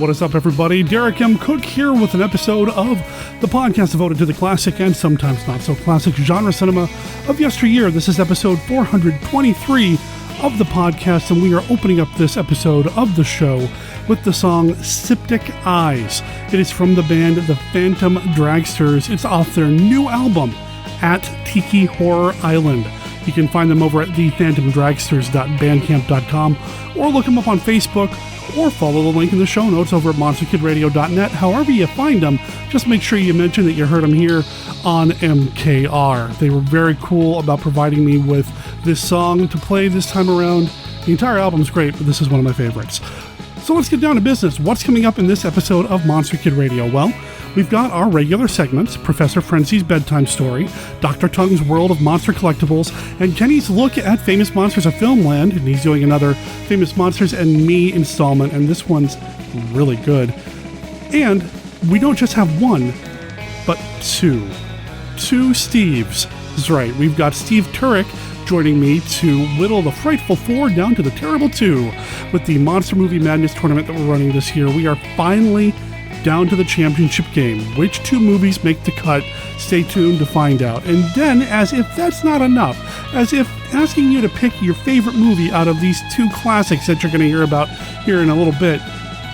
what is up, everybody? Derek M. Cook here with an episode of the podcast devoted to the classic and sometimes not so classic genre cinema of yesteryear. This is episode 423 of the podcast, and we are opening up this episode of the show with the song Septic Eyes. It is from the band The Phantom Dragsters. It's off their new album, At Tiki Horror Island. You can find them over at thephantomdragsters.bandcamp.com or look them up on Facebook or follow the link in the show notes over at monsterkidradio.net. However you find them, just make sure you mention that you heard them here on MKR. They were very cool about providing me with this song to play this time around. The entire album's great, but this is one of my favorites. So let's get down to business. What's coming up in this episode of Monster Kid Radio? Well, we've got our regular segments, Professor Frenzy's Bedtime Story, Dr. Tongue's World of Monster Collectibles, and Kenny's look at famous monsters of Filmland, and he's doing another Famous Monsters and Me installment, and this one's really good. And we don't just have one, but two. Two Steves. That's right, we've got Steve Turek joining me to whittle the Frightful Four down to the Terrible Two with the Monster Movie Madness tournament that we're running this year. We are finally down to the championship game. Which two movies make the cut? Stay tuned to find out. And then, as if that's not enough, as if asking you to pick your favorite movie out of these two classics that you're going to hear about here in a little bit,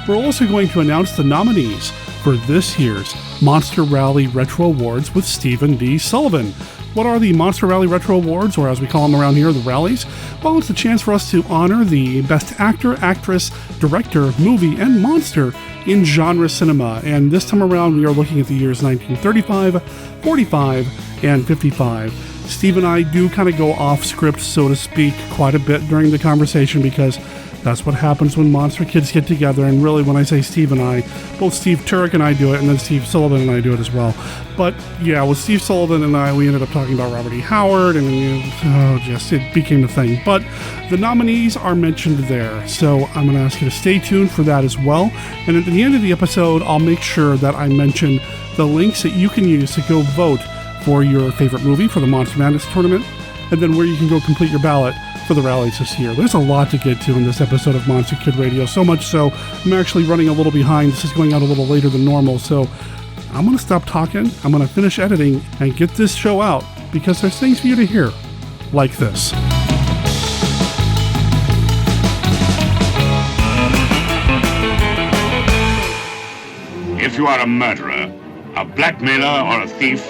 we're also going to announce the nominees for this year's Monster Rally Retro Awards with Stephen D. Sullivan. What are the Monster Rally Retro Awards, or as we call them around here, the rallies? Well, it's a chance for us to honor the best actor, actress, director, movie, and monster in genre cinema. And this time around, we are looking at the years 1935, 45, and 55. Steve and I do kind of go off script, so to speak, quite a bit during the conversation because that's what happens when Monster Kids get together. And really, when I say Steve and I, both Steve Turek and I do it, and then Steve Sullivan and I do it as well. But yeah, with Steve Sullivan and I, we ended up talking about Robert E. Howard, and it became a thing. But the nominees are mentioned there, so I'm going to ask you to stay tuned for that as well. And at the end of the episode, I'll make sure that I mention the links that you can use to go vote for your favorite movie for the Monster Madness tournament, and then where you can go complete your ballot for the rallies this year. There's a lot to get to in this episode of Monster Kid Radio, so much so I'm actually running a little behind. This is going out a little later than normal, so I'm going to stop talking, I'm going to finish editing, and get this show out, because there's things for you to hear, like this. If you are a murderer, a blackmailer, or a thief,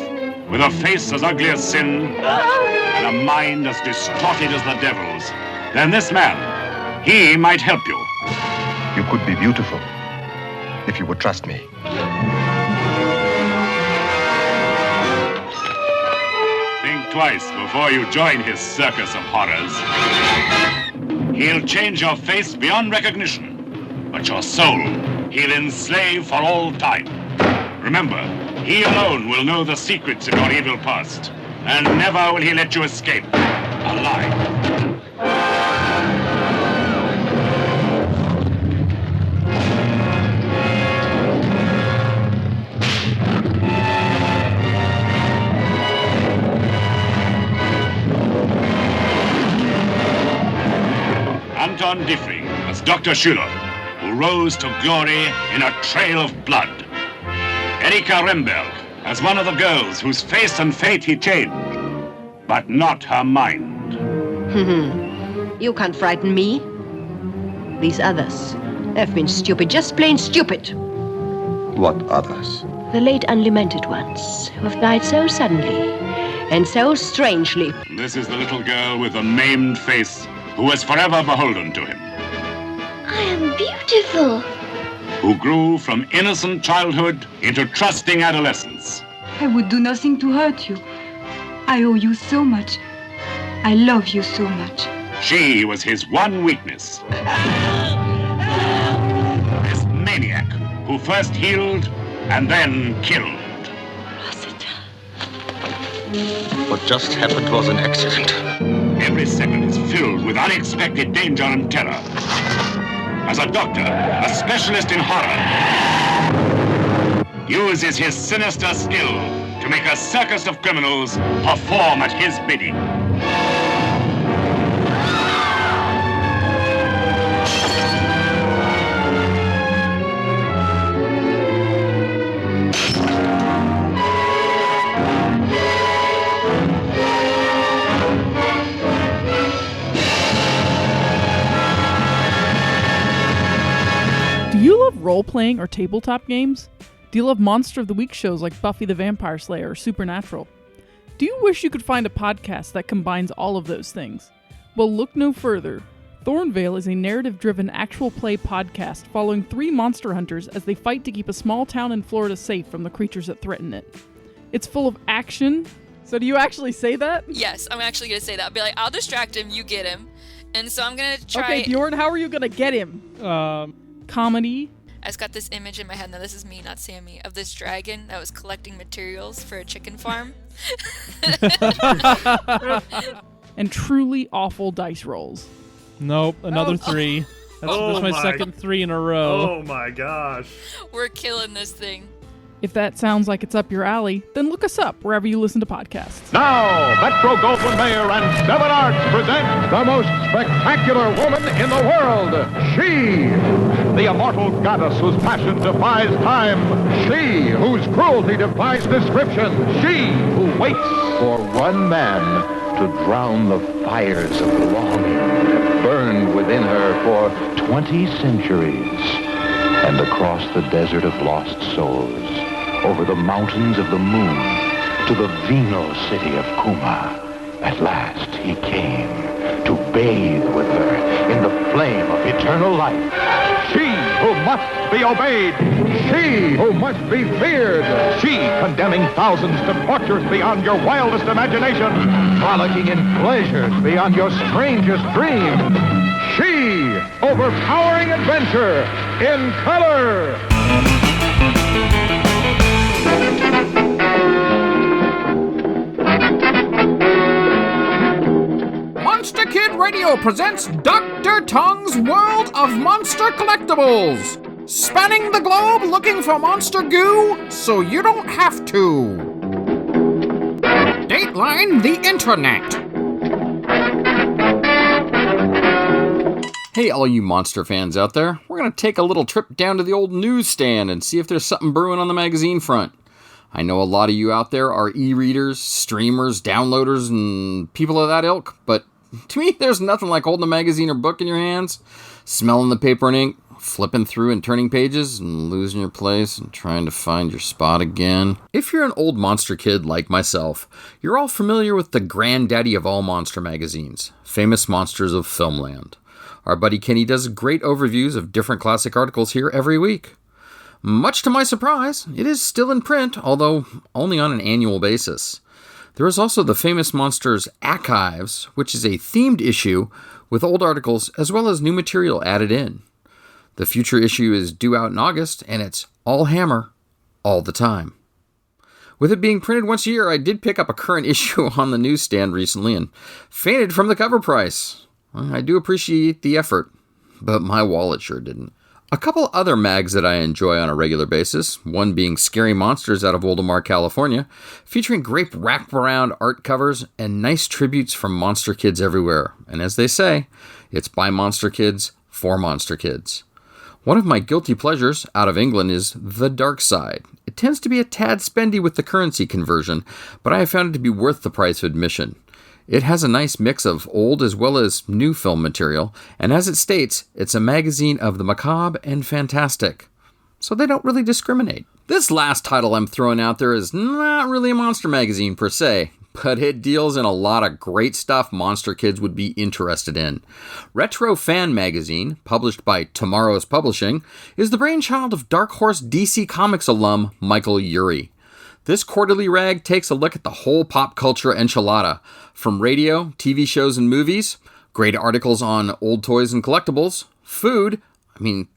with a face as ugly as sin, and a mind as distorted as the devil's, then this man, he might help you. You could be beautiful, if you would trust me. Think twice before you join his circus of horrors. He'll change your face beyond recognition, but your soul he'll enslave for all time. Remember, he alone will know the secrets of your evil past, and never will he let you escape alive. Anton Diffring as Dr. Schüller, who rose to glory in a trail of blood. Erika Remberg as one of the girls whose face and fate he changed, but not her mind. You can't frighten me. These others have been stupid, just plain stupid. What others? The late unlamented ones, who have died so suddenly and so strangely. This is the little girl with the maimed face who was forever beholden to him. I am beautiful. Who grew from innocent childhood into trusting adolescence. I would do nothing to hurt you. I owe you so much. I love you so much. She was his one weakness. This maniac who first healed and then killed. Rosita. What just happened was an accident. Every second is filled with unexpected danger and terror. As a doctor, a specialist in horror, uses his sinister skill to make a circus of criminals perform at his bidding. role-playing or tabletop games? Do you love Monster of the Week shows like Buffy the Vampire Slayer or Supernatural? Do you wish you could find a podcast that combines all of those things? Well, look no further. Thornvale is a narrative-driven actual play podcast following 3 monster hunters as they fight to keep a small town in Florida safe from the creatures that threaten it. It's full of action. So do you actually say that? Yes, I'm actually going to say that. I'll be like, I'll distract him, you get him. And so I'm going to try... Okay, Bjorn, how are you going to get him? Comedy. I just got this image in my head, now this is me, not Sammy, of this dragon that was collecting materials for a chicken farm. And truly awful dice rolls. Nope, another 3. That's my second 3 in a row. Oh my gosh. We're killing this thing. If that sounds like it's up your alley, then look us up wherever you listen to podcasts. Now, Metro-Goldwyn-Mayer and 7 Arts present the most spectacular woman in the world. She, the immortal goddess whose passion defies time. She, whose cruelty defies description. She, who waits for one man to drown the fires of longing that burned within her for 20 centuries. And across the desert of lost souls, over the mountains of the moon, to the venal city of Kuma, at last he came to bathe with her in the flame of eternal life. She who must be obeyed. She who must be feared. She condemning thousands to tortures beyond your wildest imagination. Frolicking in pleasures beyond your strangest dreams. She, overpowering adventure in color. Monster Kid Radio presents Dr. Tongue's World of Monster Collectibles. Spanning the globe looking for monster goo so you don't have to. Dateline the Internet. Hey, all you monster fans out there. We're going to take a little trip down to the old newsstand and see if there's something brewing on the magazine front. I know a lot of you out there are e-readers, streamers, downloaders, and people of that ilk, but to me, there's nothing like holding a magazine or book in your hands, smelling the paper and ink, flipping through and turning pages, and losing your place and trying to find your spot again. If you're an old monster kid like myself, you're all familiar with the granddaddy of all monster magazines, Famous Monsters of Filmland. Our buddy Kenny does great overviews of different classic articles here every week. Much to my surprise, it is still in print, although only on an annual basis. There is also the Famous Monsters Archives, which is a themed issue with old articles as well as new material added in. The future issue is due out in August, and it's all Hammer, all the time. With it being printed once a year, I did pick up a current issue on the newsstand recently and fainted from the cover price. I do appreciate the effort, but my wallet sure didn't. A couple other mags that I enjoy on a regular basis, one being Scary Monsters out of Oldemar, California, featuring great wraparound art covers and nice tributes from monster kids everywhere. And as they say, it's by monster kids, for monster kids. One of my guilty pleasures out of England is The Dark Side. It tends to be a tad spendy with the currency conversion, but I have found it to be worth the price of admission. It has a nice mix of old as well as new film material, and as it states, it's a magazine of the macabre and fantastic. So they don't really discriminate. This last title I'm throwing out there is not really a monster magazine per se, but it deals in a lot of great stuff monster kids would be interested in. Retro Fan Magazine, published by Tomorrow's Publishing, is the brainchild of Dark Horse DC Comics alum Michael Urey. This quarterly rag takes a look at the whole pop culture enchilada, from radio, TV shows and movies, great articles on old toys and collectibles, food,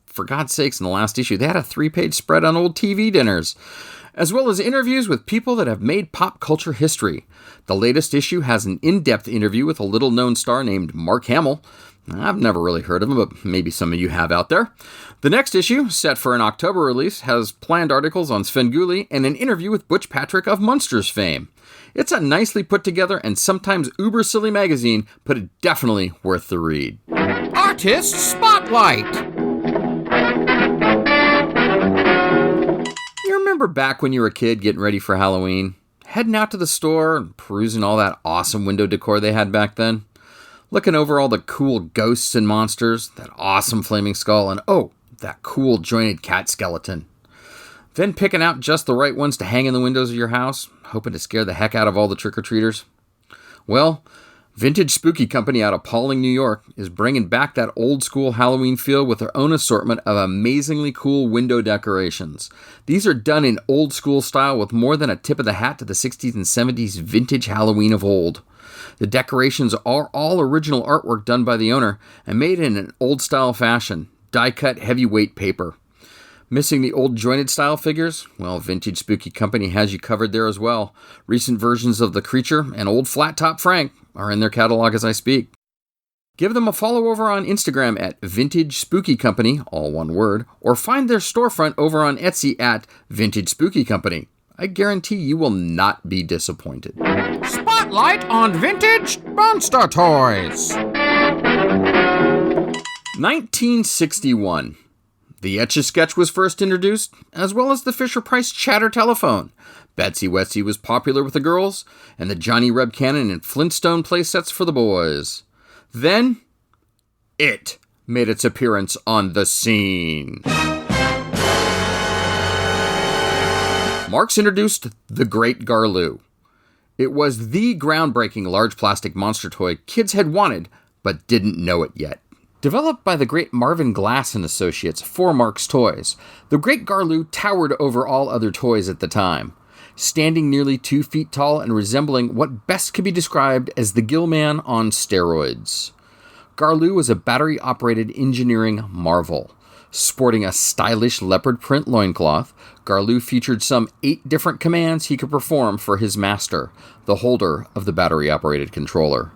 for God's sakes, in the last issue, they had a 3-page spread on old TV dinners, as well as interviews with people that have made pop culture history. The latest issue has an in-depth interview with a little-known star named Mark Hamill. I've never really heard of him, but maybe some of you have out there. The next issue, set for an October release, has planned articles on Svengoolie and an interview with Butch Patrick of Munsters fame. It's a nicely put together and sometimes uber silly magazine, but it's definitely worth the read. Artist Spotlight. You remember back when you were a kid getting ready for Halloween? Heading out to the store and perusing all that awesome window decor they had back then? Looking over all the cool ghosts and monsters, that awesome flaming skull, and that cool jointed cat skeleton. Then picking out just the right ones to hang in the windows of your house, hoping to scare the heck out of all the trick-or-treaters? Well, Vintage Spooky Company out of Pawling, New York is bringing back that old-school Halloween feel with their own assortment of amazingly cool window decorations. These are done in old-school style with more than a tip of the hat to the 60s and 70s vintage Halloween of old. The decorations are all original artwork done by the owner and made in an old-style fashion, die-cut heavyweight paper. Missing the old jointed style figures? Well, Vintage Spooky Company has you covered there as well. Recent versions of the Creature and old Flat Top Frank are in their catalog as I speak. Give them a follow over on Instagram at Vintage Spooky Company, all one word, or find their storefront over on Etsy at Vintage Spooky Company. I guarantee you will not be disappointed. Spotlight on vintage monster toys. 1961. The Etch-a-Sketch was first introduced, as well as the Fisher-Price Chatter telephone. Betsy Wetsy was popular with the girls, and the Johnny Reb Cannon and Flintstone playsets for the boys. Then, it made its appearance on the scene. Marx introduced the Great Garloo. It was the groundbreaking large plastic monster toy kids had wanted, but didn't know it yet. Developed by the great Marvin Glass and Associates for Marx Toys, the Great Garloo towered over all other toys at the time, standing nearly 2 feet tall and resembling what best could be described as the Gill-Man on steroids. Garloo was a battery-operated engineering marvel. Sporting a stylish leopard print loincloth, Garloo featured some 8 different commands he could perform for his master, the holder of the battery-operated controller.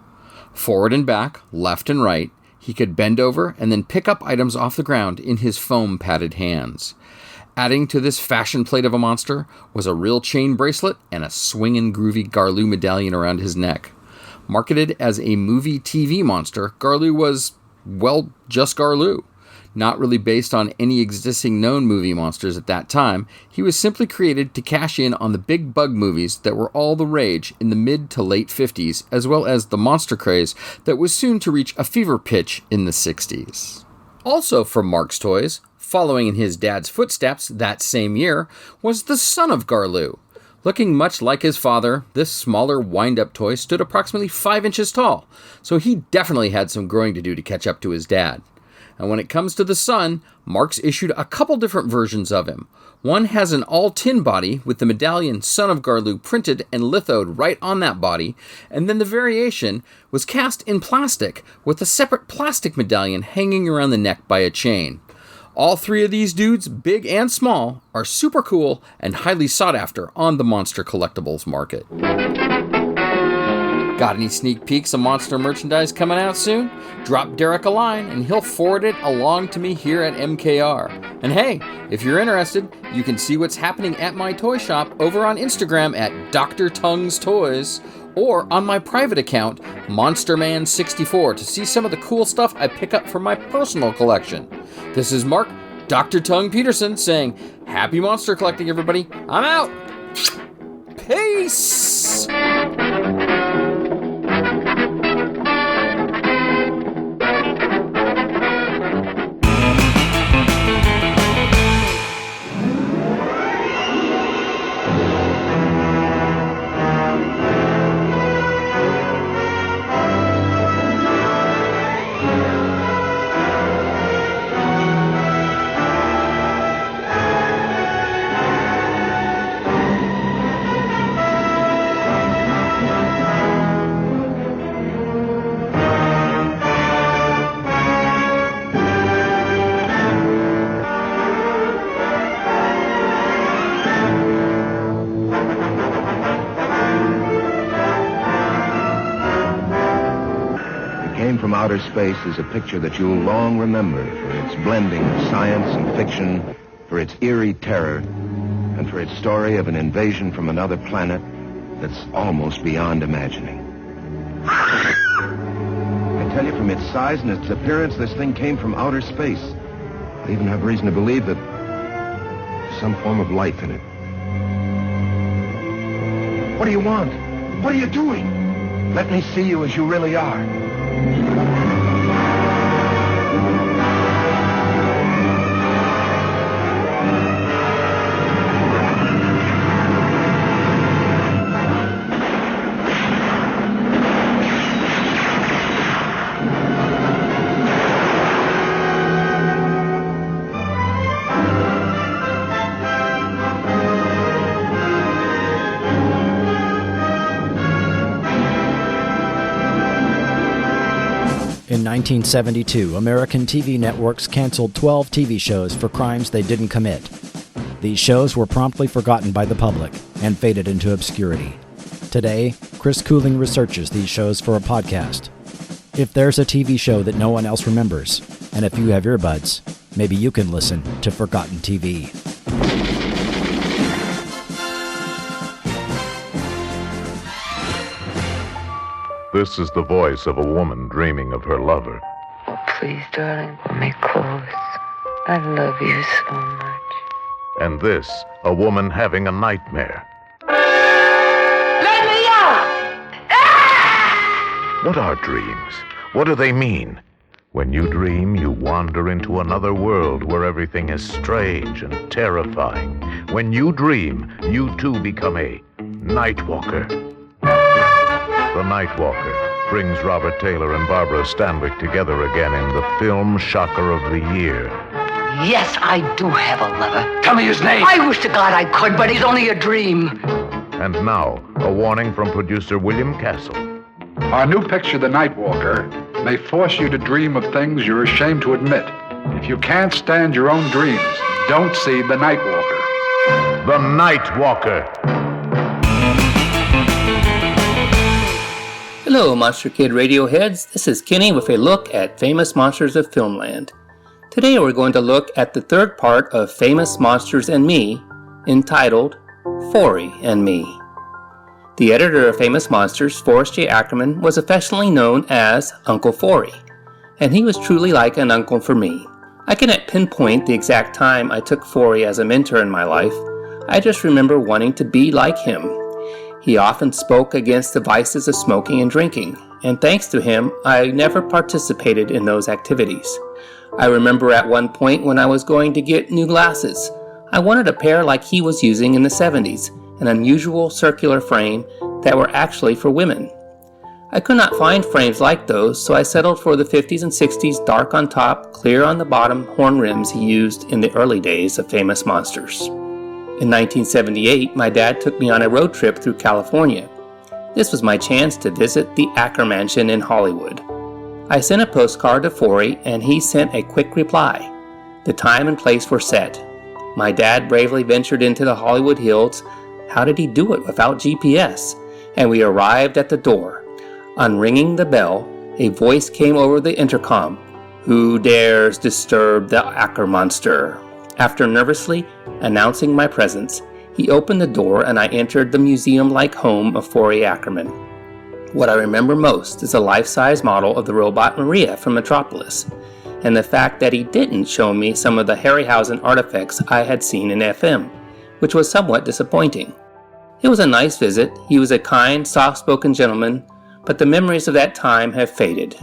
Forward and back, left and right, he could bend over and then pick up items off the ground in his foam-padded hands. Adding to this fashion plate of a monster was a real chain bracelet and a swinging groovy Garloo medallion around his neck. Marketed as a movie TV monster, Garloo was, well, just Garloo. Not really based on any existing known movie monsters at that time, he was simply created to cash in on the big bug movies that were all the rage in the mid to late 50s, as well as the monster craze that was soon to reach a fever pitch in the 60s. Also from Marx Toys, following in his dad's footsteps that same year, was the son of Garloo. Looking much like his father, this smaller wind-up toy stood approximately 5 inches tall, so he definitely had some growing to do to catch up to his dad. And when it comes to the son, Marx issued a couple different versions of him. One has an all-tin body with the medallion Son of Garloo printed and lithoed right on that body, and then the variation was cast in plastic with a separate plastic medallion hanging around the neck by a chain. All 3 of these dudes, big and small, are super cool and highly sought after on the monster collectibles market. Got any sneak peeks of monster merchandise coming out soon? Drop Derek a line and he'll forward it along to me here at MKR. And hey, if you're interested, you can see what's happening at my toy shop over on Instagram at Dr. Tongue's Toys, or on my private account, MonsterMan64, to see some of the cool stuff I pick up from my personal collection. This is Mark, Dr. Tongue Peterson, saying, happy monster collecting, everybody. I'm out. Peace. From outer space is a picture that you'll long remember for its blending of science and fiction, for its eerie terror, and for its story of an invasion from another planet that's almost beyond imagining. I tell you, from its size and its appearance, this thing came from outer space. I even have reason to believe that there's some form of life in it. What do you want? What are you doing? Let me see you as you really are. In 1972, American TV networks canceled 12 TV shows for crimes they didn't commit. These shows were promptly forgotten by the public and faded into obscurity. Today, Chris Cooling researches these shows for a podcast. If there's a TV show that no one else remembers, and if you have earbuds, maybe you can listen to Forgotten TV. This is the voice of a woman dreaming of her lover. Oh, please, darling, pull me close. I love you so much. And this, a woman having a nightmare. Let me out! Ah! What are dreams? What do they mean? When you dream, you wander into another world where everything is strange and terrifying. When you dream, you too become a Nightwalker. The Nightwalker brings Robert Taylor and Barbara Stanwyck together again in the film shocker of the year. Yes, I do have a lover. Tell me his name. I wish to God I could, but he's only a dream. And now, a warning from producer William Castle. Our new picture, The Nightwalker, may force you to dream of things you're ashamed to admit. If you can't stand your own dreams, don't see The Nightwalker. The Nightwalker. Hello, Monster Kid Radio heads. This is Kenny with a look at Famous Monsters of Filmland. Today we're going to look at the third part of Famous Monsters and Me, entitled Forey and Me. The editor of Famous Monsters, Forrest J. Ackerman, was affectionately known as Uncle Forey, and he was truly like an uncle for me. I cannot pinpoint the exact time I took Forey as a mentor in my life. I just remember wanting to be like him. He often spoke against the vices of smoking and drinking, and thanks to him, I never participated in those activities. I remember at one point when I was going to get new glasses. I wanted a pair like he was using in the 70s, an unusual circular frame that were actually for women. I could not find frames like those, so I settled for the 50s and 60s dark on top, clear on the bottom horn rims he used in the early days of Famous Monsters. In 1978, my dad took me on a road trip through California. This was my chance to visit the Acker Mansion in Hollywood. I sent a postcard to Forey, and he sent a quick reply. The time and place were set. My dad bravely ventured into the Hollywood Hills. How did he do it without GPS? And we arrived at the door. On ringing the bell, a voice came over the intercom. "Who dares disturb the Acker Monster?" After nervously announcing my presence, he opened the door and I entered the museum-like home of Forey Ackerman. What I remember most is a life-size model of the robot Maria from Metropolis, and the fact that he didn't show me some of the Harryhausen artifacts I had seen in FM, which was somewhat disappointing. It was a nice visit. He was a kind, soft-spoken gentleman, but the memories of that time have faded.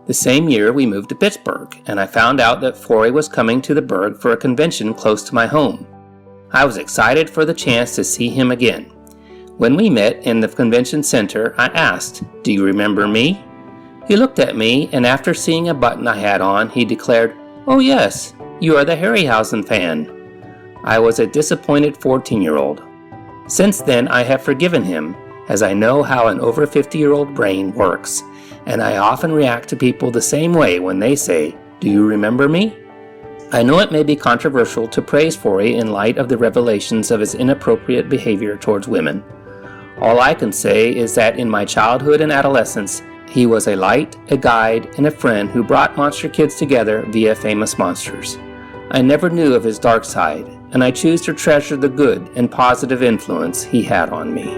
The same year, we moved to Pittsburgh, and I found out that Forey was coming to the Burg for a convention close to my home. I was excited for the chance to see him again. When we met in the convention center, I asked, "Do you remember me?" He looked at me, and after seeing a button I had on, he declared, "Oh yes, you are the Harryhausen fan." I was a disappointed 14-year-old. Since then, I have forgiven him, as I know how an over 50-year-old brain works, and I often react to people the same way when they say, "Do you remember me?" I know it may be controversial to praise Forey in light of the revelations of his inappropriate behavior towards women. All I can say is that in my childhood and adolescence, he was a light, a guide, and a friend who brought Monster Kids together via Famous Monsters. I never knew of his dark side, and I choose to treasure the good and positive influence he had on me.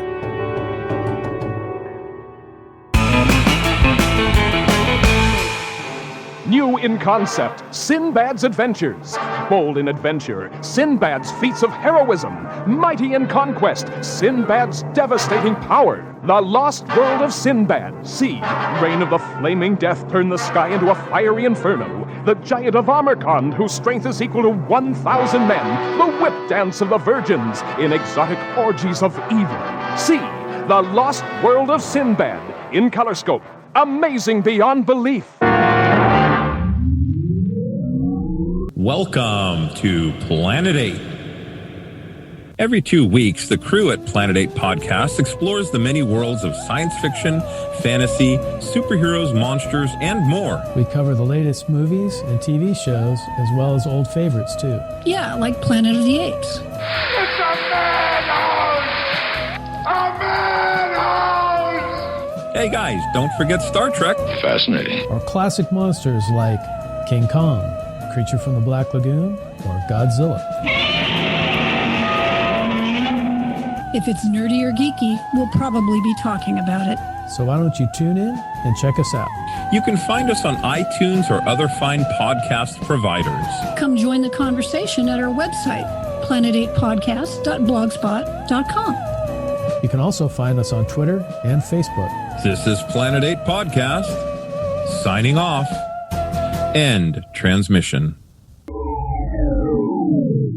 New in concept, Sinbad's Adventures. Bold in adventure, Sinbad's feats of heroism. Mighty in conquest, Sinbad's devastating power. The Lost World of Sinbad. See, Reign of the Flaming Death turned the sky into a fiery inferno. The Giant of Amarkand, whose strength is equal to 1,000 men. The Whip Dance of the Virgins in exotic orgies of evil. See, The Lost World of Sinbad in Colorscope. Amazing beyond belief. Welcome to Planet 8. Every 2 weeks, the crew at Planet 8 Podcast explores the many worlds of science fiction, fantasy, superheroes, monsters, and more. We cover the latest movies and TV shows, as well as old favorites, too. Yeah, like Planet of the Apes. It's a madhouse! A madhouse! Hey guys, don't forget Star Trek. Fascinating. Or classic monsters like King Kong, Creature from the Black Lagoon, or Godzilla. If it's nerdy or geeky, we'll probably be talking about it. So why don't you tune in and check us out? You can find us on iTunes or other fine podcast providers. Come join the conversation at our website, planet8podcast.blogspot.com. You can also find us on Twitter and Facebook. This is Planet 8 Podcast. Signing off. End transmission.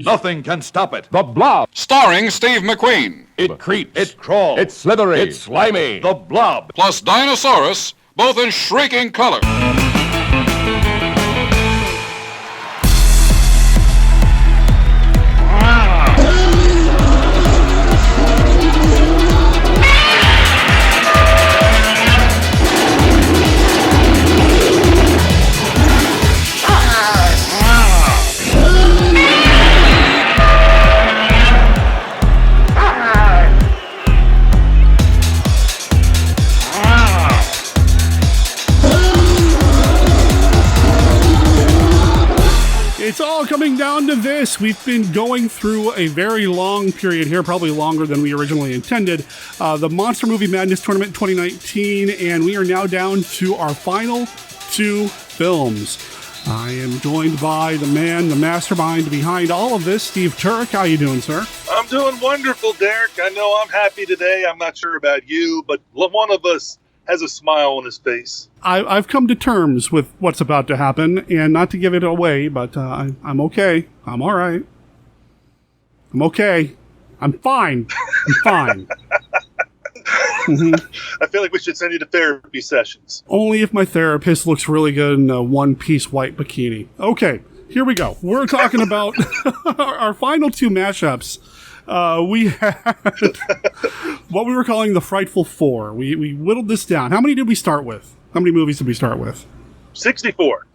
Nothing can stop it. The Blob. Starring Steve McQueen. It creeps. It crawls. It's slithery. It's slimy. The Blob. Plus Dinosaurus, both in shrieking color. It's all coming down to this. We've been going through a very long period here, probably longer than we originally intended. The Monster Movie Madness Tournament 2019, and we are now down to our final 2 films. I am joined by the man, the mastermind behind all of this, Steve Turek. How you doing, sir? I'm doing wonderful, Derek. I know I'm happy today. I'm not sure about you, but one of us has a smile on his face. I've come to terms with what's about to happen, and not to give it away, but I'm okay. I'm all right. I'm okay. I'm fine. I'm fine. I feel like we should send you to therapy sessions. Only if my therapist looks really good in a one-piece white bikini. Okay, here we go. We're talking about our final 2 mashups. We had what we were calling the Frightful Four. We whittled this down. How many did we start with? How many movies did we start with? 64.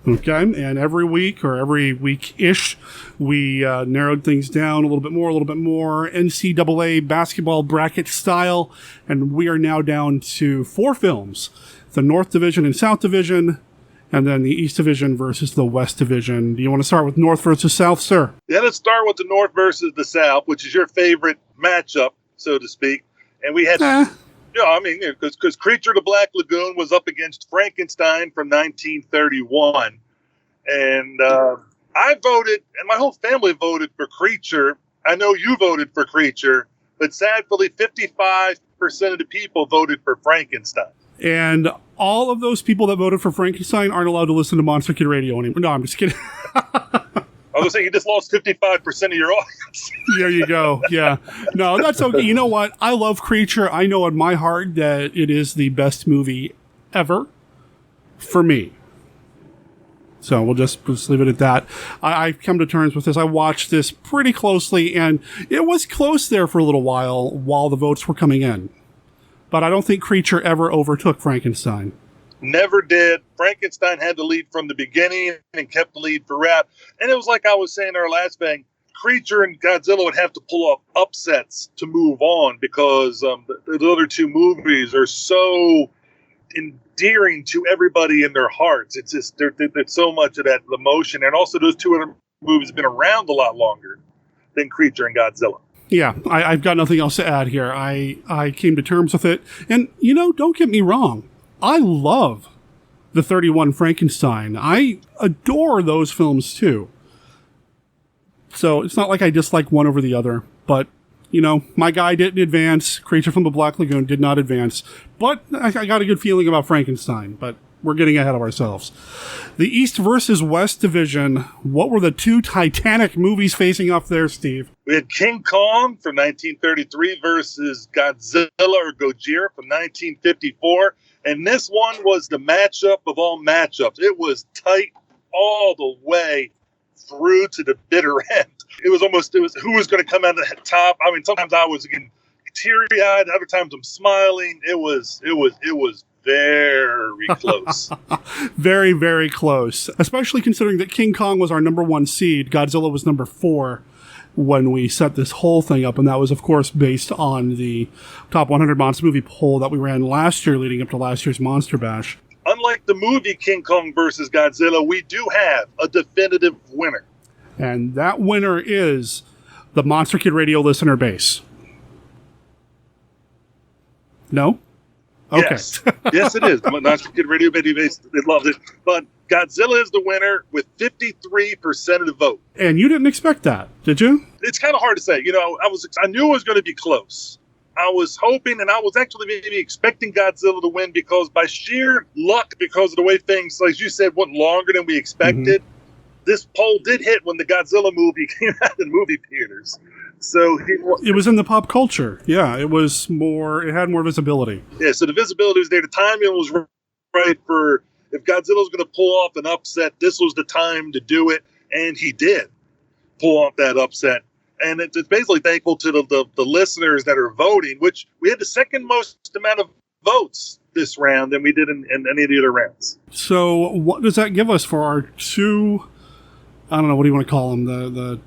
Okay, and every week or every week-ish, we narrowed things down a little bit more, NCAA basketball bracket style, and we are now down to 4 films. The North Division and South Division, and then the East Division versus the West Division. Do you want to start with North versus South, sir? Yeah, let's start with the North versus the South, which is your favorite matchup, so to speak. And we had, because Creature of the Black Lagoon was up against Frankenstein from 1931. And I voted, and my whole family voted for Creature. I know you voted for Creature, but sadly, 55% of the people voted for Frankenstein. And all of those people that voted for Frankenstein aren't allowed to listen to Monster Kid Radio anymore. No, I'm just kidding. I was saying you just lost 55% of your audience. There you go. Yeah. No, that's okay. You know what? I love Creature. I know in my heart that it is the best movie ever for me. So we'll just leave it at that. I've come to terms with this. I watched this pretty closely, and it was close there for a little while the votes were coming in. But I don't think Creature ever overtook Frankenstein. Never did. Frankenstein had the lead from the beginning and kept the lead throughout. And it was like I was saying in our last thing, Creature and Godzilla would have to pull off upsets to move on because the other 2 movies are so endearing to everybody in their hearts. It's just there's so much of that emotion. And also those 2 other movies have been around a lot longer than Creature and Godzilla. Yeah, I've got nothing else to add here. I came to terms with it. And, don't get me wrong. I love the 31 Frankenstein. I adore those films, too. So it's not like I dislike one over the other. But, my guy didn't advance. Creature from the Black Lagoon did not advance. But I got a good feeling about Frankenstein. But we're getting ahead of ourselves. The East versus West Division. What were the 2 Titanic movies facing up there, Steve? We had King Kong from 1933 versus Godzilla or Gojira from 1954. And this one was the matchup of all matchups. It was tight all the way through to the bitter end. It was who was going to come out at the top. I mean, sometimes I was getting teary-eyed, other times I'm smiling. It was very close. Very, very close. Especially considering that King Kong was our number 1 seed, Godzilla was number 4 when we set this whole thing up, and that was, of course, based on the top 100 monster movie poll that we ran last year leading up to last year's Monster Bash. Unlike the movie King Kong versus Godzilla, we do have a definitive winner. And that winner is the Monster Kid Radio listener base. No? Okay. Yes, yes, it is. The Monster Kid Radio base, they loved it. But Godzilla is the winner with 53% of the vote. And you didn't expect that, did you? It's kind of hard to say. You know, I knew it was going to be close. I was hoping, and I was actually maybe expecting Godzilla to win because by sheer luck, because of the way things, like you said, went longer than we expected, this poll did hit when the Godzilla movie came out in movie theaters. So it was in the pop culture. Yeah, it had more visibility. Yeah, so the visibility was there. The timing was right for if Godzilla's going to pull off an upset, this was the time to do it, and he did pull off that upset. And it's basically thankful to the listeners that are voting, which we had the second most amount of votes this round than we did in any of the other rounds. So what does that give us for our two, I don't know, what do you want to call them, the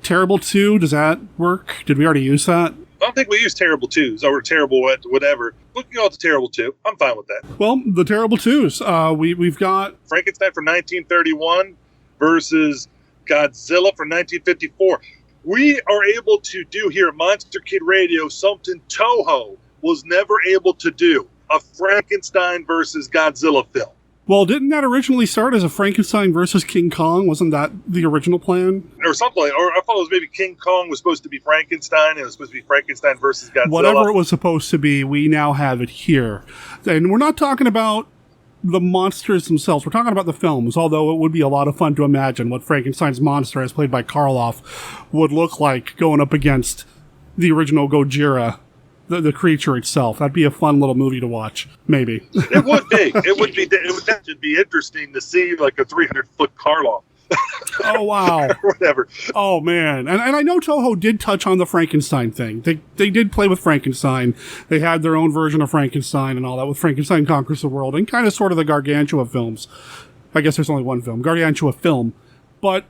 Terrible 2? Does that work? Did we already use that? I don't think we use Terrible 2s or Terrible whatever. Looking at the Terrible 2, I'm fine with that. Well, the Terrible 2s. We've got Frankenstein from 1931 versus Godzilla from 1954. We are able to do here at Monster Kid Radio something Toho was never able to do. A Frankenstein versus Godzilla film. Well, didn't that originally start as a Frankenstein versus King Kong? Wasn't that the original plan? Or something like, or I thought it was maybe King Kong was supposed to be Frankenstein, and it was supposed to be Frankenstein versus Godzilla. Whatever it was supposed to be, we now have it here. And we're not talking about the monsters themselves. We're talking about the films, although it would be a lot of fun to imagine what Frankenstein's monster, as played by Karloff, would look like going up against the original Gojira, the creature itself. That'd be a fun little movie to watch, maybe. It would be. It would actually be interesting to see like a 300-foot Karloff. Oh, wow. Or whatever. Oh, man. And I know Toho did touch on the Frankenstein thing. They did play with Frankenstein. They had their own version of Frankenstein and all that with Frankenstein Conquers the World and kind of sort of the Gargantua films. I guess there's only one film, Gargantua film. But,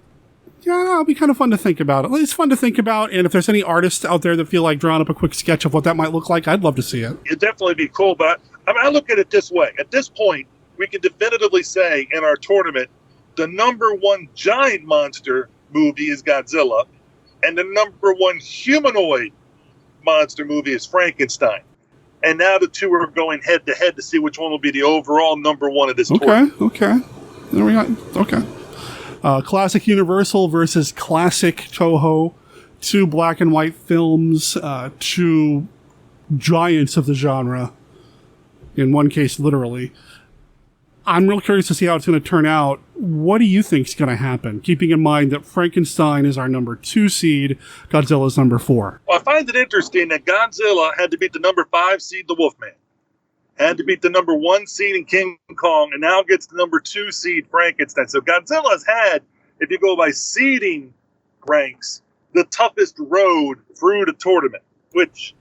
yeah, it'll be kind of fun to think about. It's fun to think about, and if there's any artists out there that feel like drawing up a quick sketch of what that might look like, I'd love to see it. It'd definitely be cool, but I look at it this way. At this point, we can definitively say in our tournament, the number one giant monster movie is Godzilla, and the number one humanoid monster movie is Frankenstein. And now the two are going head to head to see which one will be the overall number one of this tournament. Okay. There we go. Okay. Classic Universal versus Classic Toho. Two black and white films, two giants of the genre. In one case, literally. I'm real curious to see how it's going to turn out. What do you think is going to happen? Keeping in mind that Frankenstein is our number 2 seed, Godzilla's number 4. Well, I find it interesting that Godzilla had to beat the number 5 seed, the Wolfman. Had to beat the number 1 seed in King Kong, and now gets the number 2 seed, Frankenstein. So Godzilla has had, if you go by seeding ranks, the toughest road through the tournament, which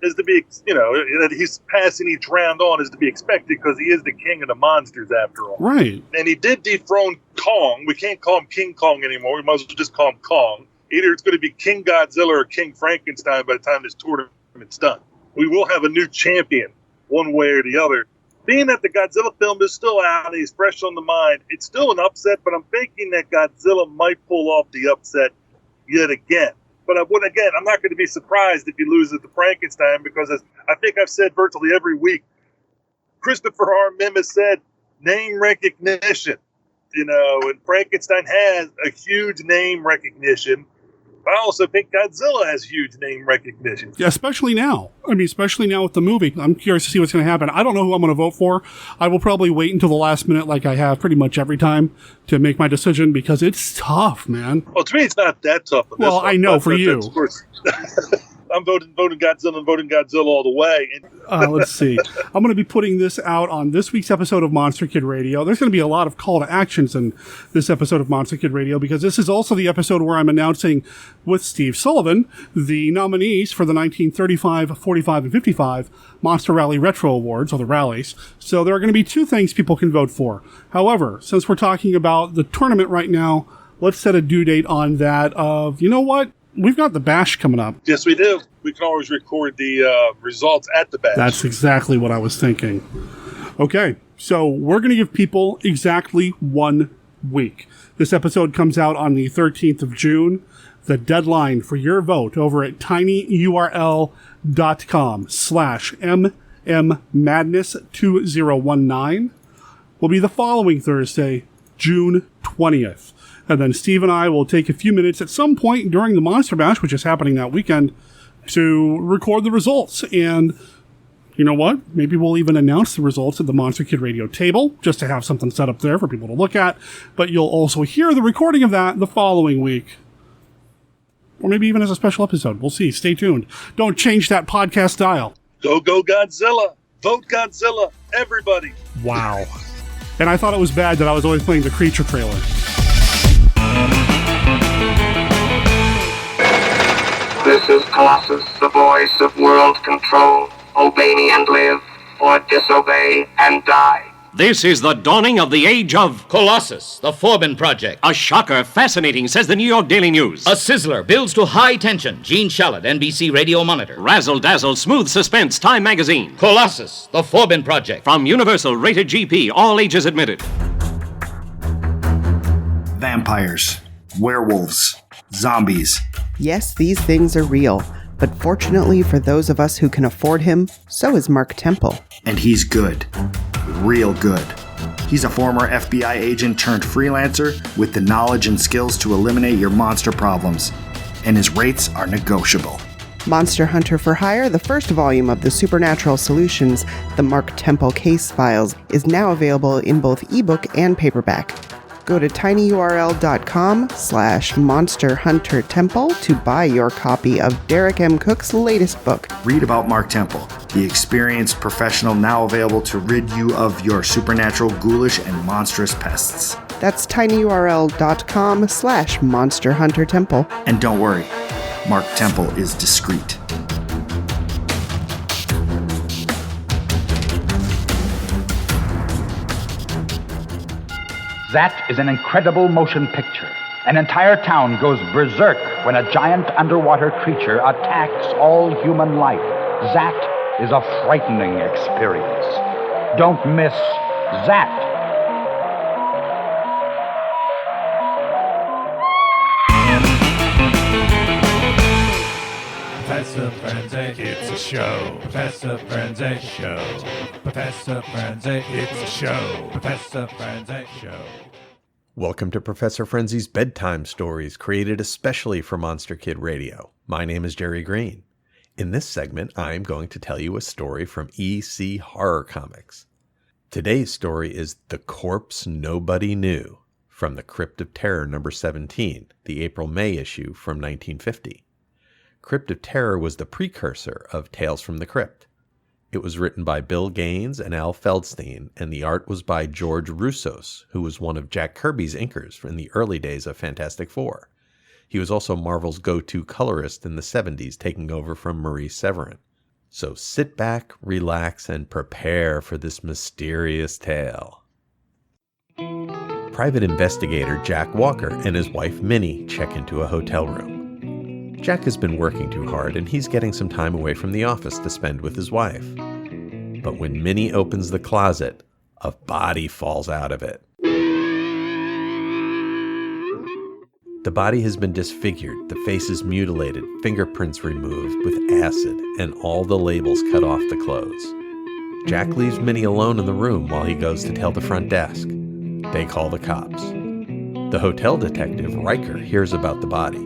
is to be, that he's passing each round on is to be expected because he is the king of the monsters after all. Right. And he did dethrone Kong. We can't call him King Kong anymore. We might as well just call him Kong. Either it's going to be King Godzilla or King Frankenstein by the time this tournament's done. We will have a new champion, one way or the other. Being that the Godzilla film is still out and he's fresh on the mind, it's still an upset, but I'm thinking that Godzilla might pull off the upset yet again. But I'm not going to be surprised if he loses to Frankenstein because, as I think I've said virtually every week, Christopher R. Mims said name recognition. And Frankenstein has a huge name recognition. But I also think Godzilla has huge name recognition. Yeah, especially now. Especially now with the movie. I'm curious to see what's going to happen. I don't know who I'm going to vote for. I will probably wait until the last minute like I have pretty much every time to make my decision because it's tough, man. Well, to me, it's not that tough. Well, I know for you. I'm voting Godzilla and voting Godzilla all the way. Let's see. I'm going to be putting this out on this week's episode of Monster Kid Radio. There's going to be a lot of call to actions in this episode of Monster Kid Radio because this is also the episode where I'm announcing with Steve Sullivan the nominees for the 1935, 45, and 55 Monster Rally Retro Awards, or the rallies. So there are going to be two things people can vote for. However, since we're talking about the tournament right now, let's set a due date on that of, you know what? We've got the Bash coming up. Yes, we do. We can always record the results at the Bash. That's exactly what I was thinking. Okay, so we're going to give people exactly 1 week. This episode comes out on the 13th of June. The deadline for your vote over at tinyurl.com/mmmadness2019 will be the following Thursday, June 20th. And then Steve and I will take a few minutes at some point during the Monster Bash, which is happening that weekend, to record the results. And you know what? Maybe we'll even announce the results at the Monster Kid Radio table, just to have something set up there for people to look at. But you'll also hear the recording of that the following week. Or maybe even as a special episode. We'll see. Stay tuned. Don't change that podcast dial. Go Godzilla. Vote Godzilla. Everybody. Wow. And I thought it was bad that I was always playing the Creature trailer. This is Colossus, the voice of world control. Obey me and live, or disobey and die. This is the dawning of the age of Colossus, the Forbin Project. A shocker, fascinating, says the New York Daily News. A sizzler, builds to high tension. Gene Shalit, NBC Radio Monitor. Razzle-dazzle, smooth suspense, Time Magazine. Colossus, the Forbin Project. From Universal, rated GP, all ages admitted. Vampires, werewolves, zombies. Yes, these things are real, but fortunately for those of us who can afford him, so is Mark Temple. And he's good. Real good. He's a former FBI agent turned freelancer with the knowledge and skills to eliminate your monster problems. And his rates are negotiable. Monster Hunter for Hire, the first volume of the Supernatural Solutions, the Mark Temple Case Files, is now available in both ebook and paperback. Go to tinyurl.com/monsterhuntertemple to buy your copy of Derek M. Cook's latest book. Read about Mark Temple, the experienced professional now available to rid you of your supernatural, ghoulish, and monstrous pests. That's tinyurl.com/monsterhuntertemple. And don't worry, Mark Temple is discreet. That is an incredible motion picture. An entire town goes berserk when a giant underwater creature attacks all human life. That is a frightening experience. Don't miss that. Professor Frenzy, it's a show. Professor Frenzy, show. Professor Frenzy, it's a show. Professor Frenzy, show. Welcome to Professor Frenzy's Bedtime Stories, created especially for Monster Kid Radio. My name is Jerry Green. In this segment, I'm going to tell you a story from EC Horror Comics. Today's story is The Corpse Nobody Knew, from the Crypt of Terror number 17, the April-May issue from 1950. Crypt of Terror was the precursor of Tales from the Crypt. It was written by Bill Gaines and Al Feldstein, and the art was by George Roussos, who was one of Jack Kirby's inkers in the early days of Fantastic Four. He was also Marvel's go-to colorist in the 70s, taking over from Maurice Severin. So sit back, relax, and prepare for this mysterious tale. Private investigator Jack Walker and his wife Minnie check into a hotel room. Jack has been working too hard, and he's getting some time away from the office to spend with his wife. But when Minnie opens the closet, a body falls out of it. The body has been disfigured, the face is mutilated, fingerprints removed with acid, and all the labels cut off the clothes. Jack leaves Minnie alone in the room while he goes to tell the front desk. They call the cops. The hotel detective, Riker, hears about the body.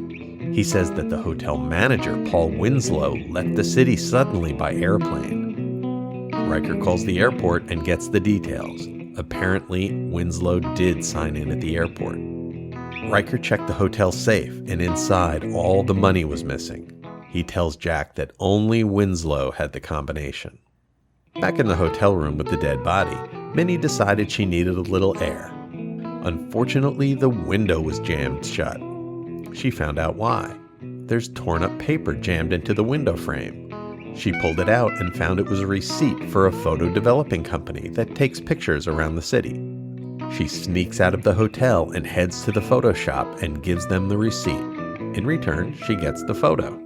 He says that the hotel manager, Paul Winslow, left the city suddenly by airplane. Riker calls the airport and gets the details. Apparently, Winslow did sign in at the airport. Riker checked the hotel safe, and inside, all the money was missing. He tells Jack that only Winslow had the combination. Back in the hotel room with the dead body, Minnie decided she needed a little air. Unfortunately, the window was jammed shut. She found out why. There's torn up paper jammed into the window frame. She pulled it out and found it was a receipt for a photo developing company that takes pictures around the city. She sneaks out of the hotel and heads to the photo shop and gives them the receipt. In return, she gets the photo.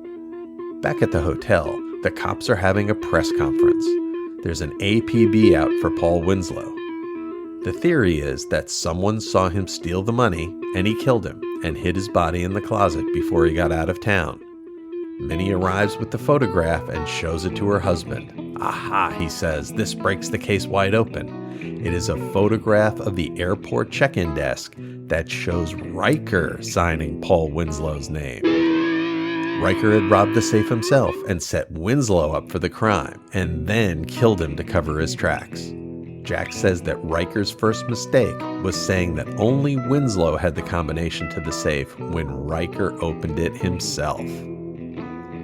Back at the hotel, the cops are having a press conference. There's an APB out for Paul Winslow. The theory is that someone saw him steal the money and he killed him and hid his body in the closet before he got out of town. Minnie arrives with the photograph and shows it to her husband. Aha, he says, this breaks the case wide open. It is a photograph of the airport check-in desk that shows Riker signing Paul Winslow's name. Riker had robbed the safe himself and set Winslow up for the crime, and then killed him to cover his tracks. Jack says that Riker's first mistake was saying that only Winslow had the combination to the safe when Riker opened it himself.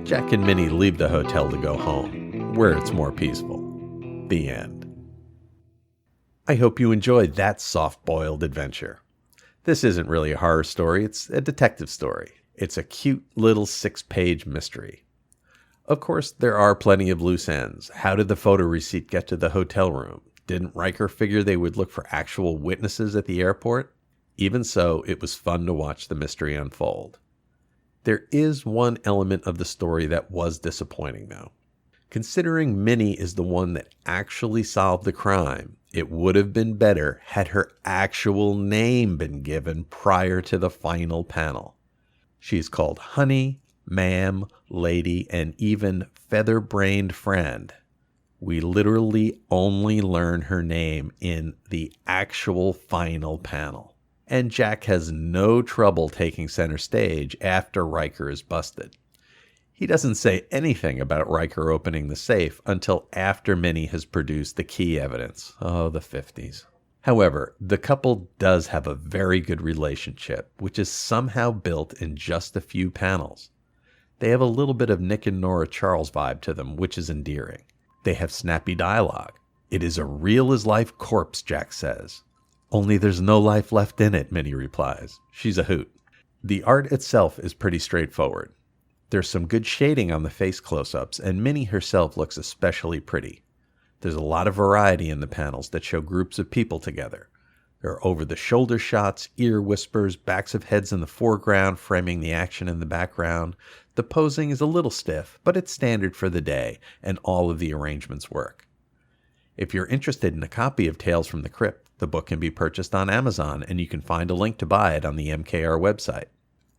Jack and Minnie leave the hotel to go home, where it's more peaceful. The end. I hope you enjoyed that soft-boiled adventure. This isn't really a horror story, it's a detective story. It's a cute little 6-page mystery. Of course, there are plenty of loose ends. How did the photo receipt get to the hotel room? Didn't Riker figure they would look for actual witnesses at the airport? Even so, it was fun to watch the mystery unfold. There is one element of the story that was disappointing, though. Considering Minnie is the one that actually solved the crime, it would have been better had her actual name been given prior to the final panel. She's called Honey, Ma'am, Lady, and even Feather-Brained Friend. We literally only learn her name in the actual final panel. And Jack has no trouble taking center stage after Riker is busted. He doesn't say anything about Riker opening the safe until after Minnie has produced the key evidence. Oh, the 50s. However, the couple does have a very good relationship, which is somehow built in just a few panels. They have a little bit of Nick and Nora Charles vibe to them, which is endearing. They have snappy dialogue. It is a real-as-life corpse, Jack says. Only there's no life left in it, Minnie replies. She's a hoot. The art itself is pretty straightforward. There's some good shading on the face close-ups, and Minnie herself looks especially pretty. There's a lot of variety in the panels that show groups of people together. There are over-the-shoulder shots, ear whispers, backs of heads in the foreground, framing the action in the background. The posing is a little stiff, but it's standard for the day, and all of the arrangements work. If you're interested in a copy of Tales from the Crypt, the book can be purchased on Amazon, and you can find a link to buy it on the MKR website.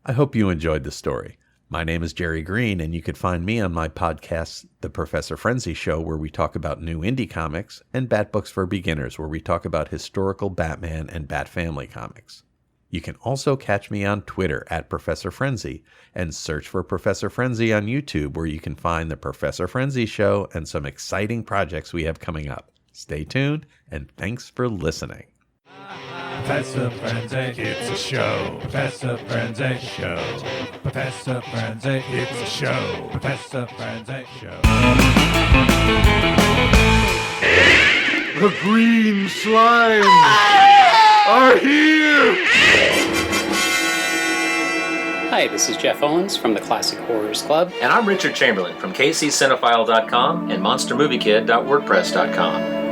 I hope you enjoyed the story. My name is Jerry Green, and you can find me on my podcast, The Professor Frenzy Show, where we talk about new indie comics, and Bat Books for Beginners, where we talk about historical Batman and Bat Family comics. You can also catch me on Twitter at Professor Frenzy, and search for Professor Frenzy on YouTube, where you can find The Professor Frenzy Show and some exciting projects we have coming up. Stay tuned, and thanks for listening. Professor Frenzy, it's a show. Professor Frenzy show. Professor Frenzy, it's a show. Professor Frenzy show. The green slime are here! Hi, this is Jeff Owens from the Classic Horrors Club. And I'm Richard Chamberlain from kccinephile.com and monstermoviekid.wordpress.com.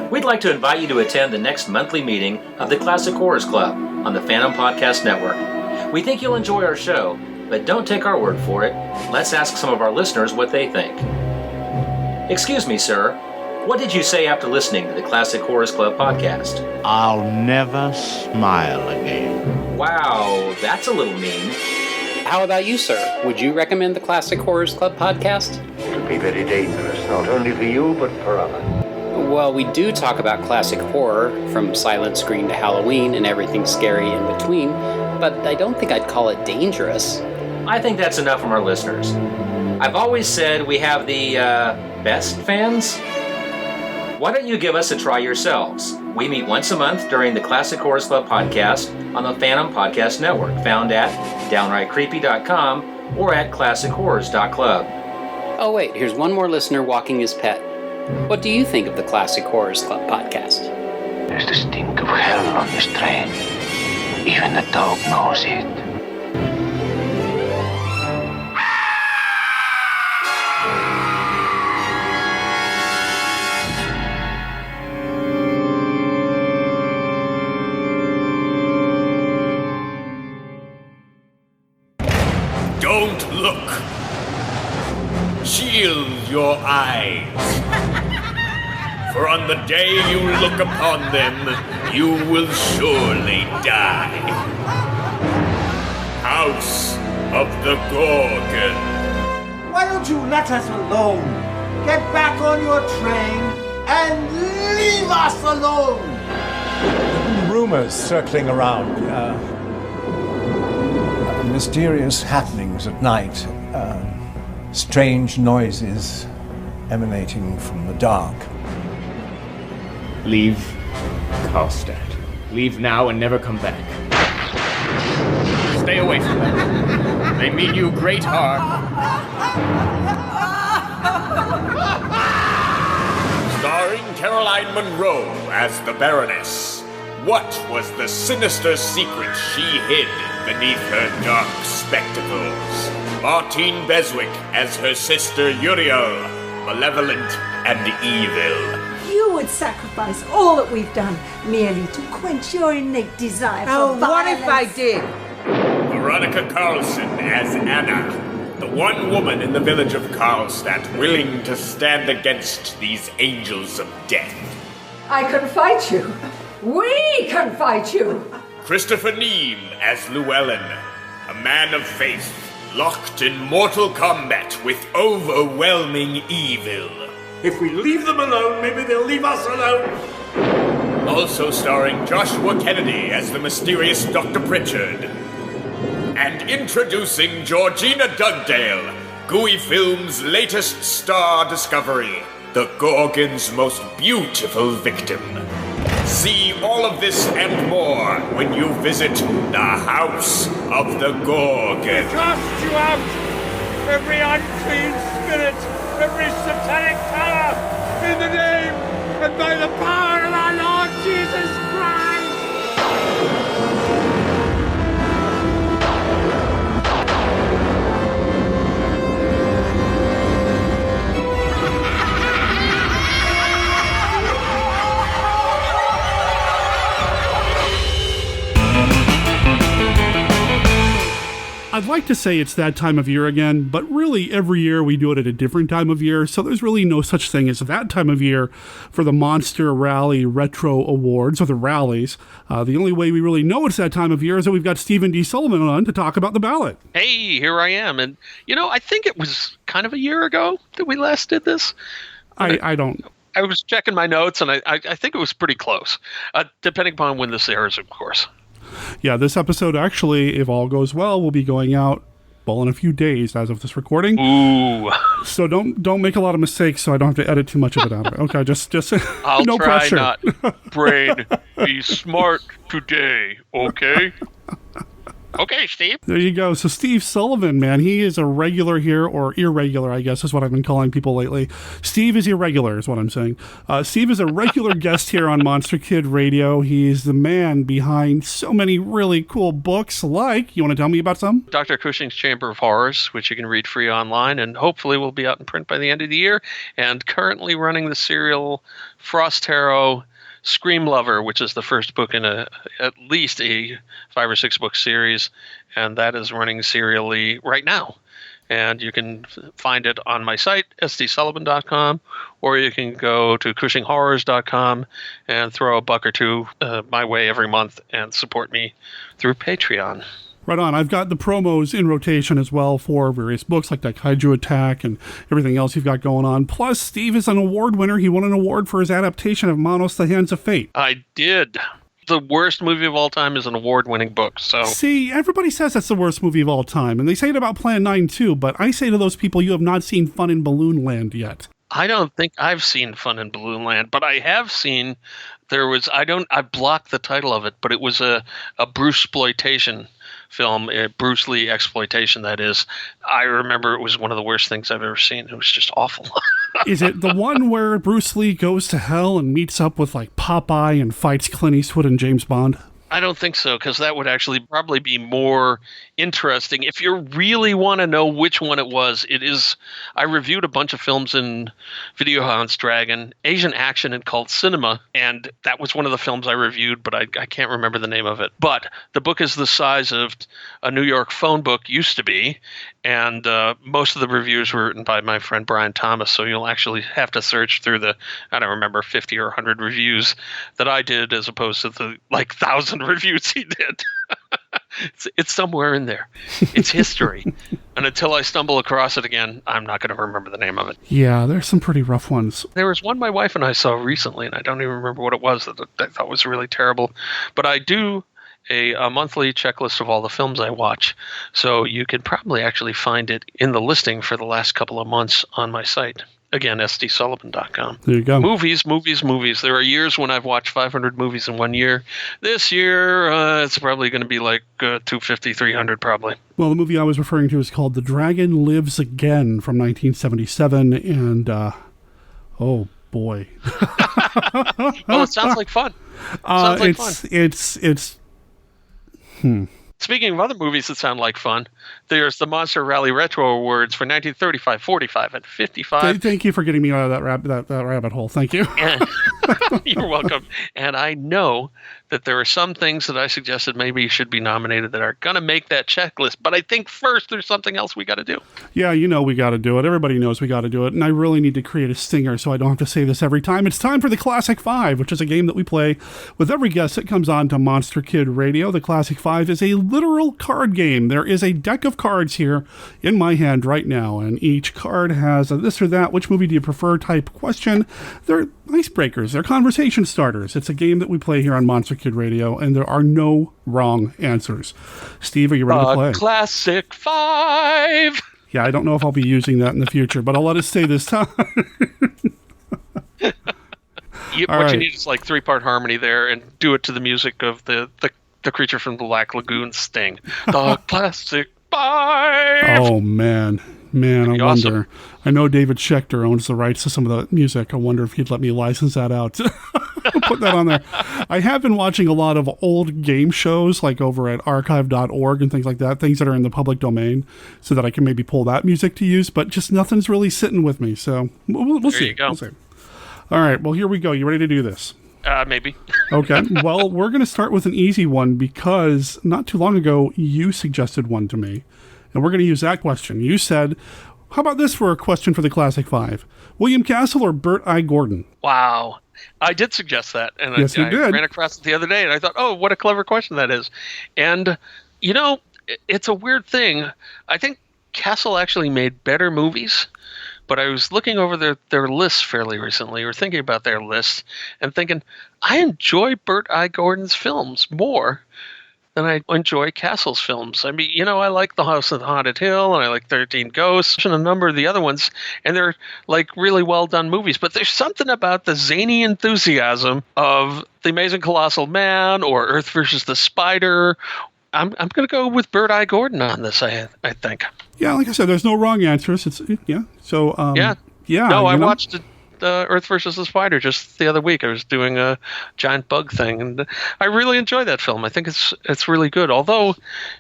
We'd like to invite you to attend the next monthly meeting of the Classic Horrors Club on the Phantom Podcast Network. We think you'll enjoy our show, but don't take our word for it. Let's ask some of our listeners what they think. Excuse me, sir. What did you say after listening to the Classic Horrors Club podcast? I'll never smile again. Wow, that's a little mean. How about you, sir? Would you recommend the Classic Horrors Club podcast? It would be very dangerous, not only for you, but for others. Well, we do talk about classic horror, from Silent Scream to Halloween and everything scary in between, but I don't think I'd call it dangerous. I think that's enough from our listeners. I've always said we have the, best fans. Why don't you give us a try yourselves? We meet once a month during the Classic Horrors Club podcast on the Phantom Podcast Network, found at downrightcreepy.com or at ClassicHorrors.club. Oh, wait, here's one more listener walking his pet. What do you think of the Classic Horrors Club podcast? There's the stink of hell on this train. Even the dog knows it. Don't look. Shield your eyes. For on the day you look upon them, you will surely die. House of the Gorgon. Why don't you let us alone? Get back on your train and leave us alone! There have been rumors circling around. Mysterious happenings at night. Strange noises emanating from the dark. Leave Karlstad. Leave now and never come back. Stay away from them. They mean you great harm. Starring Caroline Munro as the Baroness. What was the sinister secret she hid beneath her dark spectacles? Martine Beswick as her sister Uriel, malevolent and evil. You would sacrifice all that we've done merely to quench your innate desire for violence. What if I did? Veronica Carlson as Anna, the one woman in the village of Karlstad willing to stand against these angels of death. I can fight you. We can fight you. Christopher Neame as Llewellyn, a man of faith, locked in mortal combat with overwhelming evil. If we leave them alone, maybe they'll leave us alone. Also starring Joshua Kennedy as the mysterious Dr. Pritchard. And introducing Georgina Dugdale, Gooey Films' latest star discovery, the Gorgon's most beautiful victim. See all of this and more when you visit the House of the Gorgon. Cast you out! Every unclean spirit, every satanic power, in the name and by the power of our Lord Jesus Christ! I'd like to say it's that time of year again, but really every year we do it at a different time of year, so there's really no such thing as that time of year for the Monster Rally Retro Awards, or the rallies. The only way we really know it's that time of year is that we've got Stephen D. Sullivan on to talk about the ballot. Hey, here I am. And, I think it was kind of a year ago that we last did this. I don't... I was checking my notes, and I think it was pretty close, depending upon when this airs, of course. Yeah, this episode actually, if all goes well, will be going out, in a few days as of this recording. Ooh. So don't make a lot of mistakes so I don't have to edit too much of it out. Okay, just I'll no try pressure. Not. Brain, be smart today, okay? Okay, Steve. There you go. So Steve Sullivan, man, he is a regular here, or irregular, I guess is what I've been calling people lately. Steve is irregular, is what I'm saying. Steve is a regular guest here on Monster Kid Radio. He's the man behind so many really cool books, like, you want to tell me about some? Dr. Cushing's Chamber of Horrors, which you can read free online, and hopefully will be out in print by the end of the year, and currently running the serial Frost Harrow Scream Lover, which is the first book in at least a 5 or 6 book series, and that is running serially right now. And you can find it on my site, sdsullivan.com, or you can go to cushinghorrors.com and throw $1 or $2 my way every month and support me through Patreon. Right on. I've got the promos in rotation as well for various books like Kaiju Attack and everything else you've got going on. Plus, Steve is an award winner. He won an award for his adaptation of Manos, the Hands of Fate. I did. The worst movie of all time is an award-winning book. So see, everybody says that's the worst movie of all time, and they say it about Plan 9 too, but I say to those people, you have not seen Fun in Balloon Land yet. I don't think I've seen Fun in Balloon Land, but I have seen I blocked the title of it, but it was a Bruce-sploitation film, a Bruce Lee exploitation, that is. I remember it was one of the worst things I've ever seen. It was just awful. Is it the one where Bruce Lee goes to hell and meets up with like Popeye and fights Clint Eastwood and James Bond? I don't think so, because that would actually probably be more interesting. If you really want to know which one it was, it is. I reviewed a bunch of films in Video Hound's Dragon, Asian Action and Cult Cinema, and that was one of the films I reviewed, but I can't remember the name of it. But the book is the size of a New York phone book used to be, and most of the reviews were written by my friend Brian Thomas, so you'll actually have to search through the, I don't remember, 50 or 100 reviews that I did as opposed to the, 1,000 reviews he did. It's somewhere in there. It's history. And until I stumble across it again, I'm not going to remember the name of it. Yeah, there's some pretty rough ones. There was one my wife and I saw recently, and I don't even remember what it was that I thought was really terrible. But I do a monthly checklist of all the films I watch. So you could probably actually find it in the listing for the last couple of months on my site. Again, sdsullivan.com. There you go. Movies. There are years when I've watched 500 movies in one year. This year, it's probably going to be like 250, 300 probably. Well, the movie I was referring to is called The Dragon Lives Again from 1977, and oh boy. Well, it sounds like fun. It's Speaking of other movies that sound like fun, there's the Monster Rally Retro Awards for 1935, 45, and 55. Thank you for getting me out of that rabbit hole. Thank you. You're welcome. And I know that there are some things that I suggested maybe should be nominated that are going to make that checklist. But I think first there's something else we got to do. Yeah, we got to do it. Everybody knows we got to do it. And I really need to create a stinger so I don't have to say this every time. It's time for the Classic Five, which is a game that we play with every guest that comes on to Monster Kid Radio. The Classic Five is a literal card game. There is a deck of cards here in my hand right now, and each card has a this or that, which movie do you prefer type question. They're icebreakers. They're conversation starters. It's a game that we play here on Monster Kid Radio, and there are no wrong answers. Steve, are you ready to play? Classic Five! Yeah, I don't know if I'll be using that in the future, but I'll let it stay this time. What you need is like 3-part harmony there, and do it to the music of the creature from the Black Lagoon Sting. The Classic Five! Oh, man. I wonder. Awesome. I know David Schechter owns the rights to some of the music. I wonder if he'd let me license that out. Put that on there. I have been watching a lot of old game shows, like over at archive.org and things like that, things that are in the public domain, so that I can maybe pull that music to use, but just nothing's really sitting with me. So we'll see. You go. We'll see. All right. Well, here we go. You ready to do this? Maybe. Okay. Well, we're going to start with an easy one because not too long ago, you suggested one to me, and we're going to use that question. You said, how about this for a question for the Classic Five? William Castle or Bert I. Gordon? Wow. I did suggest that, and yes, I did. ran across it the other day, and I thought, oh, what a clever question that is. And, it's a weird thing. I think Castle actually made better movies, but I was looking over their lists fairly recently, or thinking about their lists, and thinking, I enjoy Bert I. Gordon's films more than I enjoy Castle's films. I mean, I like The House on the Haunted Hill, and I like 13 Ghosts, and a number of the other ones, and they're like really well done movies. But there's something about the zany enthusiasm of The Amazing Colossal Man or Earth versus the Spider. I'm going to go with Bert I. Gordon on this, I think. Yeah, like I said, there's no wrong answers. So, No, I watched Earth versus the Spider just the other week. I was doing a giant bug thing, and I really enjoyed that film. I think it's really good, although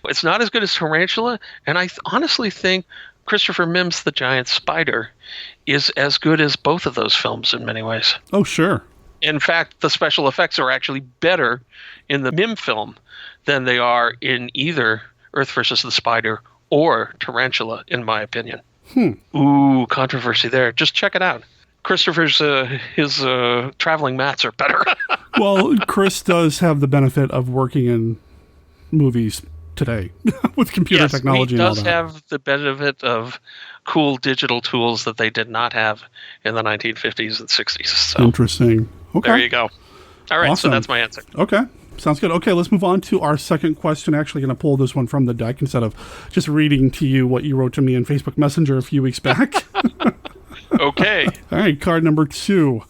it's not as good as Tarantula, and I honestly think Christopher Mims' The Giant Spider is as good as both of those films in many ways. Oh, sure. In fact, the special effects are actually better in the Mim film than they are in either Earth versus the Spider or Tarantula, in my opinion. Ooh, controversy there. Just check it out. Christopher's his traveling mats are better. Well, Chris does have the benefit of working in movies today with computer technology. He does and all that. have the benefit of cool digital tools that they did not have in the 1950s and 60s. So interesting. Okay. There you go. All right, Awesome. so that's my answer. Okay. Sounds good. Okay, let's move on to our second question. Actually going to pull this one from the deck instead of just reading to you what you wrote to me in Facebook Messenger a few weeks back. Okay. All right, card number 2.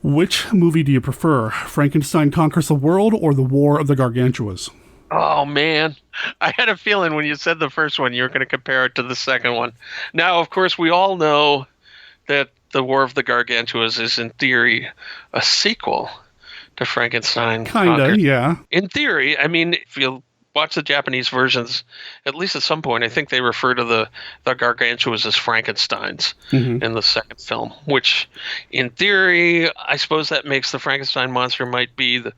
Which movie do you prefer? Frankenstein Conquers the World or The War of the Gargantuas? Oh, man. I had a feeling when you said the first one, you were going to compare it to the second one. Now, of course, we all know that The War of the Gargantuas is, in theory, a sequel to Frankenstein. Kinda, yeah. In theory, I mean, if you watch the Japanese versions, at least at some point, I think they refer to the Gargantuas as Frankensteins in the second film, which, in theory, I suppose that makes the Frankenstein monster might be the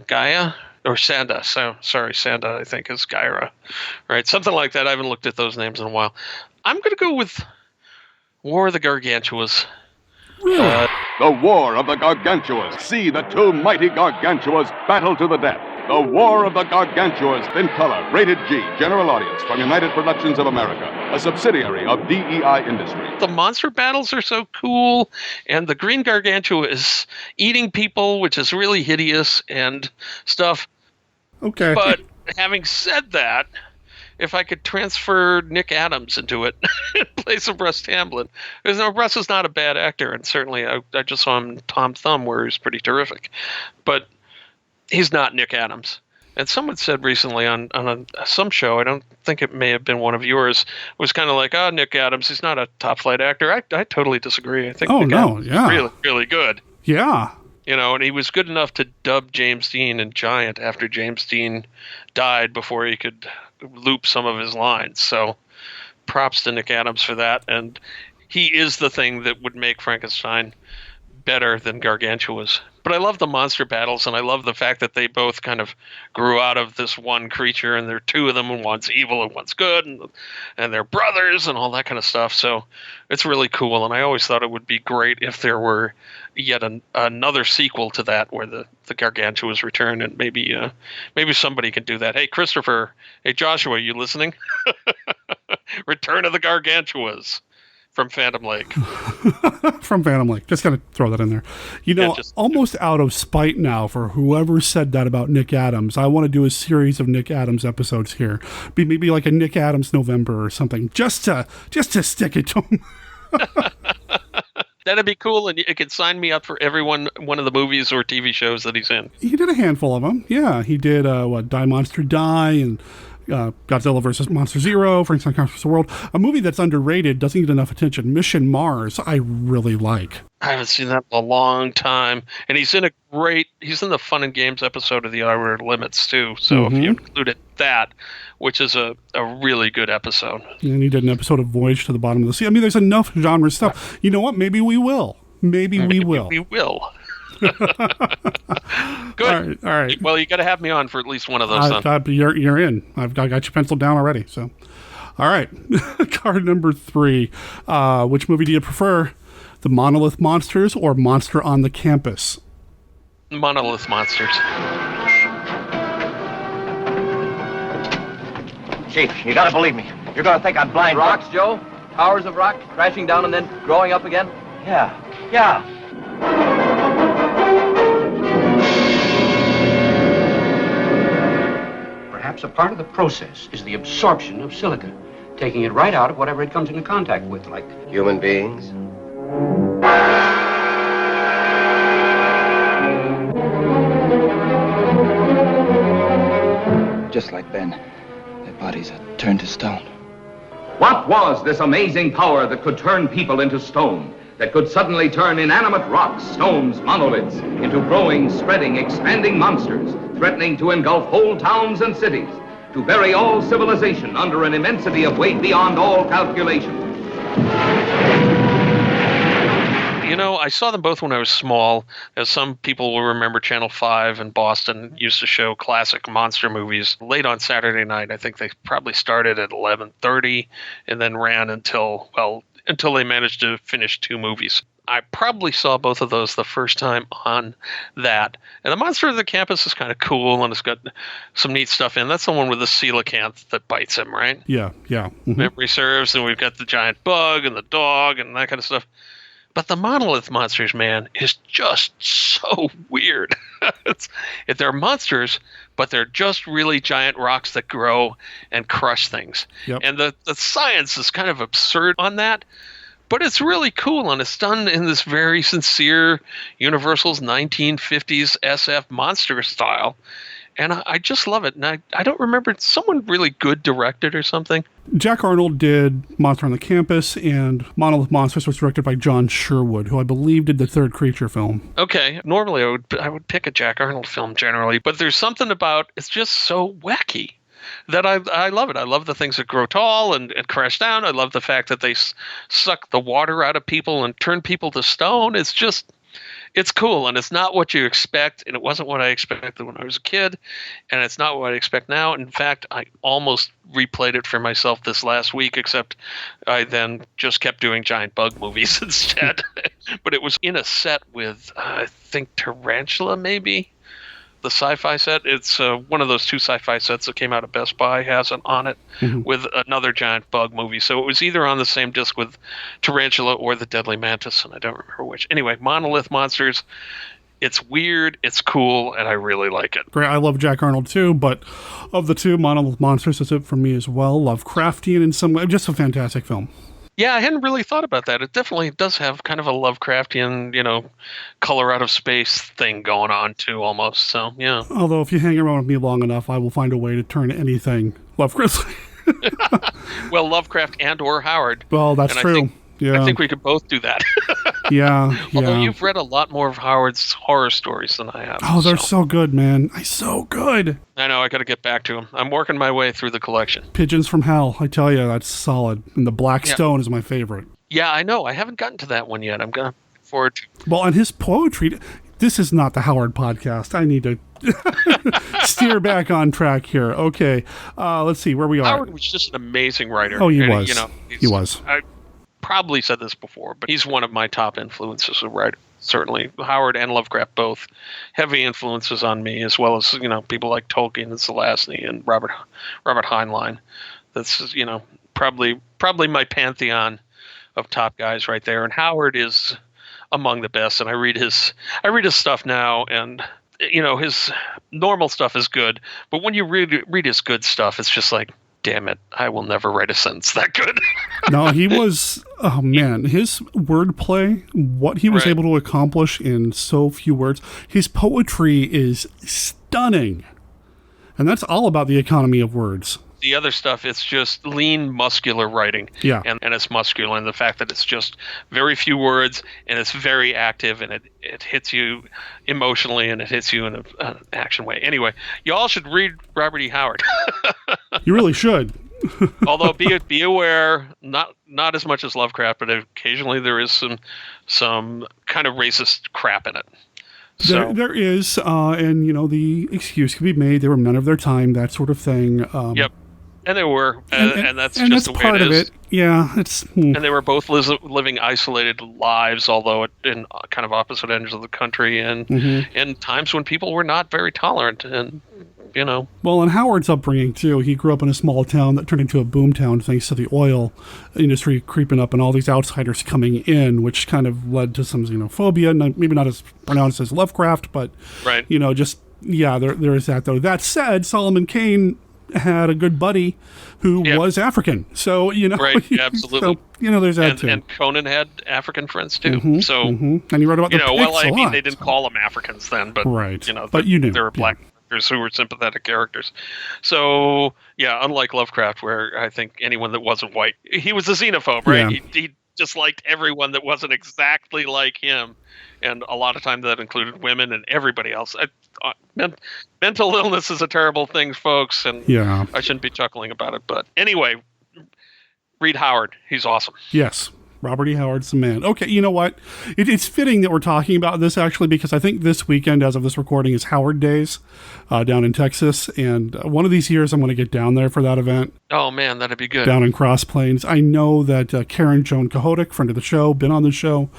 Gaia or Sanda. So, sorry, Sanda, I think, is Gyra. Right? Something like that. I haven't looked at those names in a while. I'm going to go with War of the Gargantuas. Really? The War of the Gargantuas. See the two mighty Gargantuas battle to the death. The War of the Gargantuas, in color, rated G, general audience, from United Productions of America, a subsidiary of DEI Industries. The monster battles are so cool, and the green Gargantua is eating people, which is really hideous and stuff. Okay. But having said that, if I could transfer Nick Adams into it in place of Russ Tamblyn, because Russ is not a bad actor, and certainly I just saw him in Tom Thumb, where he's pretty terrific. But he's not Nick Adams. And someone said recently on some show, I don't think it may have been one of yours, was kind of like, Nick Adams, he's not a top-flight actor. I totally disagree. I think Nick Adams is really, really good. Yeah. You know, and he was good enough to dub James Dean in Giant after James Dean died before he could loop some of his lines. So props to Nick Adams for that. And he is the thing that would make Frankenstein better than Gargantuas. But I love the monster battles, and I love the fact that they both kind of grew out of this one creature, and there are two of them, and one's evil and one's good, and they're brothers and all that kind of stuff. So it's really cool, and I always thought it would be great if there were yet another sequel to that where the Gargantuas return, and maybe somebody can do that. Hey, Christopher. Hey, Joshua, you listening? Return of the Gargantuas. From Phantom Lake. From Phantom Lake. Just got to throw that in there. You know, almost out of spite now for whoever said that about Nick Adams, I want to do a series of Nick Adams episodes here. Be maybe like a Nick Adams November or something, just to stick it to him. That'd be cool, and it could sign me up for every one of the movies or TV shows that he's in. He did a handful of them. Yeah, he did Die Monster Die and Godzilla vs. Monster Zero, Frankenstein Conquers the World. A movie that's underrated, doesn't get enough attention. Mission Mars, I really like. I haven't seen that in a long time. And he's in the Fun and Games episode of The Outer Limits, too. So if you included that, which is a really good episode. And he did an episode of Voyage to the Bottom of the Sea. I mean, there's enough genre stuff. You know what? Maybe we will. Maybe we will. Good. All right. Well, you got to have me on for at least one of those. You're in. I've got you penciled down already. So, all right. Card number 3. Which movie do you prefer? The Monolith Monsters or Monster on the Campus? Monolith Monsters. Chief, you gotta believe me. You're gonna think I'm blind. Rocks, Joe? Towers of rock crashing down and then growing up again? Yeah. Perhaps a part of the process is the absorption of silica, taking it right out of whatever it comes into contact with, like Human beings? just like Ben. Their bodies are turned to stone. What was this amazing power that could turn people into stone? That could suddenly turn inanimate rocks, stones, monoliths, into growing, spreading, expanding monsters, threatening to engulf whole towns and cities, to bury all civilization under an immensity of weight beyond all calculation. You know, I saw them both when I was small. As some people will remember, Channel 5 in Boston used to show classic monster movies late on Saturday night. I think they probably started at 11:30 and then ran until they managed to finish 2 movies. I probably saw both of those the first time on that. And the Monster of the Campus is kind of cool, and it's got some neat stuff in. That's the one with the coelacanth that bites him, right? Yeah. Mm-hmm. Memory serves, and we've got the giant bug and the dog and that kind of stuff. But the Monolith Monsters, man, is just so weird. They're monsters, but they're just really giant rocks that grow and crush things. Yep. And the science is kind of absurd on that. but it's really cool, and it's done in this very sincere Universal's 1950s SF monster style. And I just love it. And I don't remember, someone really good directed or something? Jack Arnold did Monster on the Campus, and Monolith Monsters was directed by John Sherwood, who I believe did the third Creature film. Okay. Normally I would pick a Jack Arnold film generally, but there's something about it's just so wacky that I love it. I love the things that grow tall and crash down. I love the fact that they suck the water out of people and turn people to stone. It's cool, and it's not what you expect, and it wasn't what I expected when I was a kid, and it's not what I expect now. In fact, I almost replayed it for myself this last week, except I then just kept doing giant bug movies instead. But it was in a set with, I think, Tarantula, maybe? The sci-fi set. It's one of those two sci-fi sets that came out of Best Buy has it on it with another giant bug movie. So it was either on the same disc with Tarantula or the Deadly Mantis, and I don't remember which. Anyway, Monolith Monsters. It's weird, it's cool, and I really like it. Great. I love Jack Arnold too, but of the two, Monolith Monsters is it for me as well. Lovecraftian in some way. Just a fantastic film. Yeah, I hadn't really thought about that. It definitely does have kind of a Lovecraftian, color out of space thing going on too, almost. So, yeah. Although, if you hang around with me long enough, I will find a way to turn anything Lovecraft. Well, Lovecraft and or Howard. Well, that's true. I think we could both do that. Yeah. Although you've read a lot more of Howard's horror stories than I have. Oh, they're so good, man. So good. I know, I got to get back to them. I'm working my way through the collection. Pigeons from Hell, I tell you, that's solid. And The Black Stone is my favorite. Yeah, I know. I haven't gotten to that one yet. I'm going to look forward to. Well, and his poetry, this is not the Howard podcast. I need to steer back on track here. Okay, let's see where we are. Howard was just an amazing writer. Oh, he was. He was. I probably said this before, but he's one of my top influences as a writer. Certainly, Howard and Lovecraft both heavy influences on me, as well as people like Tolkien and Zelazny and Robert Heinlein. That's probably my pantheon of top guys right there. And Howard is among the best. And I read his stuff now, and his normal stuff is good, but when you read his good stuff, it's just like, damn it, I will never write a sentence that good. No, he was, oh man, his wordplay, what he was able to accomplish in so few words, his poetry is stunning. And that's all about the economy of words. The other stuff, it's just lean, muscular writing. Yeah. And it's muscular, and the fact that it's just very few words, and it's very active, and it hits you emotionally, and it hits you in an action way. Anyway, you all should read Robert E. Howard. You really should. Although be aware, not as much as Lovecraft, but occasionally there is some kind of racist crap in it. So. There is, and the excuse can be made. They were men of their time, that sort of thing. Yep. And they were, and that's just the way part it is. Of it. Yeah, it's. And they were both living isolated lives, although in kind of opposite ends of the country, and in times when people were not very tolerant, and Well, in Howard's upbringing too, he grew up in a small town that turned into a boom town thanks to the oil industry creeping up and all these outsiders coming in, which kind of led to some xenophobia. Maybe not as pronounced as Lovecraft, but there is that though. That said, Solomon Kane had a good buddy who was African, so right, absolutely. So, there's that too. And Conan had African friends too. And he wrote about the well, I a mean, lot, they didn't call them Africans then, but right. But you knew they were black. Who were sympathetic characters. So, unlike Lovecraft, where I think anyone that wasn't white, he was a xenophobe, right? Yeah. He just liked everyone that wasn't exactly like him. And a lot of times that included women and everybody else. Mental illness is a terrible thing, folks, and I shouldn't be chuckling about it. But anyway, read Howard. He's awesome. Yes. Robert E. Howard's the man. Okay, you know what? It's fitting that we're talking about this, actually, because I think this weekend, as of this recording, is Howard Days down in Texas. And one of these years, I'm going to get down there for that event. Oh, man, that'd be good. Down in Cross Plains. I know that Karen Joan Kahodik, friend of the show, been on the show.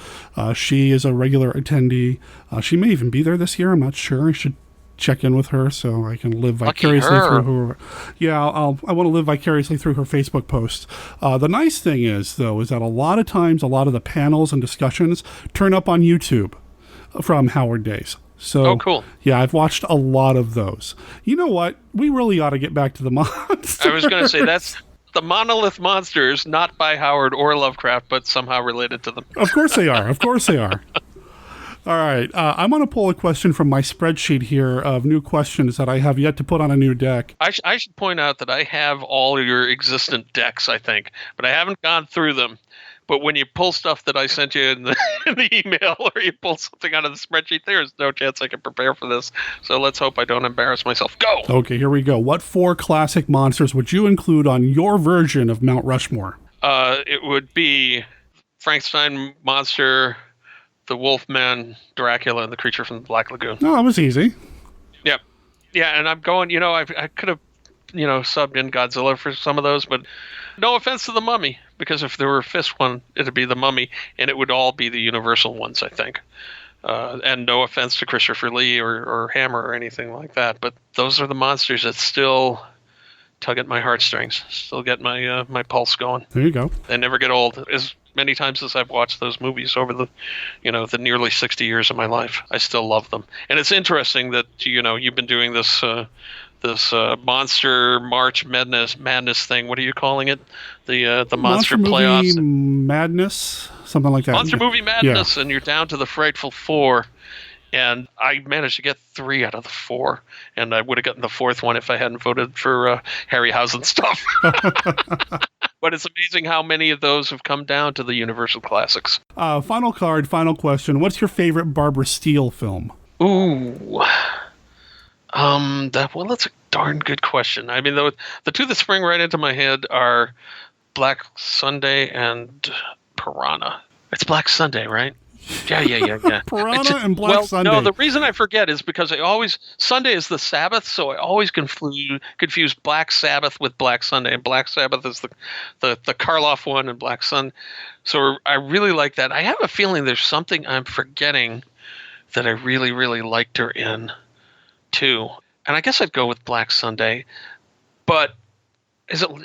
She is a regular attendee. She may even be there this year. I'm not sure. I should check in with her so I can live vicariously through her. Yeah, I want to live vicariously through her Facebook posts. The nice thing is, though, is that a lot of times, a lot of the panels and discussions turn up on YouTube from Howard Days. So, cool. Yeah, I've watched a lot of those. You know what? We really ought to get back to the monsters. I was going to say, The Monolith Monsters, not by Howard or Lovecraft, but somehow related to them. Of course they are. Of course they are. All right. I'm going to pull a question from my spreadsheet here of new questions that I have yet to put on a new deck. I should point out that I have all your existent decks, I think, but I haven't gone through them. But when you pull stuff that I sent you in the email, or you pull something out of the spreadsheet, there's no chance I can prepare for this. So let's hope I don't embarrass myself. Go! Okay, here we go. What 4 classic monsters would you include on your version of Mount Rushmore? It would be Frankenstein monster, the Wolfman, Dracula, and the creature from the Black Lagoon. Oh, that was easy. Yep. Yeah, and I'm going, I could have, subbed in Godzilla for some of those, but no offense to the Mummy, because if there were a fifth one, it'd be the Mummy, and it would all be the Universal ones, I think. And no offense to Christopher Lee or Hammer or anything like that, but those are the monsters that still tug at my heartstrings, still get my my pulse going. There you go. They never get old. As many times as I've watched those movies over the, the nearly 60 years of my life, I still love them. And it's interesting that, you've been doing this Monster March Madness thing. What are you calling it? The Monster Playoffs? Madness? Something like that. Monster Movie Madness, and you're down to the Frightful Four. And I managed to get 3 out of the 4. And I would have gotten the 4th one if I hadn't voted for Harryhausen stuff. But it's amazing how many of those have come down to the Universal Classics. Final card, final question. What's your favorite Barbara Steele film? Ooh. That's a darn good question. I mean, the 2 that spring right into my head are Black Sunday and Piranha. It's Black Sunday, right? Yeah. Piranha and Black Sunday. No, the reason I forget is because Sunday is the Sabbath, so I always confuse Black Sabbath with Black Sunday. And Black Sabbath is the Karloff one, and Black Sun. So I really like that. I have a feeling there's something I'm forgetting that I really, really liked her in, too. And I guess I'd go with Black Sunday. But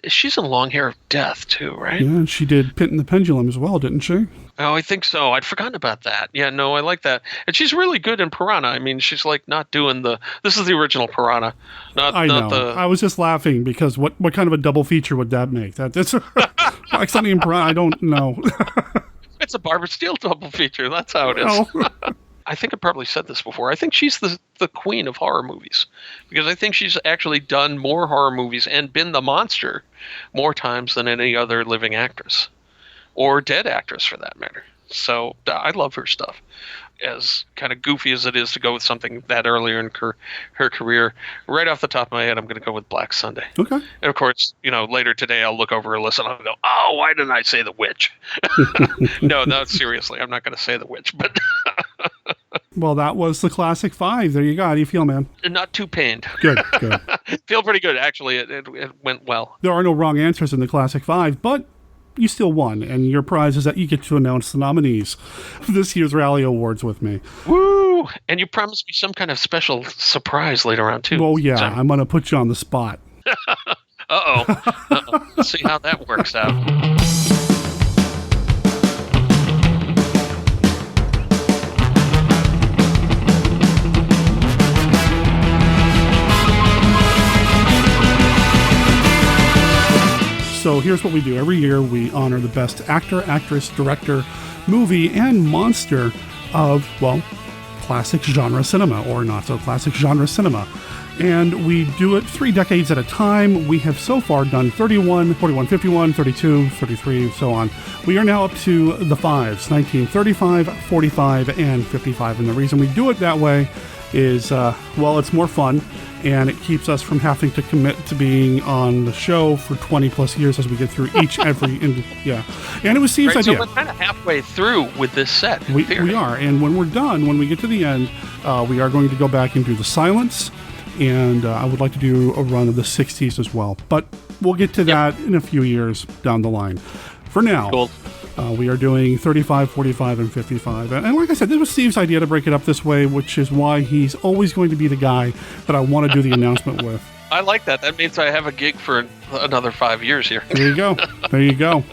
she's in Long Hair of Death, too, right? Yeah, and she did Pit and the Pendulum as well, didn't she? Oh, I think so. I'd forgotten about that. Yeah, no, I like that. And she's really good in Piranha. I mean, she's like not doing this is the original Piranha. I know. I was just laughing because what kind of a double feature would that make? That's like something in Piranha. I don't know. It's a Barbara Steele double feature. That's how it is. I think I probably said this before. I think she's the queen of horror movies, because I think she's actually done more horror movies and been the monster more times than any other living actress, or dead actress for that matter. So I love her stuff. As kind of goofy as it is to go with something that earlier in her career, right off the top of my head, I'm going to go with Black Sunday. Okay. And of course, later today I'll look over a list and I'll go, oh, why didn't I say The Witch? No, seriously, I'm not going to say The Witch, but... Well, that was the Classic 5. There you go. How do you feel, man? Not too pained. Good. Feel pretty good, actually. It went well. There are no wrong answers in the Classic 5, but you still won, and your prize is that you get to announce the nominees for this year's Rally Awards with me. Woo! And you promised me some kind of special surprise later on, too. Oh, yeah. I'm going to put you on the spot. Uh-oh. Let's see how that works out. So here's what we do. Every year we honor the best actor, actress, director, movie, and monster of, classic genre cinema, or not so classic genre cinema. And we do it 3 decades at a time. We have so far done 31, 41, 51, 32, 33, so on. We are now up to the 5s, 1935, 45, and 55. And the reason we do it that way is, it's more fun. And it keeps us from having to commit to being on the show for 20 plus years as we get through And it was Steve's idea. So we're kind of halfway through with this set. We are. And when we're done, when we get to the end, we are going to go back and do the silence. And I would like to do a run of the 60s as well. But we'll get to that in a few years down the line. For now, cool. We are doing 35, 45, and 55. And like I said, this was Steve's idea to break it up this way, which is why he's always going to be the guy that I want to do the announcement with. I like that. That means I have a gig for another 5 years here. There you go.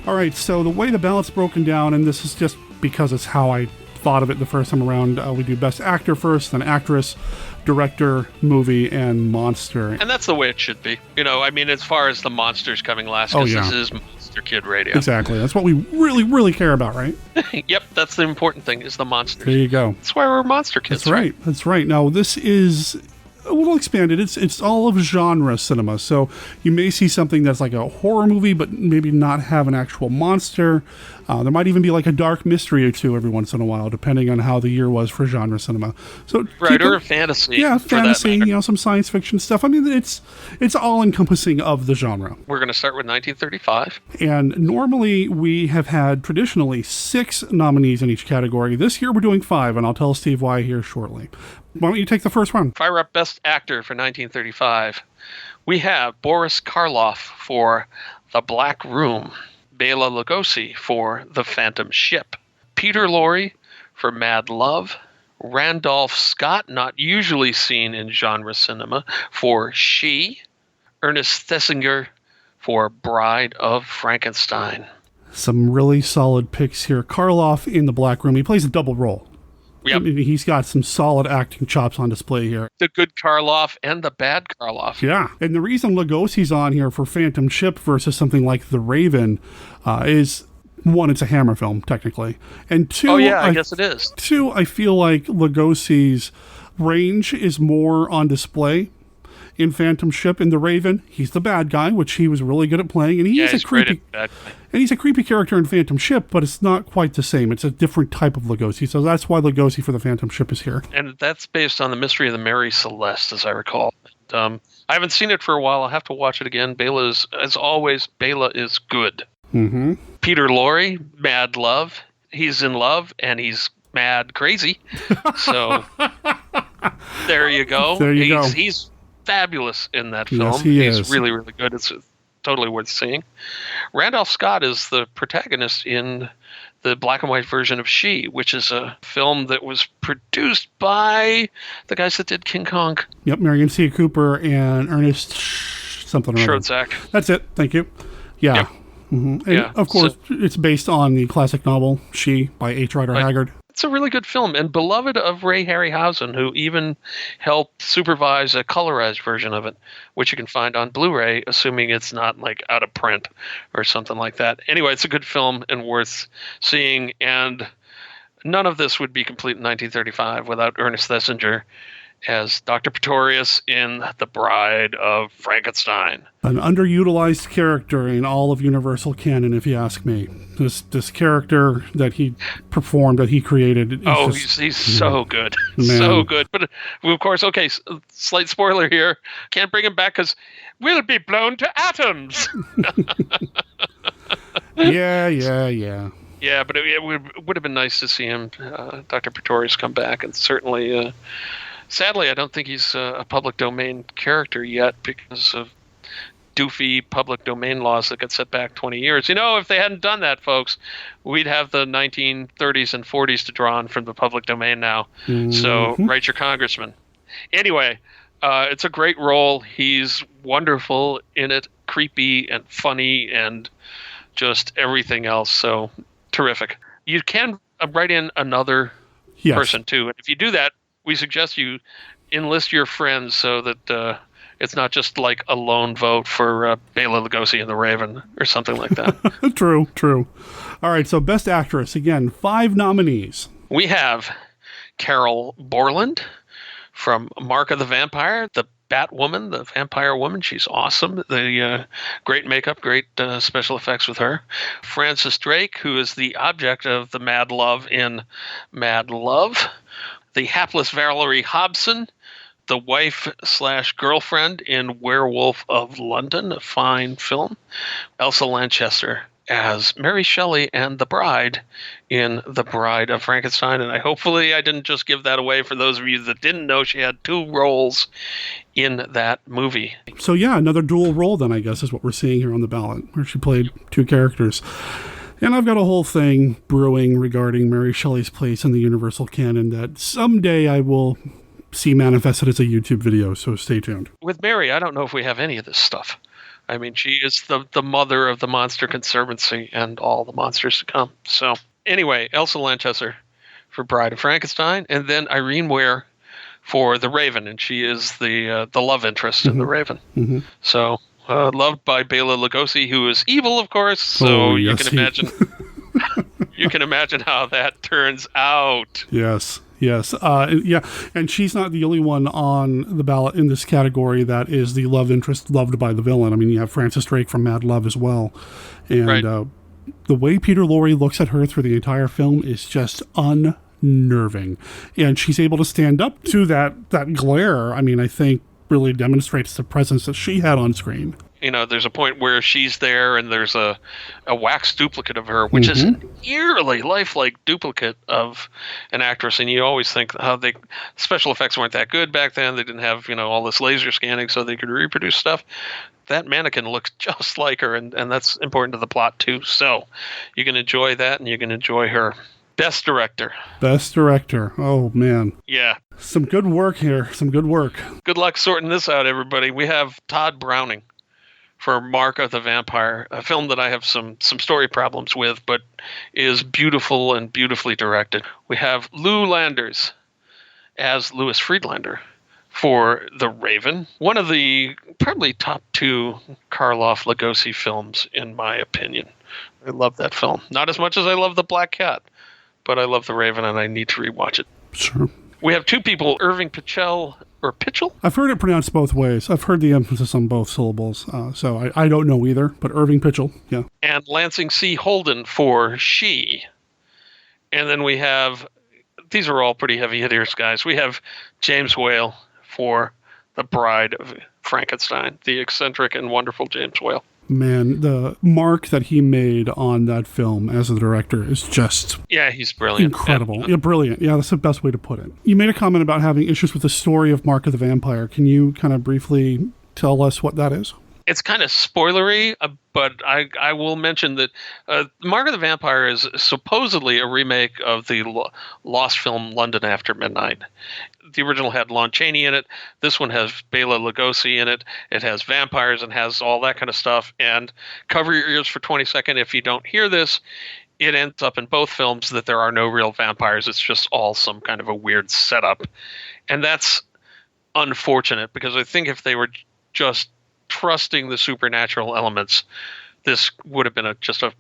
All right, so the way the ballot's broken down, and this is just because it's how I thought of it the first time around. We do Best Actor first, then Actress, Director, Movie, and Monster. And that's the way it should be. As far as the monsters coming last, because this is Monster Kid Radio. Exactly. That's what we really, really care about, right? Yep, that's the important thing, is the monsters. There you go. That's why we're Monster Kids. That's right. That's right. Now, this is a little expanded. It's all of genre cinema. So you may see something that's like a horror movie, but maybe not have an actual monster. There might even be like a dark mystery or two every once in a while, depending on how the year was for genre cinema. So or a fantasy. Yeah, fantasy. Some science fiction stuff. It's all encompassing of the genre. We're going to start with 1935. And normally we have had traditionally 6 nominees in each category. This year we're doing 5, and I'll tell Steve why here shortly. Why don't you take the first one? Fire up Best Actor for 1935. We have Boris Karloff for The Black Room, Bela Lugosi for The Phantom Ship, Peter Lorre for Mad Love, Randolph Scott, not usually seen in genre cinema, for She, Ernest Thesiger for Bride of Frankenstein. Some really solid picks here. Karloff in The Black Room. He plays a double role. Yep. He's got some solid acting chops on display here. The good Karloff and the bad Karloff. Yeah. And the reason Lugosi's on here for Phantom Ship versus something like The Raven is, one, it's a Hammer film, technically. And two, I guess it is. Two, I feel like Lugosi's range is more on display in Phantom Ship. In The Raven, he's the bad guy, which he was really good at playing. And he's a creepy character in Phantom Ship, but it's not quite the same. It's a different type of Lugosi. So that's why Lugosi for The Phantom Ship is here. And that's based on The Mystery of the Mary Celeste, as I recall. I haven't seen it for a while. I'll have to watch it again. As always, Bela is good. Mm-hmm. Peter Lorre, Mad Love. He's in love, and he's mad crazy. So there you go. There you go. He's fabulous in that film. Yes, he's is. Really, really good. It's totally worth seeing. Randolph Scott is the protagonist in the black and white version of She, which is a film that was produced by the guys that did King Kong. Yep, Marion C. Cooper and Ernest something or other. Schrotzak. That's it. Thank you. Yeah. Yep. Mm-hmm. And of course, it's based on the classic novel She by H. Rider Haggard. It's a really good film, and beloved of Ray Harryhausen, who even helped supervise a colorized version of it, which you can find on Blu-ray, assuming it's not like out of print or something like that. Anyway, it's a good film and worth seeing, and none of this would be complete in 1935 without Ernest Thesiger as Dr. Pretorius in The Bride of Frankenstein. An underutilized character in all of Universal canon, if you ask me. This character that he performed, that he created. He's so good. So good. But of course, okay, slight spoiler here. Can't bring him back because we'll be blown to atoms. Yeah. Yeah, but it would have been nice to see him, Dr. Pretorius, come back, and certainly... sadly, I don't think he's a public domain character yet because of doofy public domain laws that got set back 20 years. If they hadn't done that, folks, we'd have the 1930s and 40s to draw on from the public domain now. Mm-hmm. So write your congressman. Anyway, it's a great role. He's wonderful in it, creepy and funny and just everything else. So terrific. You can write in another person, too. And if you do that, we suggest you enlist your friends so that it's not just like a lone vote for Bela Lugosi in The Raven or something like that. True. All right, so Best Actress, again, 5 nominees. We have Carol Borland from Mark of the Vampire, the Batwoman, the vampire woman. She's awesome. The great makeup, great special effects with her. Frances Drake, who is the object of the Mad Love in Mad Love. The hapless Valerie Hobson, the wife/girlfriend in Werewolf of London, a fine film. Elsa Lanchester as Mary Shelley and the bride in The Bride of Frankenstein. And hopefully I didn't just give that away for those of you that didn't know she had 2 roles in that movie. So yeah, another dual role then, I guess, is what we're seeing here on the ballot, where she played 2 characters. And I've got a whole thing brewing regarding Mary Shelley's place in the Universal canon that someday I will see manifested as a YouTube video, so stay tuned. With Mary, I don't know if we have any of this stuff. I mean, she is the mother of the Monster Conservancy and all the monsters to come. So anyway, Elsa Lanchester for Bride of Frankenstein, and then Irene Ware for The Raven, and she is the love interest in The Raven. Mm-hmm. So loved by Bela Lugosi, who is evil, of course. So you can imagine. You can imagine how that turns out. Yes. Yeah. And she's not the only one on the ballot in this category that is the love interest loved by the villain. I mean, you have Frances Drake from Mad Love as well. And the way Peter Lorre looks at her through the entire film is just unnerving. And she's able to stand up to that glare. I mean, I think really demonstrates the presence that she had on screen. You know, there's a point where she's there and there's a wax duplicate of her, which is an eerily lifelike duplicate of an actress. And you always think how special effects weren't that good back then. They didn't have, all this laser scanning so they could reproduce stuff. That mannequin looks just like her, and that's important to the plot too. So you can enjoy that, and you can enjoy her. Best director. Oh, man. Yeah. Some good work here. Some good work. Good luck sorting this out, everybody. We have Todd Browning for Mark of the Vampire, a film that I have some story problems with, but is beautiful and beautifully directed. We have Lou Landers as Louis Friedlander for The Raven, one of the probably top 2 Karloff Lugosi films, in my opinion. I love that film. Not as much as I love The Black Cat, but I love The Raven, and I need to rewatch it. Sure. We have 2 people, Irving Pichel, or Pitchell? I've heard it pronounced both ways. I've heard the emphasis on both syllables, so I don't know either, but Irving Pitchell, yeah. And Lansing C. Holden for She. And then we have, these are all pretty heavy hitters, guys. We have James Whale for The Bride of Frankenstein, the eccentric and wonderful James Whale. Man, the mark that he made on that film as a director is just... Yeah, he's brilliant. Incredible. Yeah, brilliant. Yeah, that's the best way to put it. You made a comment about having issues with the story of Mark of the Vampire. Can you kind of briefly tell us what that is? It's kind of spoilery, but I will mention that Mark of the Vampire is supposedly a remake of the lost film London After Midnight. The original had Lon Chaney in it. This one has Bela Lugosi in it. It has vampires and has all that kind of stuff. And cover your ears for 20 seconds if you don't hear this. It ends up in both films that there are no real vampires. It's just all some kind of a weird setup. And that's unfortunate, because I think if they were just trusting the supernatural elements, this would have been just a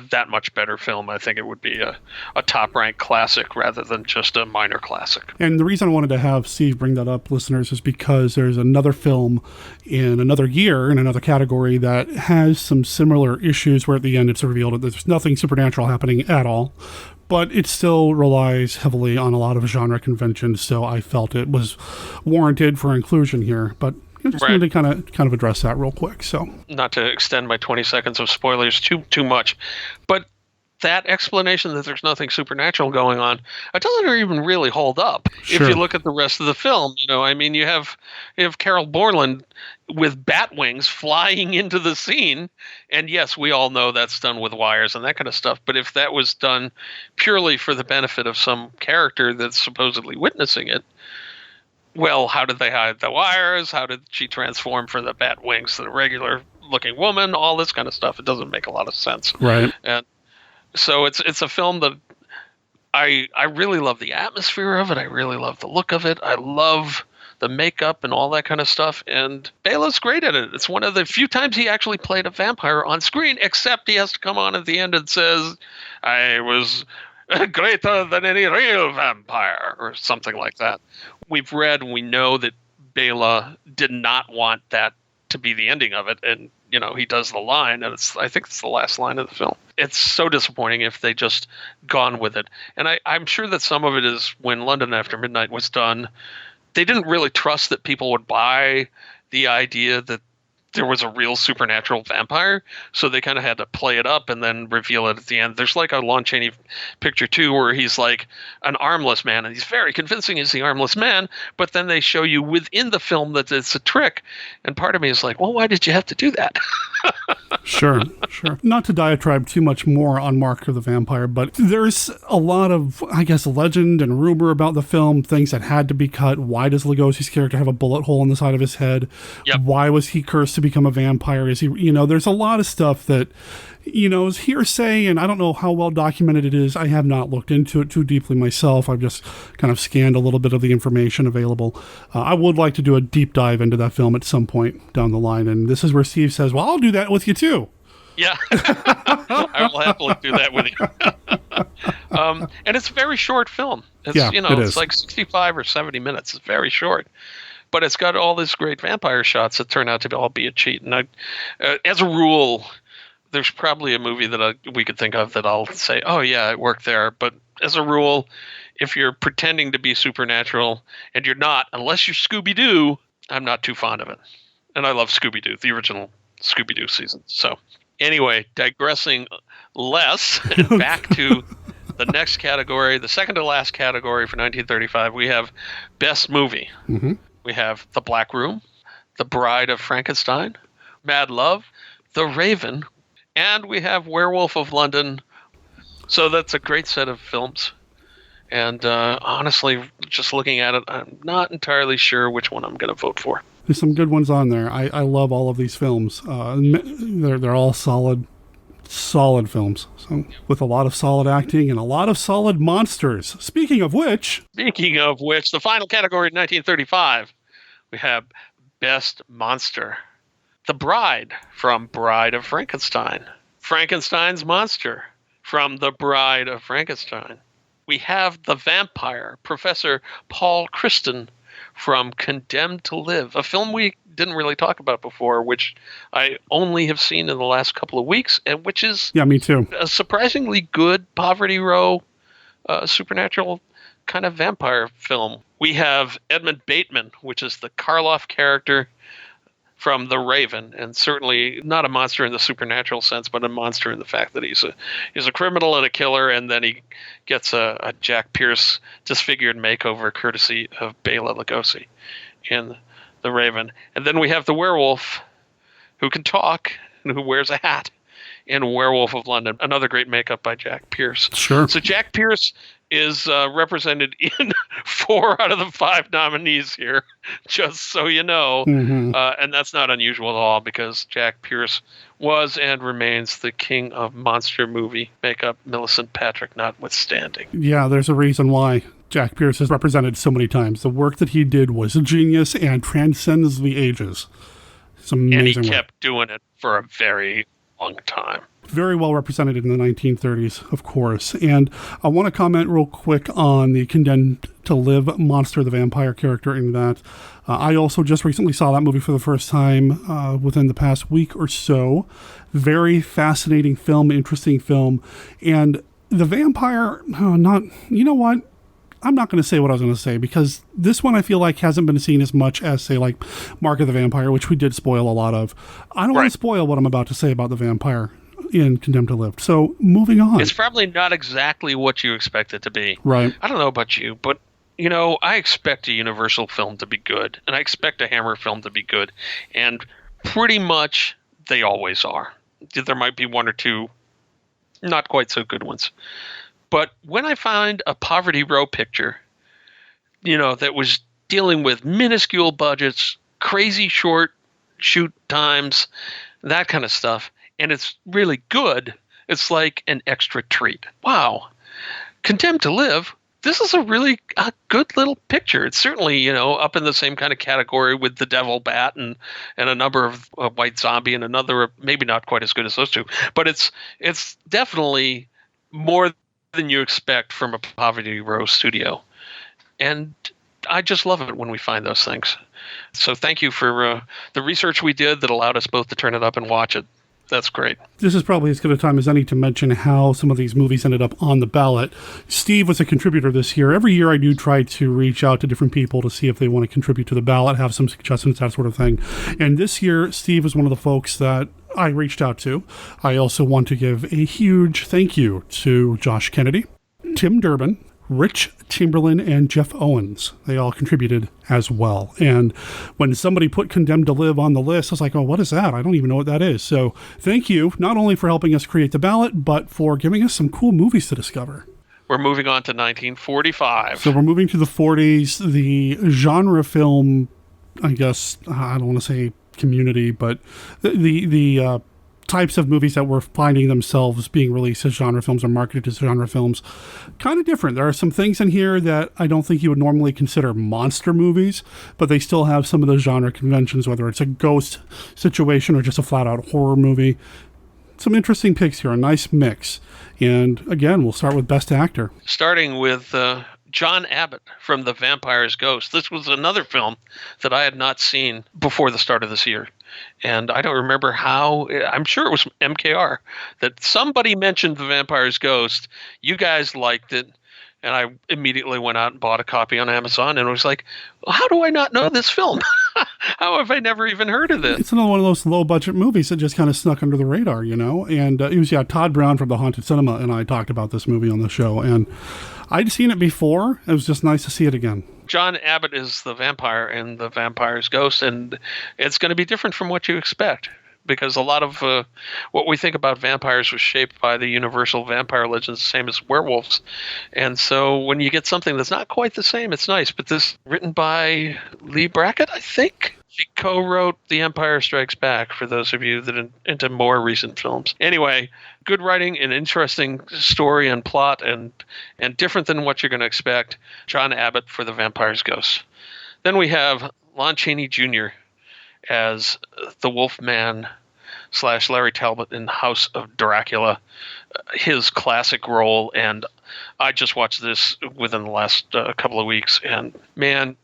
that much better film. I think it would be a top-ranked classic rather than just a minor classic. And the reason I wanted to have Steve bring that up, listeners, is because there's another film in another year in another category that has some similar issues where at the end it's revealed that there's nothing supernatural happening at all, but it still relies heavily on a lot of genre conventions, so I felt it was warranted for inclusion here. But I just wanted to kind of address that real quick. So, not to extend my 20 seconds of spoilers too much, but that explanation that there's nothing supernatural going on, it doesn't even really hold up. Sure. If you look at the rest of the film, I mean, you have Carol Borland with bat wings flying into the scene, and yes, we all know that's done with wires and that kind of stuff. But if that was done purely for the benefit of some character that's supposedly witnessing it, well, how did they hide the wires? How did she transform from the bat wings to the regular looking woman? All this kind of stuff. It doesn't make a lot of sense. Right. And so it's a film that I really love the atmosphere of it. I really love the look of it. I love the makeup and all that kind of stuff. And Bela's great at it. It's one of the few times he actually played a vampire on screen, except he has to come on at the end and says, I was greater than any real vampire, or something like that. We've read and we know that Bela did not want that to be the ending of it, and he does the line, and I think it's the last line of the film. It's so disappointing if they just gone with it. And I'm sure that some of it is when London After Midnight was done, they didn't really trust that people would buy the idea that there was a real supernatural vampire, so they kind of had to play it up and then reveal it at the end. There's like a Lon Chaney picture too, where he's like an armless man, and he's very convincing as the armless man, but then they show you within the film that it's a trick, and part of me is like, well, why did you have to do that? Sure. Not to diatribe too much more on Mark of the Vampire, but there's a lot of, I guess, legend and rumor about the film, things that had to be cut. Why does Lugosi's character have a bullet hole in the side of his head? Yep. Why was he cursed to become a vampire? Is he, there's a lot of stuff that, is hearsay, and I don't know how well documented it is. I have not looked into it too deeply myself. I've just kind of scanned a little bit of the information available. I would like to do a deep dive into that film at some point down the line, and this is where Steve says, well, I'll do that with you too. Yeah, I will happily do that with you. And it's a very short film. It's, it's like 65 or 70 minutes. It's very short. But it's got all these great vampire shots that turn out to all be a cheat. And as a rule, there's probably a movie that we could think of that I'll say, oh, yeah, it worked there. But as a rule, if you're pretending to be supernatural, and you're not, unless you're Scooby-Doo, I'm not too fond of it. And I love Scooby-Doo, the original Scooby-Doo season. So anyway, digressing less, and back to the next category, the second to last category for 1935, we have Best Movie. Mm-hmm. We have The Black Room, The Bride of Frankenstein, Mad Love, The Raven, and we have Werewolf of London. So that's a great set of films. And honestly, just looking at it, I'm not entirely sure which one I'm going to vote for. There's some good ones on there. I love all of these films. They're all solid films. So with a lot of solid acting and a lot of solid monsters. Speaking of which, the final category in 1935, we have Best Monster. The Bride from Bride of Frankenstein. Frankenstein's Monster from The Bride of Frankenstein. We have The Vampire, Professor Paul Christen from Condemned to Live, a film we didn't really talk about before, which I only have seen in the last couple of weeks, and which is me too, a surprisingly good Poverty Row supernatural kind of vampire film. We have Edmund Bateman, which is the Karloff character from The Raven, and certainly not a monster in the supernatural sense, but a monster in the fact that he's a criminal and a killer, and then he gets a Jack Pierce disfigured makeover courtesy of Bela Lugosi in The Raven. And then we have the werewolf who can talk and who wears a hat in Werewolf of London, another great makeup by Jack Pierce. Sure. So Jack Pierce is represented in 4 out of the 5 nominees here, just so you know. Mm-hmm. And that's not unusual at all, because Jack Pierce was and remains the king of monster movie makeup, Millicent Patrick notwithstanding. Yeah, there's a reason why Jack Pierce is represented so many times. The work that he did was a genius and transcends the ages. It's amazing. And he kept doing it for a very long time. Very well represented in the 1930s, of course. And I want to comment real quick on the Condemned to Live monster, the vampire character in that. I also just recently saw that movie for the first time within the past week or so. Very fascinating film, interesting film. And the vampire, you know what? I'm not going to say what I was going to say, because this one I feel like hasn't been seen as much as, say, like Mark of the Vampire, which we did spoil a lot of. I don't want to spoil what I'm about to say about the vampire in Condemned to Live. So moving on. It's probably not exactly what you expect it to be. Right. I don't know about you, but I expect a Universal film to be good, and I expect a Hammer film to be good, and pretty much they always are. There might be 1 or 2 not quite so good ones. But when I find a Poverty Row picture, that was dealing with minuscule budgets, crazy short shoot times, that kind of stuff, and it's really good, it's like an extra treat. Wow. Condemned to Live, this is a really good little picture. It's certainly, up in the same kind of category with The Devil Bat and a number of White Zombie and another, maybe not quite as good as those two. But it's definitely more than you expect from a Poverty Row studio. And I just love it when we find those things. So thank you for the research we did that allowed us both to turn it up and watch it. That's great. This is probably as good a time as any to mention how some of these movies ended up on the ballot. Steve was a contributor this year. Every year I do try to reach out to different people to see if they want to contribute to the ballot, have some suggestions, that sort of thing. And this year, Steve was one of the folks that I reached out to. I also want to give a huge thank you to Josh Kennedy, Tim Durbin, Rich Chamberlain, and Jeff Owens. They all contributed as well. And when somebody put Condemned to Live on the list, I was like, oh, what is that? I don't even know what that is. So thank you, not only for helping us create the ballot, but for giving us some cool movies to discover. We're moving on to 1945. So we're moving to the 40s. The genre film I guess, I don't want to say community, but the types of movies that were finding themselves being released as genre films or marketed as genre films, kind of different. There are some things in here that I don't think you would normally consider monster movies, but they still have some of the genre conventions, whether it's a ghost situation or just a flat-out horror movie. Some interesting picks here, a nice mix. And again, we'll start with Best Actor. Starting with John Abbott from The Vampire's Ghost. This was another film that I had not seen before the start of this year. And I don't remember how, I'm sure it was MKR, that somebody mentioned The Vampire's Ghost. You guys liked it. And I immediately went out and bought a copy on Amazon and was like, well, how do I not know this film? How have I never even heard of this? It's another one of those low-budget movies that just kind of snuck under the radar, you know? And it was, Todd Brown from The Haunted Cinema and I talked about this movie on the show. And I'd seen it before. It was just nice to see it again. John Abbott is the vampire in The Vampire's Ghost, and it's going to be different from what you expect. Because a lot of what we think about vampires was shaped by the universal vampire legends, the same as werewolves. And so when you get something that's not quite the same, it's nice. But this, written by Lee Brackett, I think. She co-wrote The Empire Strikes Back, for those of you that are into more recent films. Anyway, good writing, an interesting story and plot, and different than what you're going to expect. John Abbott for The Vampire's Ghost. Then we have Lon Chaney Jr. as the Wolfman / Larry Talbot in House of Dracula, his classic role. And I just watched this within the last couple of weeks. And man,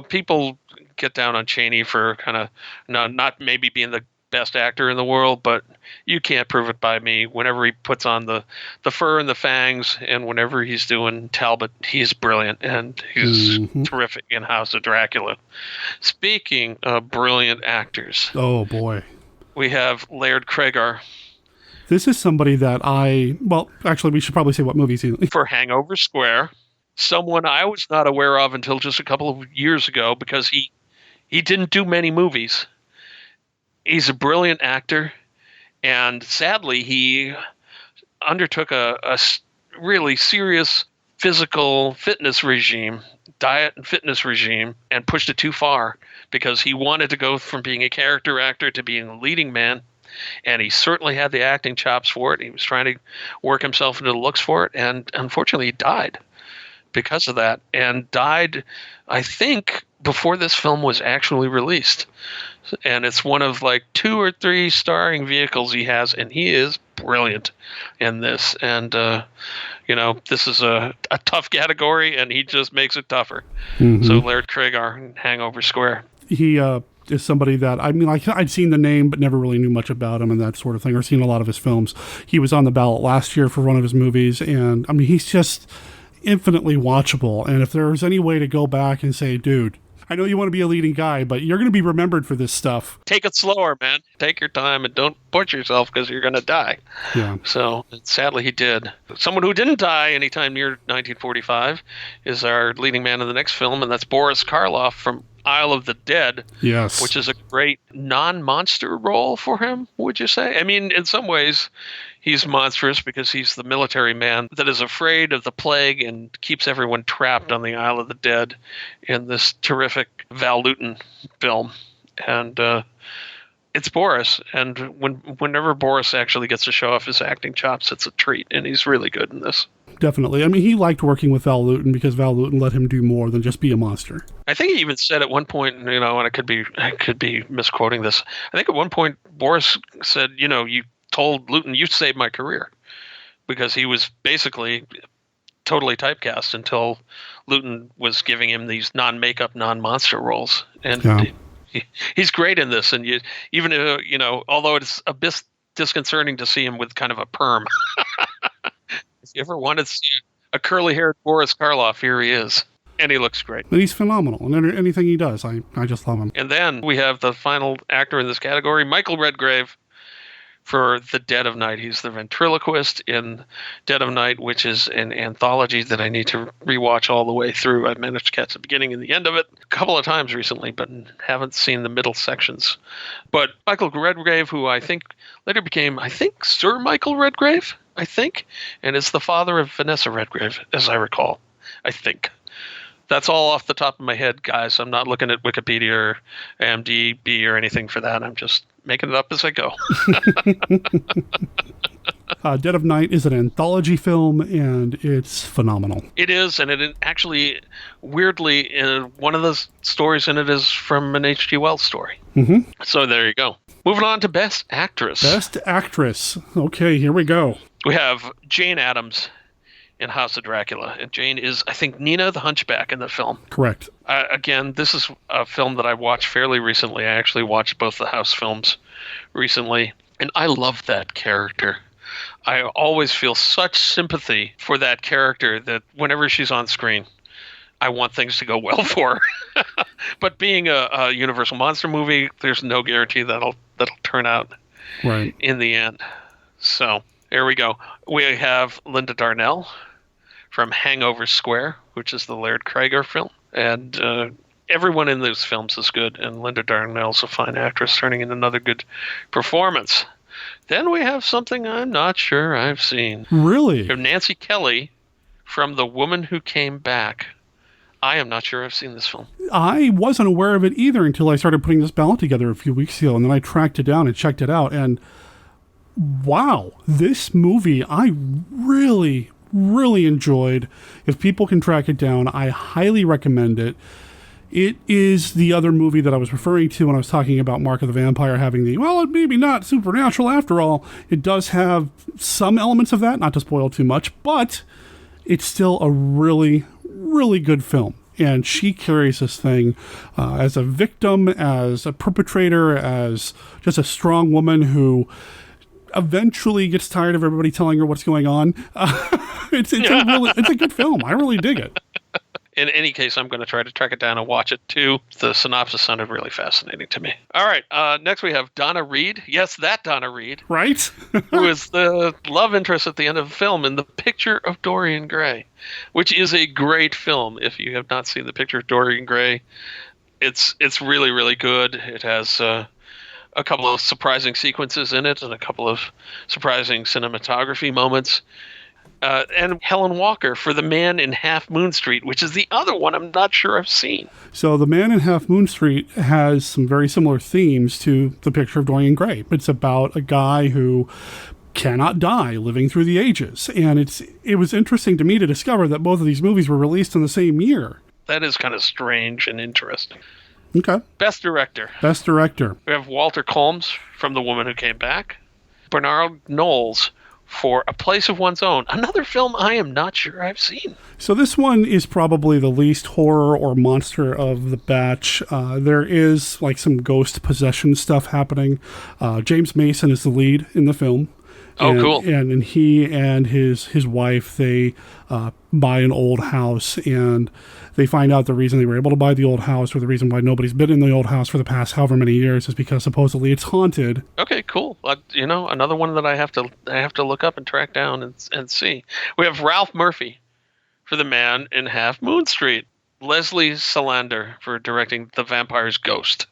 people get down on Chaney for kind of not maybe being the best actor in the world, but you can't prove it by me. Whenever he puts on the fur and the fangs, and whenever he's doing Talbot, he's brilliant, and he's terrific in House of Dracula. Speaking of brilliant actors, oh boy, we have Laird Cregar. This is somebody that actually we should probably say what movies he's in. For Hangover Square, someone I was not aware of until just a couple of years ago, because he didn't do many movies. He's a brilliant actor, and sadly, he undertook a really serious physical fitness regime, diet and fitness regime, and pushed it too far because he wanted to go from being a character actor to being a leading man, and he certainly had the acting chops for it. He was trying to work himself into the looks for it, and unfortunately, he died because of that, and died, I think, before this film was actually released. And it's one of like 2 or 3 starring vehicles he has, and he is brilliant in this. And this is a tough category, and he just makes it tougher. So Laird Cregar, Hangover Square. He is somebody that, I'd seen the name but never really knew much about him and that sort of thing, or seen a lot of his films. He was on the ballot last year for one of his movies, and he's just infinitely watchable. And if there's any way to go back and say, dude, I know you want to be a leading guy, but you're going to be remembered for this stuff. Take it slower, man. Take your time and don't push yourself because you're going to die. Yeah. So sadly, he did. Someone who didn't die anytime near 1945 is our leading man in the next film, and that's Boris Karloff from Isle of the Dead. Yes. Which is a great non-monster role for him, would you say? I mean, in some ways, he's monstrous because he's the military man that is afraid of the plague and keeps everyone trapped on the Isle of the Dead in this terrific Val Lewton film. And it's Boris. And whenever Boris actually gets to show off his acting chops, it's a treat. And he's really good in this. Definitely. He liked working with Val Lewton because Val Lewton let him do more than just be a monster. I think he even said at one point, and I could be misquoting this. I think at one point Boris said, you told Lewton, you saved my career, because he was basically totally typecast until Lewton was giving him these non-makeup, non-monster roles. And he's great in this. And although it's a bit disconcerting to see him with kind of a perm. If you ever wanted to see a curly-haired Boris Karloff, here he is. And he looks great. And he's phenomenal. And anything he does, I just love him. And then we have the final actor in this category, Michael Redgrave, for The Dead of Night. He's the ventriloquist in Dead of Night, which is an anthology that I need to rewatch all the way through. I've managed to catch the beginning and the end of it a couple of times recently, but haven't seen the middle sections. But Michael Redgrave, who I think later became, Sir Michael Redgrave, and is the father of Vanessa Redgrave, as I recall, I think. That's all off the top of my head, guys. I'm not looking at Wikipedia or IMDb or anything for that. I'm just making it up as I go. Dead of Night is an anthology film, and it's phenomenal. It is, and it actually, weirdly, one of the stories in it is from an H.G. Wells story. Mm-hmm. So there you go. Moving on to Best Actress. Best Actress. Okay, here we go. We have Jane Addams in House of Dracula. And Jane is, I think, Nina the Hunchback in the film. Correct. Again, this is a film that I watched fairly recently. I actually watched both the House films recently, and I love that character. I always feel such sympathy for that character that whenever she's on screen, I want things to go well for her. But being a Universal Monster movie, there's no guarantee that'll turn out right in the end. So there we go. We have Linda Darnell from Hangover Square, which is the Laird Craiger film. And everyone in those films is good, and Linda Darnell's a fine actress, turning in another good performance. Then we have something I'm not sure I've seen. Really? We have Nancy Kelly from The Woman Who Came Back. I am not sure I've seen this film. I wasn't aware of it either until I started putting this ballot together a few weeks ago, and then I tracked it down and checked it out, and wow, this movie I really enjoyed. If people can track it down, I highly recommend it. It is the other movie that I was referring to when I was talking about Mark of the Vampire having it maybe not supernatural after all. It does have some elements of that, not to spoil too much, but it's still a really good film. And she carries this thing as a victim, as a perpetrator, as just a strong woman who eventually gets tired of everybody telling her what's going on. It's a good film. I really dig it. In any case, I'm going to try to track it down and watch it too. The synopsis sounded really fascinating to me. All right, next we have Donna Reed. Yes, that Donna Reed. Right? Who is the love interest at the end of the film in The Picture of Dorian Gray, which is a great film. If you have not seen The Picture of Dorian Gray, it's really good. It has a couple of surprising sequences in it and a couple of surprising cinematography moments. And Helen Walker for The Man in Half Moon Street, which is the other one I'm not sure I've seen. So The Man in Half Moon Street has some very similar themes to The Picture of Dorian Gray. It's about a guy who cannot die living through the ages. And it was interesting to me to discover that both of these movies were released in the same year. That is kind of strange and interesting. Okay. Best Director. Best Director. We have Walter Combs from The Woman Who Came Back. Bernard Knowles for A Place of One's Own, another film I am not sure I've seen. So this one is probably the least horror or monster of the batch. There is like some ghost possession stuff happening. James Mason is the lead in the film. Oh, cool. And he and his wife, they buy an old house, and they find out the reason they were able to buy the old house, or the reason why nobody's been in the old house for the past however many years, is because supposedly it's haunted. Okay, cool. Another one that I have to look up and track down and see. We have Ralph Murphy for The Man in Half Moon Street. Leslie Salander for directing The Vampire's Ghost.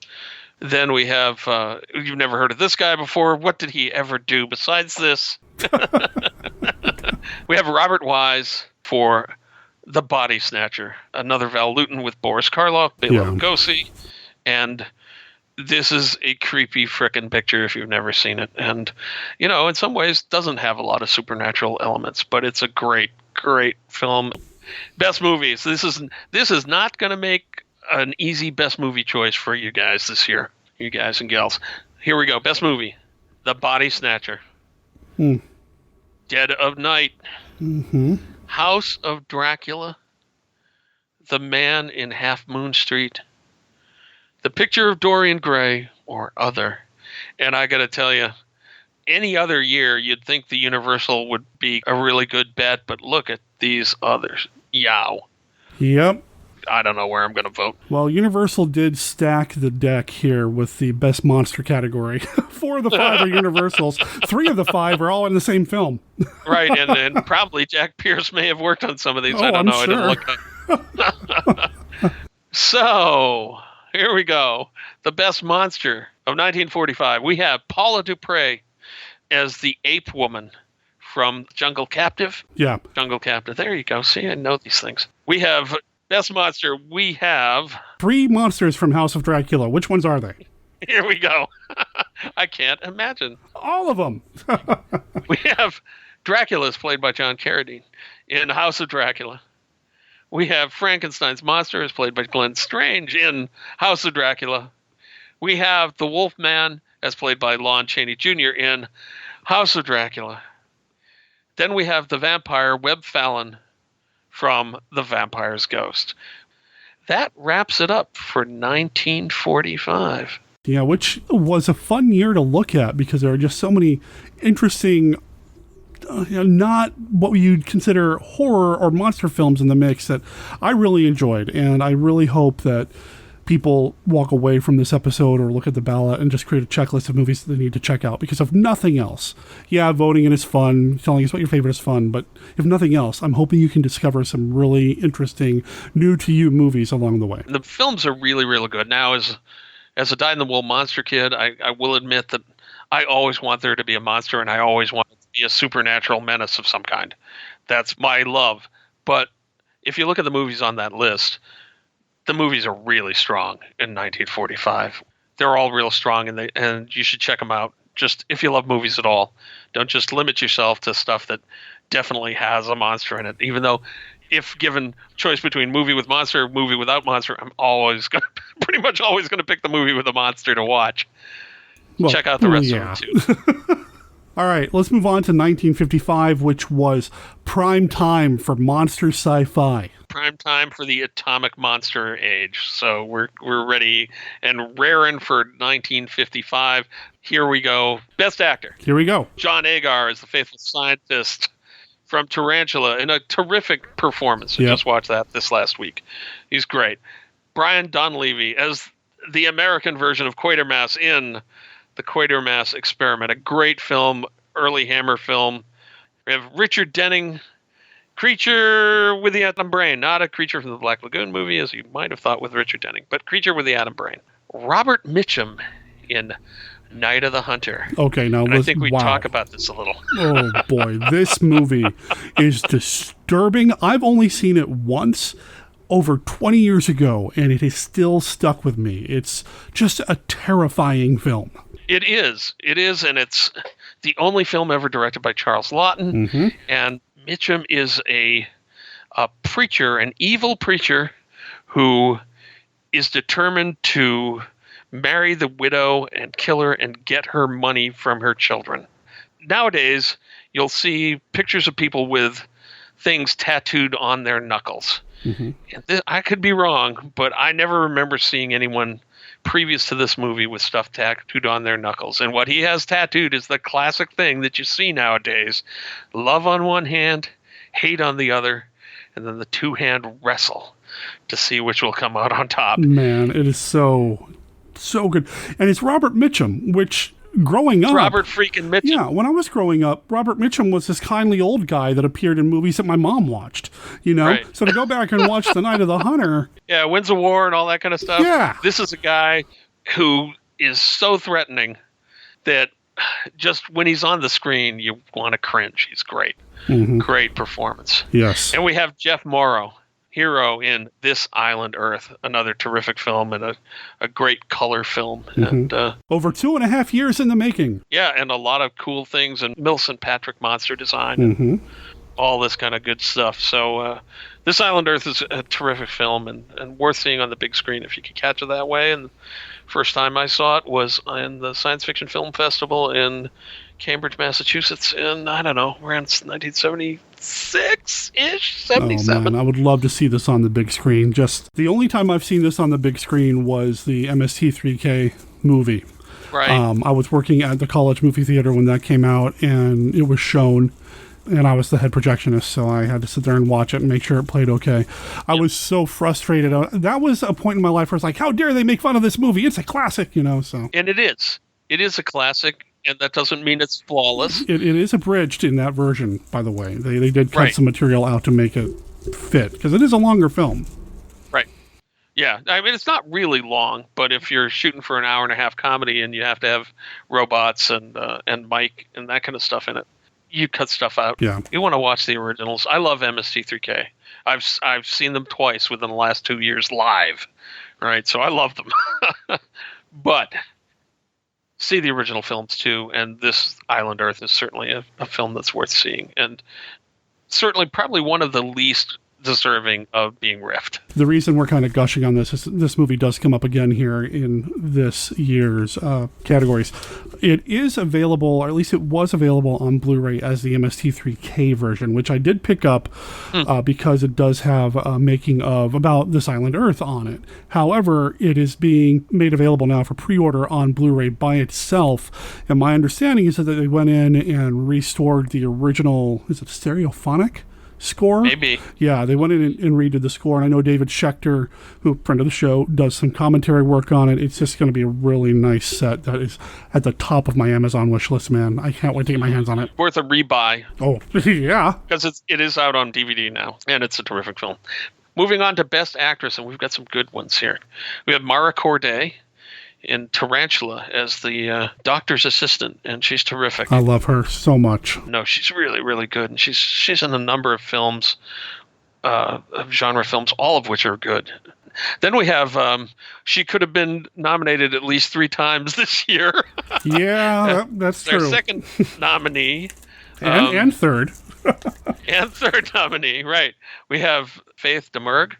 Then we have, you've never heard of this guy before. What did he ever do besides this? We have Robert Wise for The Body Snatcher, another Val Lewton with Boris Karloff, Bela Lugosi, and this is a creepy frickin' picture if you've never seen it. And, in some ways doesn't have a lot of supernatural elements, but it's a great film. Best movies. This is not going to make an easy best movie choice for you guys this year, you guys and gals. Here we go. Best movie: The Body Snatcher, Dead of Night, House of Dracula, The Man in Half Moon Street, The Picture of Dorian Gray, or Other. And I got to tell you, any other year you'd think the Universal would be a really good bet, but look at these others. Yow. Yep. I don't know where I'm going to vote. Well, Universal did stack the deck here with the best monster category. 4 of the 5 are Universals. 3 of the 5 are all in the same film. Right, and probably Jack Pierce may have worked on some of these. I don't know. Sure. I didn't look up. So, here we go. The best monster of 1945. We have Paula Dupre as the ape woman from Jungle Captive. Yeah. Jungle Captive. There you go. See, I know these things. We have Best monster, we have... 3 monsters from House of Dracula. Which ones are they? Here we go. I can't imagine. All of them. We have Dracula's played by John Carradine in House of Dracula. We have Frankenstein's monster is played by Glenn Strange in House of Dracula. We have the Wolfman as played by Lon Chaney Jr. in House of Dracula. Then we have the vampire Webb Fallon from The Vampire's Ghost. That wraps it up for 1945. Yeah, which was a fun year to look at because there are just so many interesting, not what you'd consider horror or monster films in the mix that I really enjoyed. And I really hope that people walk away from this episode or look at the ballot and just create a checklist of movies that they need to check out. Because if nothing else, yeah, voting it is fun, telling us what your favorite is fun, but if nothing else, I'm hoping you can discover some really interesting, new-to-you movies along the way. The films are really, really good. Now, as a dyed-in-the-wool monster kid, I will admit that I always want there to be a monster, and I always want it to be a supernatural menace of some kind. That's my love. But if you look at the movies on that list, the movies are really strong in 1945. They're all real strong, and you should check them out. Just if you love movies at all, don't just limit yourself to stuff that definitely has a monster in it. Even though, if given choice between movie with monster, movie without monster, I'm pretty much always gonna pick the movie with a monster to watch. Well, check out the rest of them too. All right, let's move on to 1955, which was prime time for monster sci-fi. Prime time for the atomic monster age. So we're ready and raring for 1955. Here we go. Best actor. Here we go. John Agar as the faithful scientist from Tarantula in a terrific performance. I just watched that this last week. He's great. Brian Donlevy as the American version of Quatermass in The Quatermass Experiment, a great film, early Hammer film. We have Richard Denning, Creature with the Atom Brain, not a Creature from the Black Lagoon movie, as you might have thought with Richard Denning, but Creature with the Atom Brain. Robert Mitchum in Night of the Hunter. Okay, now I think we talk about this a little. Oh boy, this movie is disturbing. I've only seen it once over 20 years ago, and it has still stuck with me. It's just a terrifying film. It is, and it's the only film ever directed by Charles Laughton, and Mitchum is a preacher, an evil preacher, who is determined to marry the widow and kill her and get her money from her children. Nowadays, you'll see pictures of people with things tattooed on their knuckles. And I could be wrong, but I never remember seeing anyone previous to this movie with stuff tattooed on their knuckles. And what he has tattooed is the classic thing that you see nowadays. Love on one hand, hate on the other, and then the two-hand wrestle to see which will come out on top. Man, it is so good. And it's Robert Mitchum, which growing up... Robert freaking Mitchum. Yeah, when I was growing up, Robert Mitchum was this kindly old guy that appeared in movies that my mom watched, you know? Right. So to go back and watch The Night of the Hunter... Yeah, wins a war and all that kind of stuff. Yeah. This is a guy who is so threatening that just when he's on the screen, you want to cringe. He's great. Great performance. Yes. And we have Jeff Morrow, hero in This Island Earth, another terrific film and a great color film. And over 2.5 years in the making. Yeah, and a lot of cool things and Millicent Patrick monster design and all this kind of good stuff. So This Island Earth is a terrific film and worth seeing on the big screen if you can catch it that way. And the first time I saw it was in the Science Fiction Film Festival in Cambridge, Massachusetts in, I don't know, around 1976-ish, 77. Oh, man, I would love to see this on the big screen. Just the only time I've seen this on the big screen was the MST3K movie. Right. I was working at the college movie theater when that came out, and it was shown, and I was the head projectionist, so I had to sit there and watch it and make sure it played okay. I was so frustrated. That was a point in my life where I was like, how dare they make fun of this movie? It's a classic, you know, so. And it is. It is a classic. And that doesn't mean it's flawless. It is abridged in that version, by the way. They did cut some material out to make it fit, because it is a longer film. Right. Yeah. I mean, it's not really long, but if you're shooting for an hour-and-a-half comedy and you have to have robots and Mike and that kind of stuff in it, you cut stuff out. Yeah. You want to watch the originals. I love MST3K. I've seen them twice within the last 2 years live, right? So I love them. But see the original films too, and this Island Earth is certainly a film that's worth seeing, and certainly probably one of the least deserving of being riffed. The reason we're kind of gushing on this is this movie does come up again here in this year's categories. It is available, or at least it was available on Blu-ray as the MST3K version, which I did pick up because it does have a making of about this Island Earth on it. However, it is being made available now for pre-order on Blu-ray by itself, and my understanding is that they went in and restored the original, is it stereophonic score? Maybe. Yeah, they went in and redid the score, and I know David Schechter, who friend of the show, does some commentary work on it. It's just going to be a really nice set that is at the top of my Amazon wish list, man. I can't wait to get my hands on it. Worth a rebuy. Oh, yeah. Because it is out on DVD now, and it's a terrific film. Moving on to Best Actress, and we've got some good ones here. We have Mara Corday in Tarantula as the doctor's assistant, and she's terrific. I love her so much. No, she's really, really good, and she's in a number of films, of genre films, all of which are good. Then we have, she could have been nominated at least 3 times this year. Yeah, that's true. Their second nominee. And third. And third nominee, right. We have Faith Demergue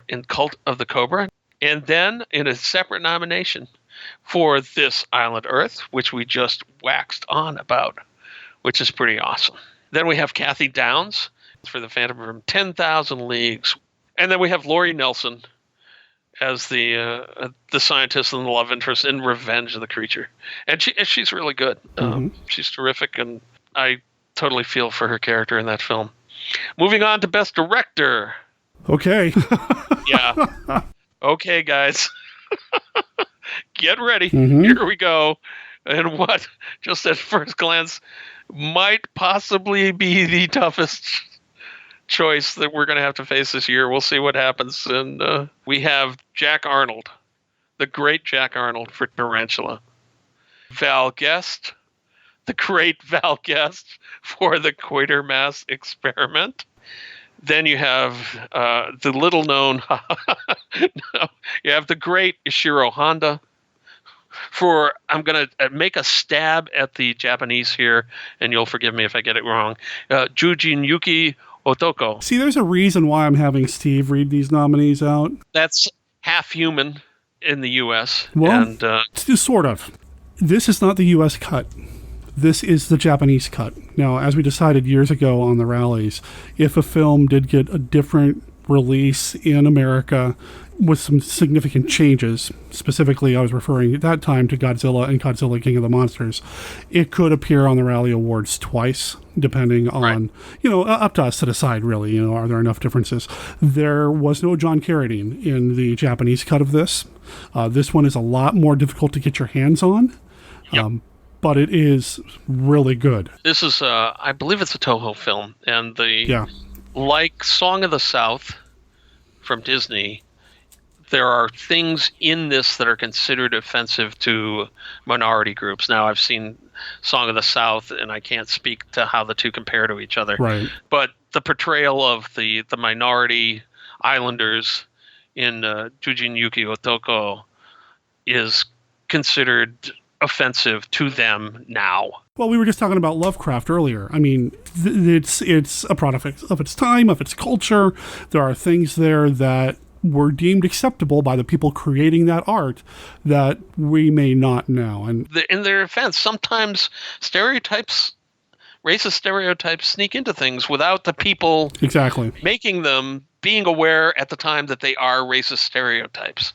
in Cult of the Cobra. And then in a separate nomination for this Island Earth, which we just waxed on about, which is pretty awesome. Then we have Kathy Downs for The Phantom from 10,000 Leagues. And then we have Laurie Nelson as the scientist and the love interest in Revenge of the Creature. And she's really good. She's terrific, and I totally feel for her character in that film. Moving on to Best Director. Okay. Yeah. Okay, guys. Get ready. Here we go. And what, just at first glance, might possibly be the toughest choice that we're going to have to face this year. We'll see what happens. And we have Jack Arnold, the great Jack Arnold for Tarantula. Val Guest, the great Val Guest for the Quatermass Experiment. Then you have the little known, you have the great Ishiro Honda for, I'm going to make a stab at the Japanese here, and you'll forgive me if I get it wrong, Jujin Yuki Otoko. See, there's a reason why I'm having Steve read these nominees out. That's Half Human in the U.S. Well, and, sort of. This is not the U.S. cut. This is the Japanese cut. Now, as we decided years ago on the rallies, if a film did get a different release in America with some significant changes, specifically I was referring at that time to Godzilla and Godzilla King of the Monsters, it could appear on the Rally Awards twice, depending on, up to us to decide, really, are there enough differences? There was no John Carradine in the Japanese cut of this. This one is a lot more difficult to get your hands on. Yep. But it is really good. This is, I believe it's a Toho film, and like Song of the South from Disney, there are things in this that are considered offensive to minority groups. Now, I've seen Song of the South, and I can't speak to how the two compare to each other. Right. But the portrayal of the minority islanders in Jujin Yuki Otoko is considered offensive to them now. Well, we were just talking about Lovecraft earlier. I mean, it's a product of its time, of its culture. There are things there that were deemed acceptable by the people creating that art that we may not now. And in their defense, sometimes racist stereotypes sneak into things without the people exactly making them being aware at the time that they are racist stereotypes.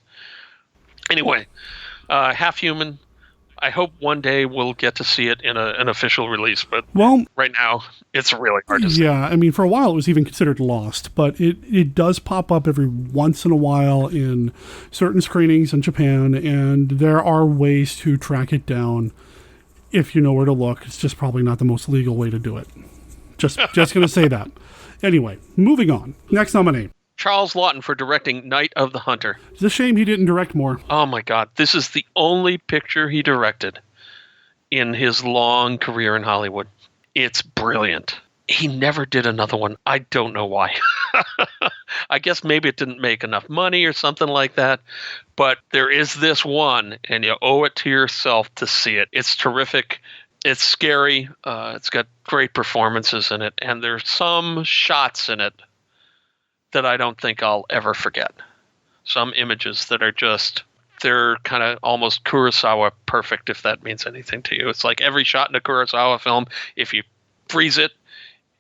Anyway, Half Human, I hope one day we'll get to see it in an official release, but right now it's really hard to see. Yeah, I mean, for a while it was even considered lost, but it does pop up every once in a while in certain screenings in Japan, and there are ways to track it down if you know where to look. It's just probably not the most legal way to do it. Just going to say that. Anyway, moving on. Next nominee. Charles Laughton for directing Night of the Hunter. It's a shame he didn't direct more. Oh my God. This is the only picture he directed in his long career in Hollywood. It's brilliant. he never did another one. I don't know why. I guess maybe it didn't make enough money or something like that. But there is this one, and you owe it to yourself to see it. It's terrific. It's scary. It's got great performances in it. And there's some shots in it that I don't think I'll ever forget. Some images that are just, they're kind of almost Kurosawa perfect, if that means anything to you. It's like every shot in a Kurosawa film, if you freeze it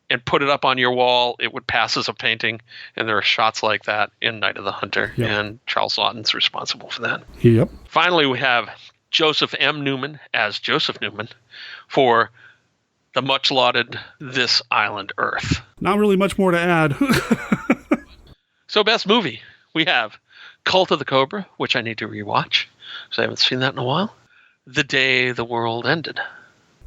and put it up on your wall, it would pass as a painting. And there are shots like that in Night of the Hunter. Yep. And Charles Laughton's responsible for that. Yep. Finally, we have Joseph M. Newman as Joseph Newman for the much lauded This Island Earth. Not really much more to add. So best movie, we have Cult of the Cobra, which I need to rewatch because I haven't seen that in a while. The Day the World Ended.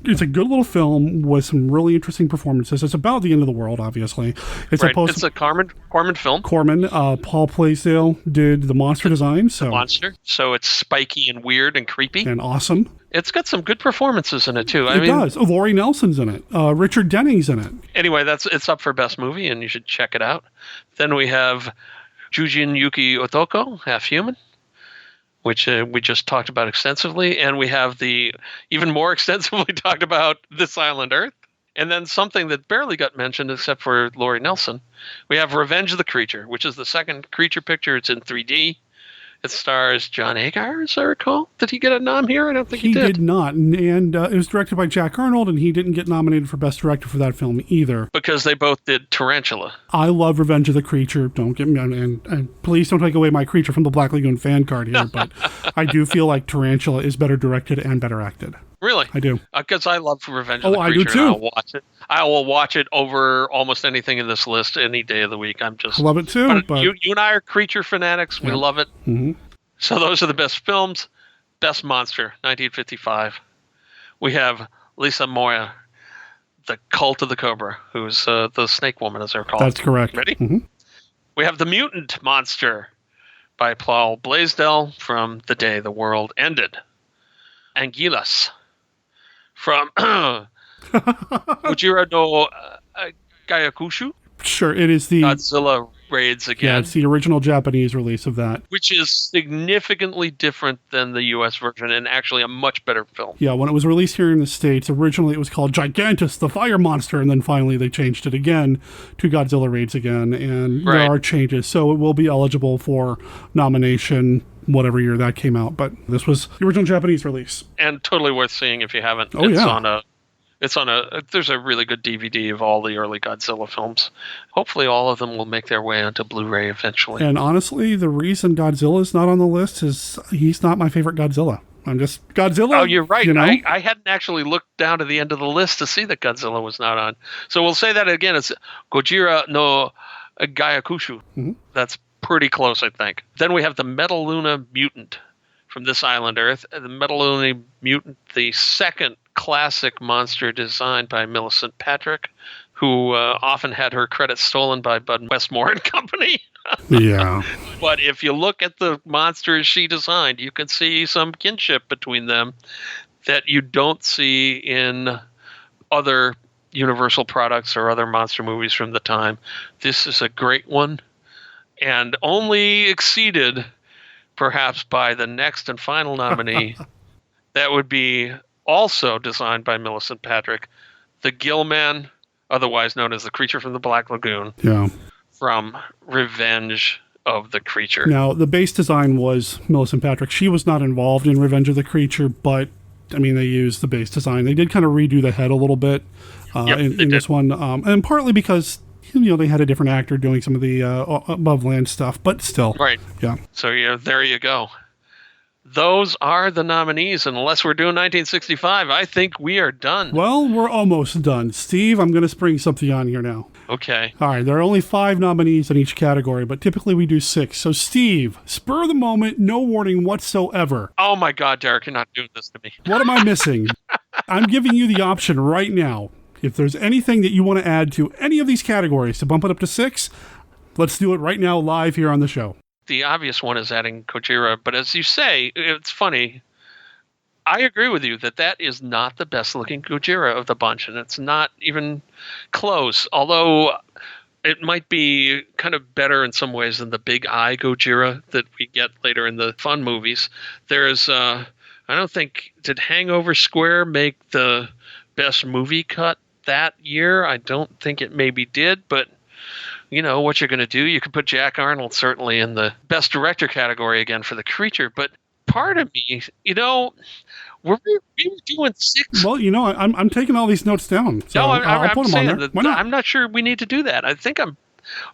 It's a good little film with some really interesting performances. It's about the end of the world, obviously. It's It's a Corman film. Corman, Paul Blaisdell did the monster design. So Monster. So it's spiky and weird and creepy. And awesome. It's got some good performances in it, too. It does. Oh, Laurie Nelson's in it. Richard Denning's in it. Anyway, it's up for Best Movie, and you should check it out. Then we have Jujin Yuki Otoko, Half Human, which we just talked about extensively. And we have the even more extensively talked about This Island Earth. And then something that barely got mentioned except for Laurie Nelson. We have Revenge of the Creature, which is the second Creature picture. It's in 3D. It stars John Agar, as I recall. Did he get a nom here? I don't think he did. He did not. And it was directed by Jack Arnold, and he didn't get nominated for Best Director for that film either. Because they both did Tarantula. I love Revenge of the Creature. Don't get me, and please don't take away my Creature from the Black Lagoon fan card here, but I do feel like Tarantula is better directed and better acted. Really? I do. Because I love Revenge of the Creature. I do too. And I'll watch it. I will watch it over almost anything in this list any day of the week. I love it too. But you and I are Creature fanatics. We love it. Mm-hmm. So those are the best films. Best Monster, 1955. We have Lisa Moya, The Cult of the Cobra, who's the Snake Woman, as they're called. That's correct. Ready? Mm-hmm. We have The Mutant Monster by Paul Blaisdell from The Day the World Ended. Anguillas from Ujira no Gayakushu. Sure, it is the Godzilla Raids Again. Yeah, it's the original Japanese release of that. Which is significantly different than the U.S. version and actually a much better film. Yeah, when it was released here in the States, originally it was called Gigantus, the Fire Monster, and then finally they changed it again to Godzilla Raids Again, and there are changes, so it will be eligible for nomination whatever year that came out, but this was the original Japanese release. And totally worth seeing if you haven't. There's a really good DVD of all the early Godzilla films. Hopefully all of them will make their way onto Blu-ray eventually. And honestly, the reason Godzilla's not on the list is he's not my favorite Godzilla. I'm just Godzilla. Oh, you're right. You know? I hadn't actually looked down to the end of the list to see that Godzilla was not on. So we'll say that again. It's Gojira no Gayakushu. Mm-hmm. That's pretty close, I think. Then we have the Metaluna Mutant from This Island Earth. The Metaluna Mutant, the second classic monster designed by Millicent Patrick, who often had her credits stolen by Bud Westmore and Company. Yeah. But if you look at the monsters she designed, you can see some kinship between them that you don't see in other Universal products or other monster movies from the time. This is a great one, and only exceeded perhaps by the next and final nominee. That would be also designed by Millicent Patrick, the Gillman, otherwise known as the Creature from the Black Lagoon, from Revenge of the Creature. Now, the base design was Millicent Patrick. She was not involved in Revenge of the Creature, but, I mean, they used the base design. They did kind of redo the head a little bit in this one, and partly because, you know, they had a different actor doing some of the above land stuff, but still. Right. Yeah. So, yeah, there you go. Those are the nominees, and unless we're doing 1965, I think we are done. Well, we're almost done. Steve, I'm going to spring something on here now. Okay. All right, there are only 5 nominees in each category, but typically we do 6. So, Steve, spur of the moment, no warning whatsoever. Oh my God, Derek, you're not doing this to me. What am I missing? I'm giving you the option right now. If there's anything that you want to add to any of these categories to bump it up to 6, let's do it right now live here on the show. The obvious one is adding Kojira, but as you say, it's funny. I agree with you that is not the best looking Gojira of the bunch, and it's not even close. Although it might be kind of better in some ways than the big eye Gojira that we get later in the fun movies. There's, I don't think, did Hangover Square make the best movie cut that year? I don't think it maybe did, but you know what you're going to do. You could put Jack Arnold certainly in the best director category again for The Creature, but part of me, we were doing 6. Well, I'm taking all these notes down. So no, I'll put them on there. Why not? I'm not sure we need to do that. I think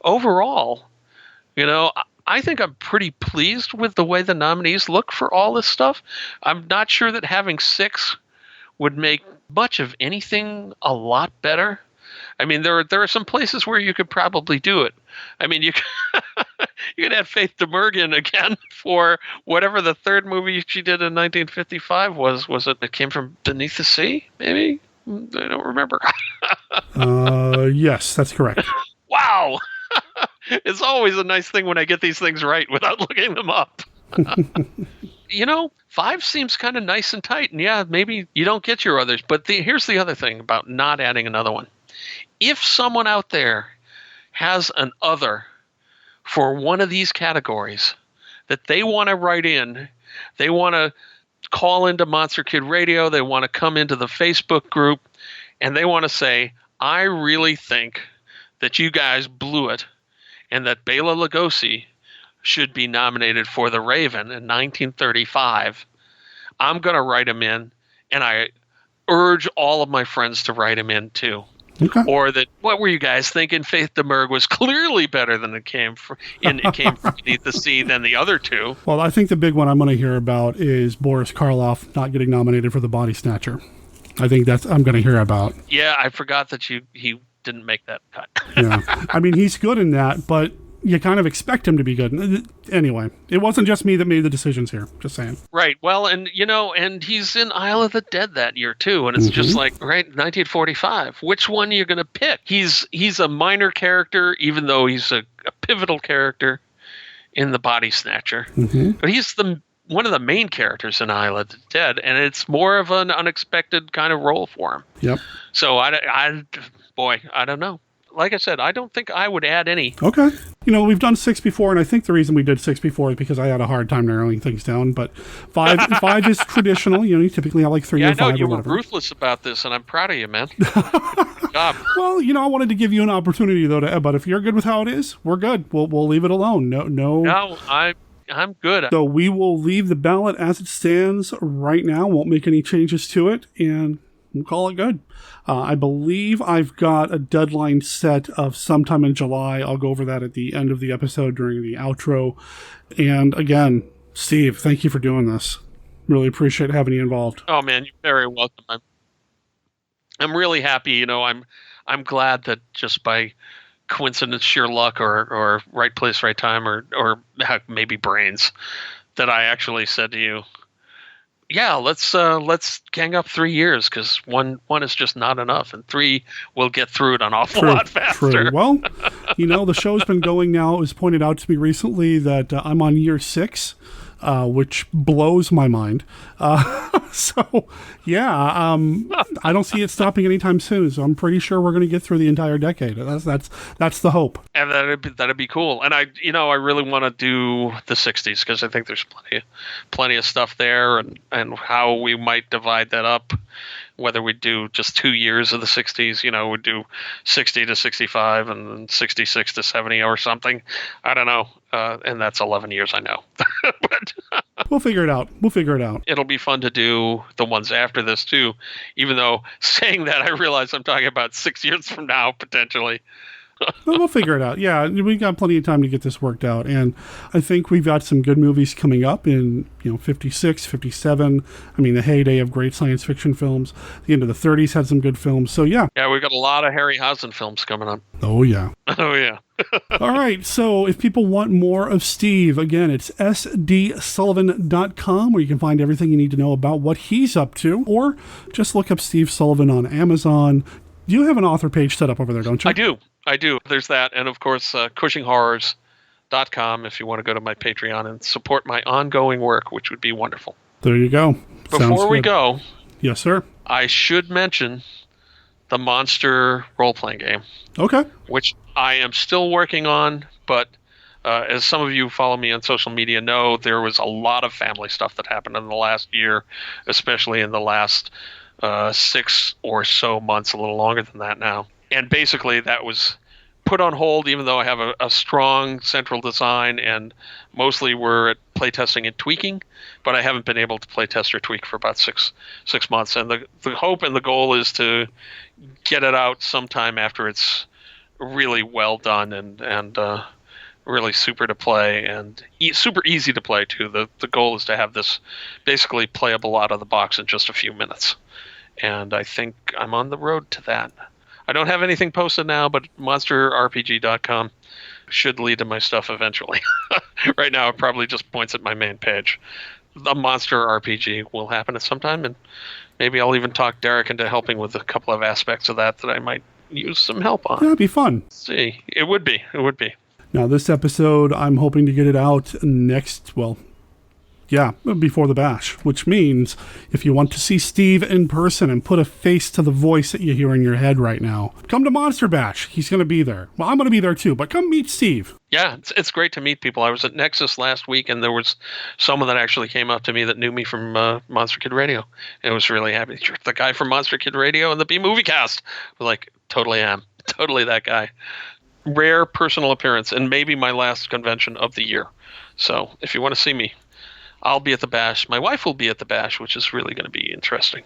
overall, I think I'm pretty pleased with the way the nominees look for all this stuff. I'm not sure that having 6 would make much of anything a lot better. I mean, there are some places where you could probably do it. I mean, you could have Faith DeMergen again for whatever the third movie she did in 1955 was. Was it Came from Beneath the Sea? Maybe? I don't remember. Yes, that's correct. Wow. It's always a nice thing when I get these things right without looking them up. 5 seems kind of nice and tight. And yeah, maybe you don't get your others. But here's the other thing about not adding another one. If someone out there has an other for one of these categories that they want to write in, they want to call into Monster Kid Radio, they want to come into the Facebook group, and they want to say, I really think that you guys blew it and that Bela Lugosi should be nominated for The Raven in 1935, I'm going to write him in, and I urge all of my friends to write him in too. Okay. Or that, what were you guys thinking? Faith DeMerg was clearly better than it came from Beneath the Sea than the other two. Well, I think the big one I'm going to hear about is Boris Karloff not getting nominated for The Body Snatcher. I think I'm going to hear about. Yeah, I forgot that he didn't make that cut. Yeah, I mean, he's good in that, but you kind of expect him to be good. Anyway, it wasn't just me that made the decisions here. Just saying. Right. Well, and and he's in Isle of the Dead that year too, and it's just like, right, 1945. Which one are you going to pick? He's a minor character, even though he's a pivotal character in The Body Snatcher. But he's one of the main characters in Isle of the Dead, and it's more of an unexpected kind of role for him. Yep. So I don't know. Like I said, I don't think I would add any. Okay. We've done 6 before, and I think the reason we did 6 before is because I had a hard time narrowing things down. But 5 is traditional. You typically have like 3 or 5 I know you or were whatever. ruthless about this, and I'm proud of you, man. Good job. Well, I wanted to give you an opportunity though but if you're good with how it is, we're good. We'll leave it alone. No, I'm good. So we will leave the ballot as it stands right now. Won't make any changes to it, and we'll call it good. I believe I've got a deadline set of sometime in July. I'll go over that at the end of the episode during the outro. And again, Steve, thank you for doing this. Really appreciate having you involved. Oh man, you're very welcome. I'm really happy. I'm glad that just by coincidence, sheer luck, or right place, right time, or maybe brains, that I actually said to you, yeah, let's gang up 3 years, because one is just not enough, and 3 will get through it an awful lot faster. True. Well, the show's been going now. It was pointed out to me recently that I'm on year 6, which blows my mind. So, yeah, I don't see it stopping anytime soon. So I'm pretty sure we're going to get through the entire decade. That's the hope. And that'd be cool. And I really want to do the 60s, because I think there's plenty of stuff there, and how we might divide that up. Whether we do just 2 years of the 60s, we'd do 60 to 65 and then 66 to 70 or something. I don't know. And that's 11 years, I know. But we'll figure it out. It'll be fun to do the ones after this, too. Even though saying that, I realize I'm talking about 6 years from now, potentially. We'll figure it out. Yeah, we got plenty of time to get this worked out. And I think we've got some good movies coming up in 56, 57. I mean, the heyday of great science fiction films. The end of the 30s had some good films. So, yeah. Yeah, we've got a lot of Harryhausen films coming up. Oh, yeah. Oh, yeah. All right. So if people want more of Steve, again, it's sdsullivan.com, where you can find everything you need to know about what he's up to. Or just look up Steve Sullivan on Amazon. You have an author page set up over there, don't you? I do. There's that. And of course, CushingHorrors.com if you want to go to my Patreon and support my ongoing work, which would be wonderful. There you go. Before we go, yes, sir. I should mention the Monster role-playing game. Okay. Which I am still working on, but as some of you who follow me on social media know, there was a lot of family stuff that happened in the last year, especially in the last 6 or so months, a little longer than that now. And basically that was put on hold, even though I have a strong central design, and mostly we're at playtesting and tweaking, but I haven't been able to playtest or tweak for about six months. And the hope and the goal is to get it out sometime after it's really well done and really super to play and super easy to play too. The goal is to have this basically playable out of the box in just a few minutes. And I think I'm on the road to that. I don't have anything posted now, but monsterrpg.com should lead to my stuff eventually. Right now, it probably just points at my main page. The Monster RPG will happen at some time, and maybe I'll even talk Derek into helping with a couple of aspects of that I might use some help on. That'd be fun. See, it would be. Now, this episode, I'm hoping to get it out before the bash, which means if you want to see Steve in person and put a face to the voice that you hear in your head right now, come to Monster Bash. He's going to be there. Well, I'm going to be there too, but come meet Steve. Yeah, it's great to meet people. I was at Nexus last week, and there was someone that actually came up to me that knew me from Monster Kid Radio. And I was really happy. You're the guy from Monster Kid Radio and the B-Movie Cast. I was like, totally am. Totally that guy. Rare personal appearance, and maybe my last convention of the year. So if you want to see me, I'll be at the bash. My wife will be at the bash, which is really going to be interesting.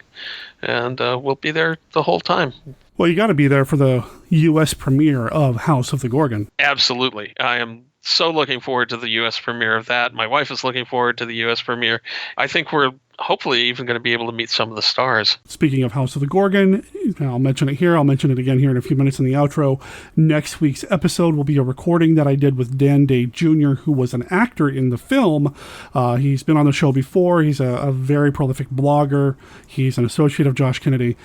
And we'll be there the whole time. Well, you got to be there for the U.S. premiere of House of the Gorgon. Absolutely. I am so looking forward to the U.S. premiere of that. My wife is looking forward to the U.S. premiere. I think we're hopefully even going to be able to meet some of the stars. Speaking of House of the Gorgon, I'll mention it here. I'll mention it again here in a few minutes in the outro. Next week's episode will be a recording that I did with Dan Day Jr., who was an actor in the film. He's been on the show before. He's a very prolific blogger. He's an associate of Josh Kennedy.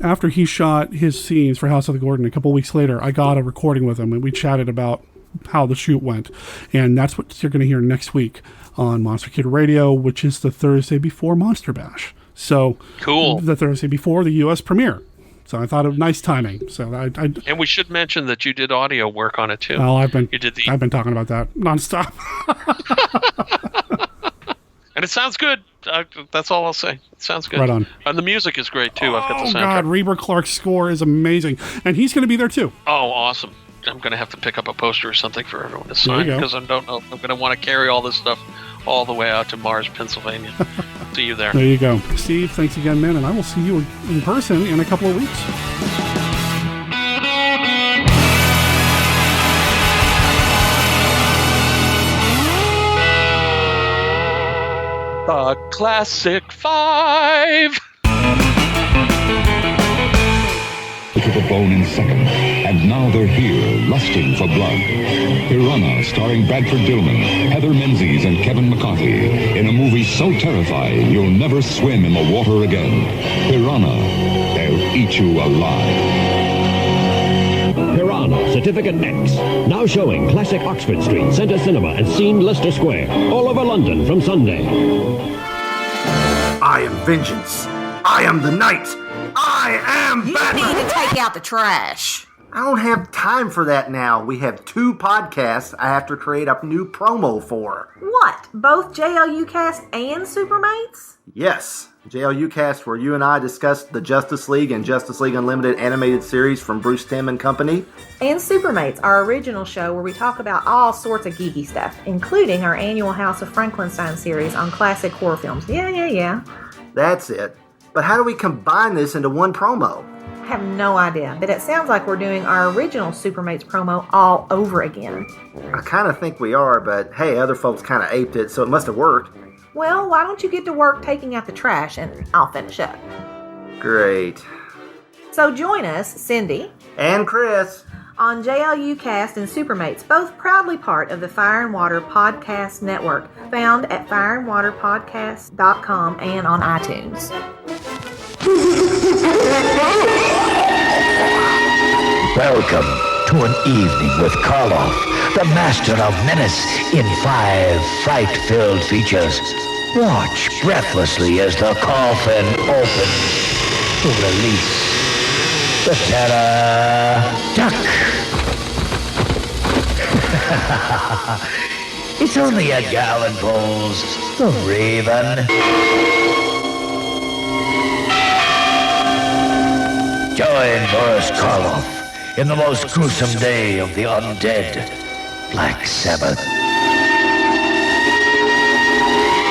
After he shot his scenes for House of the Gorgon, a couple weeks later, I got a recording with him, and we chatted about how the shoot went. And that's what you're going to hear next week on Monster Kid Radio, which is the Thursday before Monster Bash. So cool. The Thursday before the U.S. premiere. So I thought of nice timing. So and we should mention that you did audio work on it too. Well, I've been talking about that nonstop. And it sounds good. That's all I'll say. It sounds good. Right on. And the music is great too. I've got the soundtrack. Oh God, Reber Clark's score is amazing, and he's going to be there too. Oh, awesome. I'm going to have to pick up a poster or something for everyone to sign, because I don't know if I'm going to want to carry all this stuff all the way out to Mars, Pennsylvania. See you there. There you go. Steve, thanks again, man, and I will see you in person in a couple of weeks. The Classic 5! To the bone in second, and now they're here, lusting for blood. Piranha, starring Bradford Dillman, Heather Menzies, and Kevin McCarthy, in a movie so terrifying you'll never swim in the water again. Piranha, they'll eat you alive. Piranha, Certificate X. Now showing Classic Oxford Street, Centre Cinema, and Scene Leicester Square. All over London from Sunday. I am vengeance. I am the knight. I am Batman. You need to take out the trash. I don't have time for that now. We have 2 podcasts I have to create a new promo for. What? Both JLU Cast and Supermates? Yes. JLU Cast, where you and I discussed the Justice League and Justice League Unlimited animated series from Bruce Timm and Company. And Supermates, our original show where we talk about all sorts of geeky stuff, including our annual House of Frankenstein series on classic horror films. Yeah. That's it. But how do we combine this into one promo? I have no idea, but it sounds like we're doing our original Supermates promo all over again. I kind of think we are, but hey, other folks kind of aped it, so it must have worked. Well, why don't you get to work taking out the trash and I'll finish up. Great. So join us, Cindy. And Chris. On JLU Cast and Supermates, both proudly part of the Fire and Water Podcast Network, found at fireandwaterpodcast.com and on iTunes. Welcome to an evening with Karloff, the master of menace in 5 fright-filled features. Watch breathlessly as the coffin opens to release the terror duck. It's only Edgar Allan Poe's The Raven. Join Boris Karloff in the most gruesome day of the undead, Black Sabbath.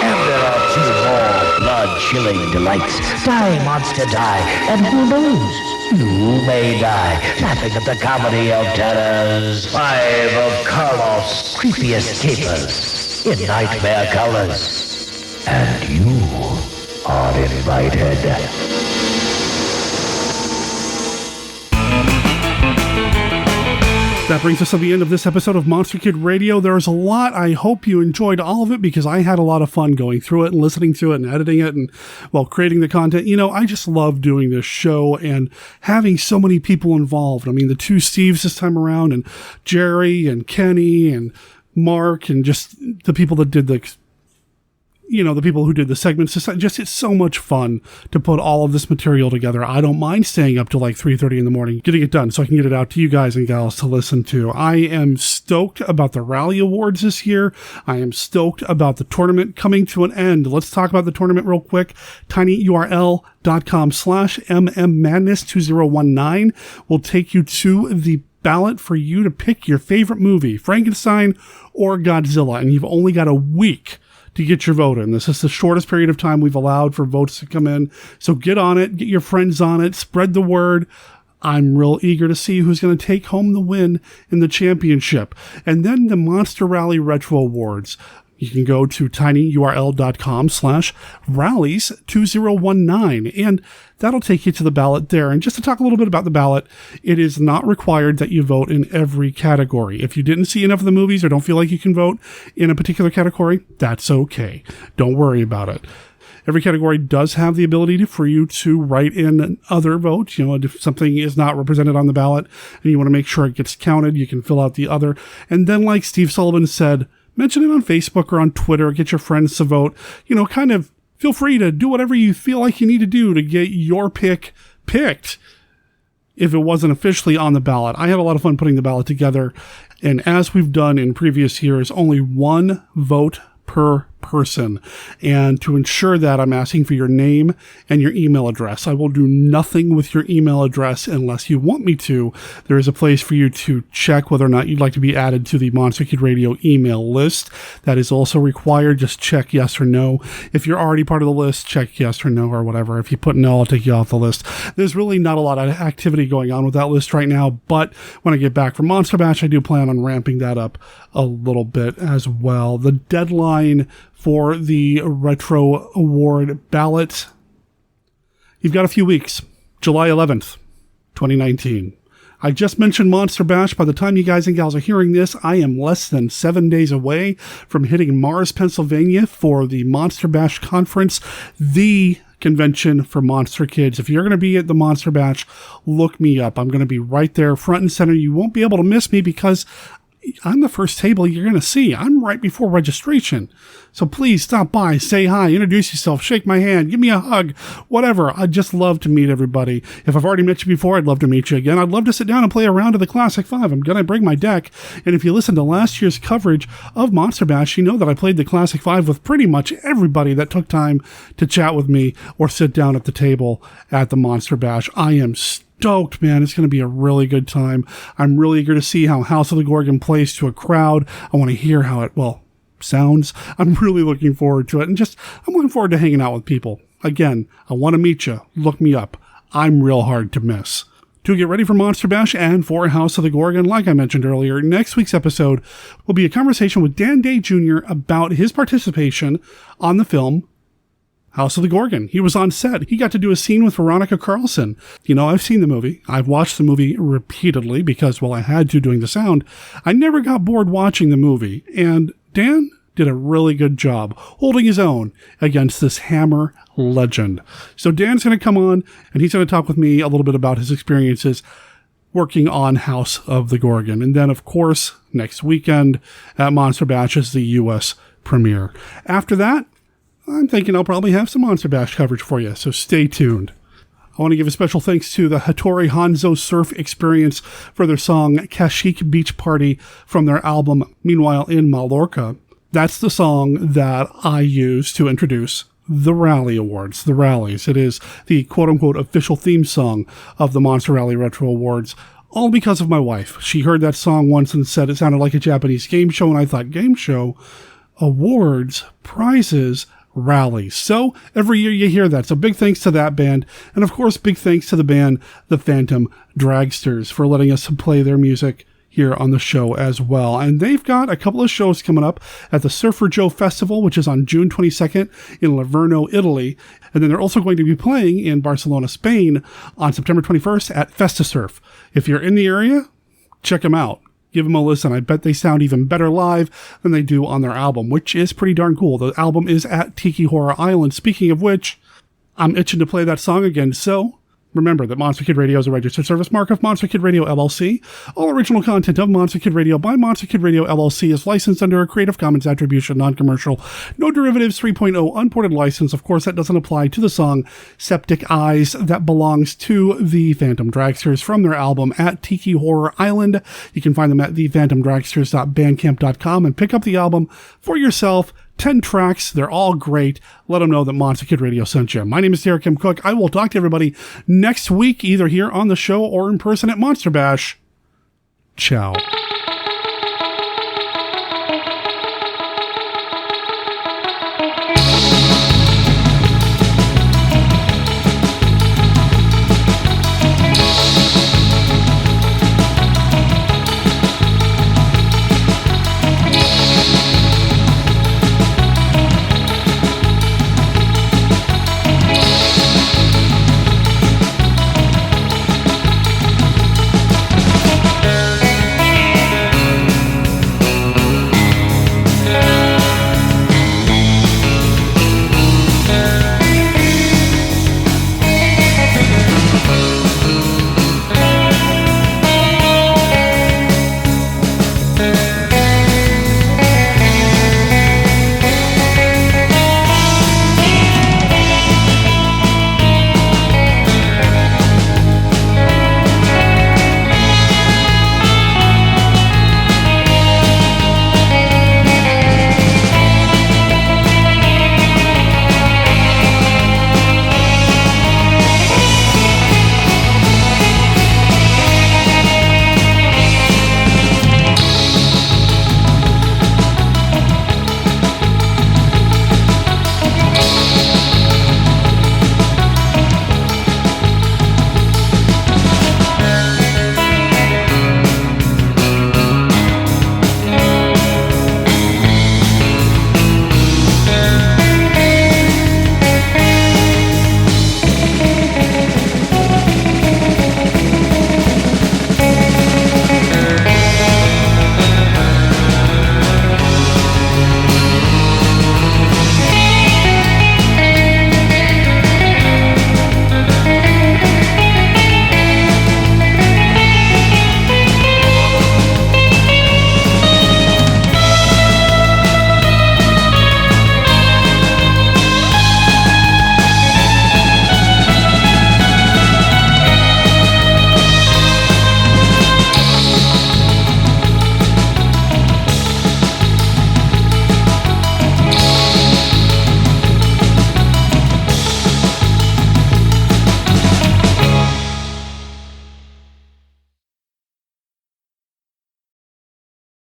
And there are 2 more blood-chilling delights. Die, monster, die. And who knows? You may die, laughing at the comedy of terrors. 5 of Karloff's creepiest capers in nightmare colors. And you are invited. That brings us to the end of this episode of Monster Kid Radio. There's a lot. I hope you enjoyed all of it because I had a lot of fun going through it and listening to it and editing it and, well, creating the content. You know, I just love doing this show and having so many people involved. I mean, the 2 Steves this time around and Jerry and Kenny and Mark and just the people that did the people who did the segments. It's so much fun to put all of this material together. I don't mind staying up till like 3:30 in the morning, getting it done so I can get it out to you guys and gals to listen to. I am stoked about the Rally Awards this year. I am stoked about the tournament coming to an end. Let's talk about the tournament real quick. tinyurl.com/mmmadness2019 will take you to the ballot for you to pick your favorite movie, Frankenstein or Godzilla, and you've only got a week to get your vote in. This is the shortest period of time we've allowed for votes to come in. So get on it, get your friends on it, spread the word. I'm real eager to see who's going to take home the win in the championship. And then the Monster Rally Retro Awards. You can go to tinyurl.com/rallies2019 and that'll take you to the ballot there. And just to talk a little bit about the ballot, it is not required that you vote in every category. If you didn't see enough of the movies or don't feel like you can vote in a particular category, that's okay. Don't worry about it. Every category does have the ability for you to write in other votes. You know, if something is not represented on the ballot and you want to make sure it gets counted, you can fill out the other. And then, like Steve Sullivan said, mention it on Facebook or on Twitter, get your friends to vote. You know, kind of feel free to do whatever you feel like you need to do to get your pick picked if it wasn't officially on the ballot. I had a lot of fun putting the ballot together. And as we've done in previous years, only 1 vote per person. And to ensure that, I'm asking for your name and your email address. I will do nothing with your email address unless you want me to. There is a place for you to check whether or not you'd like to be added to the Monster Kid Radio email list. That is also required. Just check yes or no. If you're already part of the list, check yes or no or whatever. If you put no, I'll take you off the list. There's really not a lot of activity going on with that list right now, but when I get back from Monster Bash, I do plan on ramping that up a little bit as well. The deadline for the Retro Award ballot, you've got a few weeks. July 11th, 2019. I just mentioned Monster Bash. By the time you guys and gals are hearing this, I am less than 7 days away from hitting Mars, Pennsylvania for the Monster Bash conference, the convention for monster kids. If you're going to be at the Monster Bash, look me up. I'm going to be right there, front and center. You won't be able to miss me because I'm the first table you're going to see. I'm right before registration. So please stop by, say hi, introduce yourself, shake my hand, give me a hug, whatever. I'd just love to meet everybody. If I've already met you before, I'd love to meet you again. I'd love to sit down and play a round of the Classic 5. I'm going to bring my deck. And if you listen to last year's coverage of Monster Bash, you know that I played the Classic 5 with pretty much everybody that took time to chat with me or sit down at the table at the Monster Bash. I am stoked, man. It's going to be a really good time. I'm really eager to see how House of the Gorgon plays to a crowd. I want to hear how it, sounds. I'm really looking forward to it. And I'm looking forward to hanging out with people. Again, I want to meet you. Look me up. I'm real hard to miss. To get ready for Monster Bash and for House of the Gorgon, like I mentioned earlier, next week's episode will be a conversation with Dan Day Jr. about his participation on the film House of the Gorgon. He was on set. He got to do a scene with Veronica Carlson. You know, I've seen the movie. I've watched the movie repeatedly because, I had to doing the sound. I never got bored watching the movie. And Dan did a really good job holding his own against this Hammer legend. So Dan's going to come on and he's going to talk with me a little bit about his experiences working on House of the Gorgon. And then, of course, next weekend at Monster Bash is the U.S. premiere. After that, I'm thinking I'll probably have some Monster Bash coverage for you, so stay tuned. I want to give a special thanks to the Hattori Hanzo Surf Experience for their song Kashyyyk Beach Party from their album Meanwhile in Mallorca. That's the song that I use to introduce the Rally Awards, the rallies. It is the quote-unquote official theme song of the Monster Rally Retro Awards, all because of my wife. She heard that song once and said it sounded like a Japanese game show, and I thought, game show? Awards? Prizes? Rallies. So every year you hear that. So big thanks to that band. And of course, big thanks to the band, the Phantom Dragsters, for letting us play their music here on the show as well. And they've got a couple of shows coming up at the Surfer Joe Festival, which is on June 22nd in Livorno, Italy. And then they're also going to be playing in Barcelona, Spain on September 21st at FestaSurf. If you're in the area, check them out. Give them a listen. I bet they sound even better live than they do on their album, which is pretty darn cool. The album is at Tiki Horror Island. Speaking of which, I'm itching to play that song again, so remember that Monster Kid Radio is a registered service mark of Monster Kid Radio LLC. All original content of Monster Kid Radio by Monster Kid Radio LLC is licensed under a Creative Commons Attribution, Non-Commercial, No Derivatives 3.0 unported license. Of course, that doesn't apply to the song Septic Eyes that belongs to the Phantom Dragsters from their album At Tiki Horror Island. You can find them at thephantomdragsters.bandcamp.com and pick up the album for yourself. 10 tracks. They're all great. Let them know that Monster Kid Radio sent you. My name is Derek M. Cook. I will talk to everybody next week, either here on the show or in person at Monster Bash. Ciao.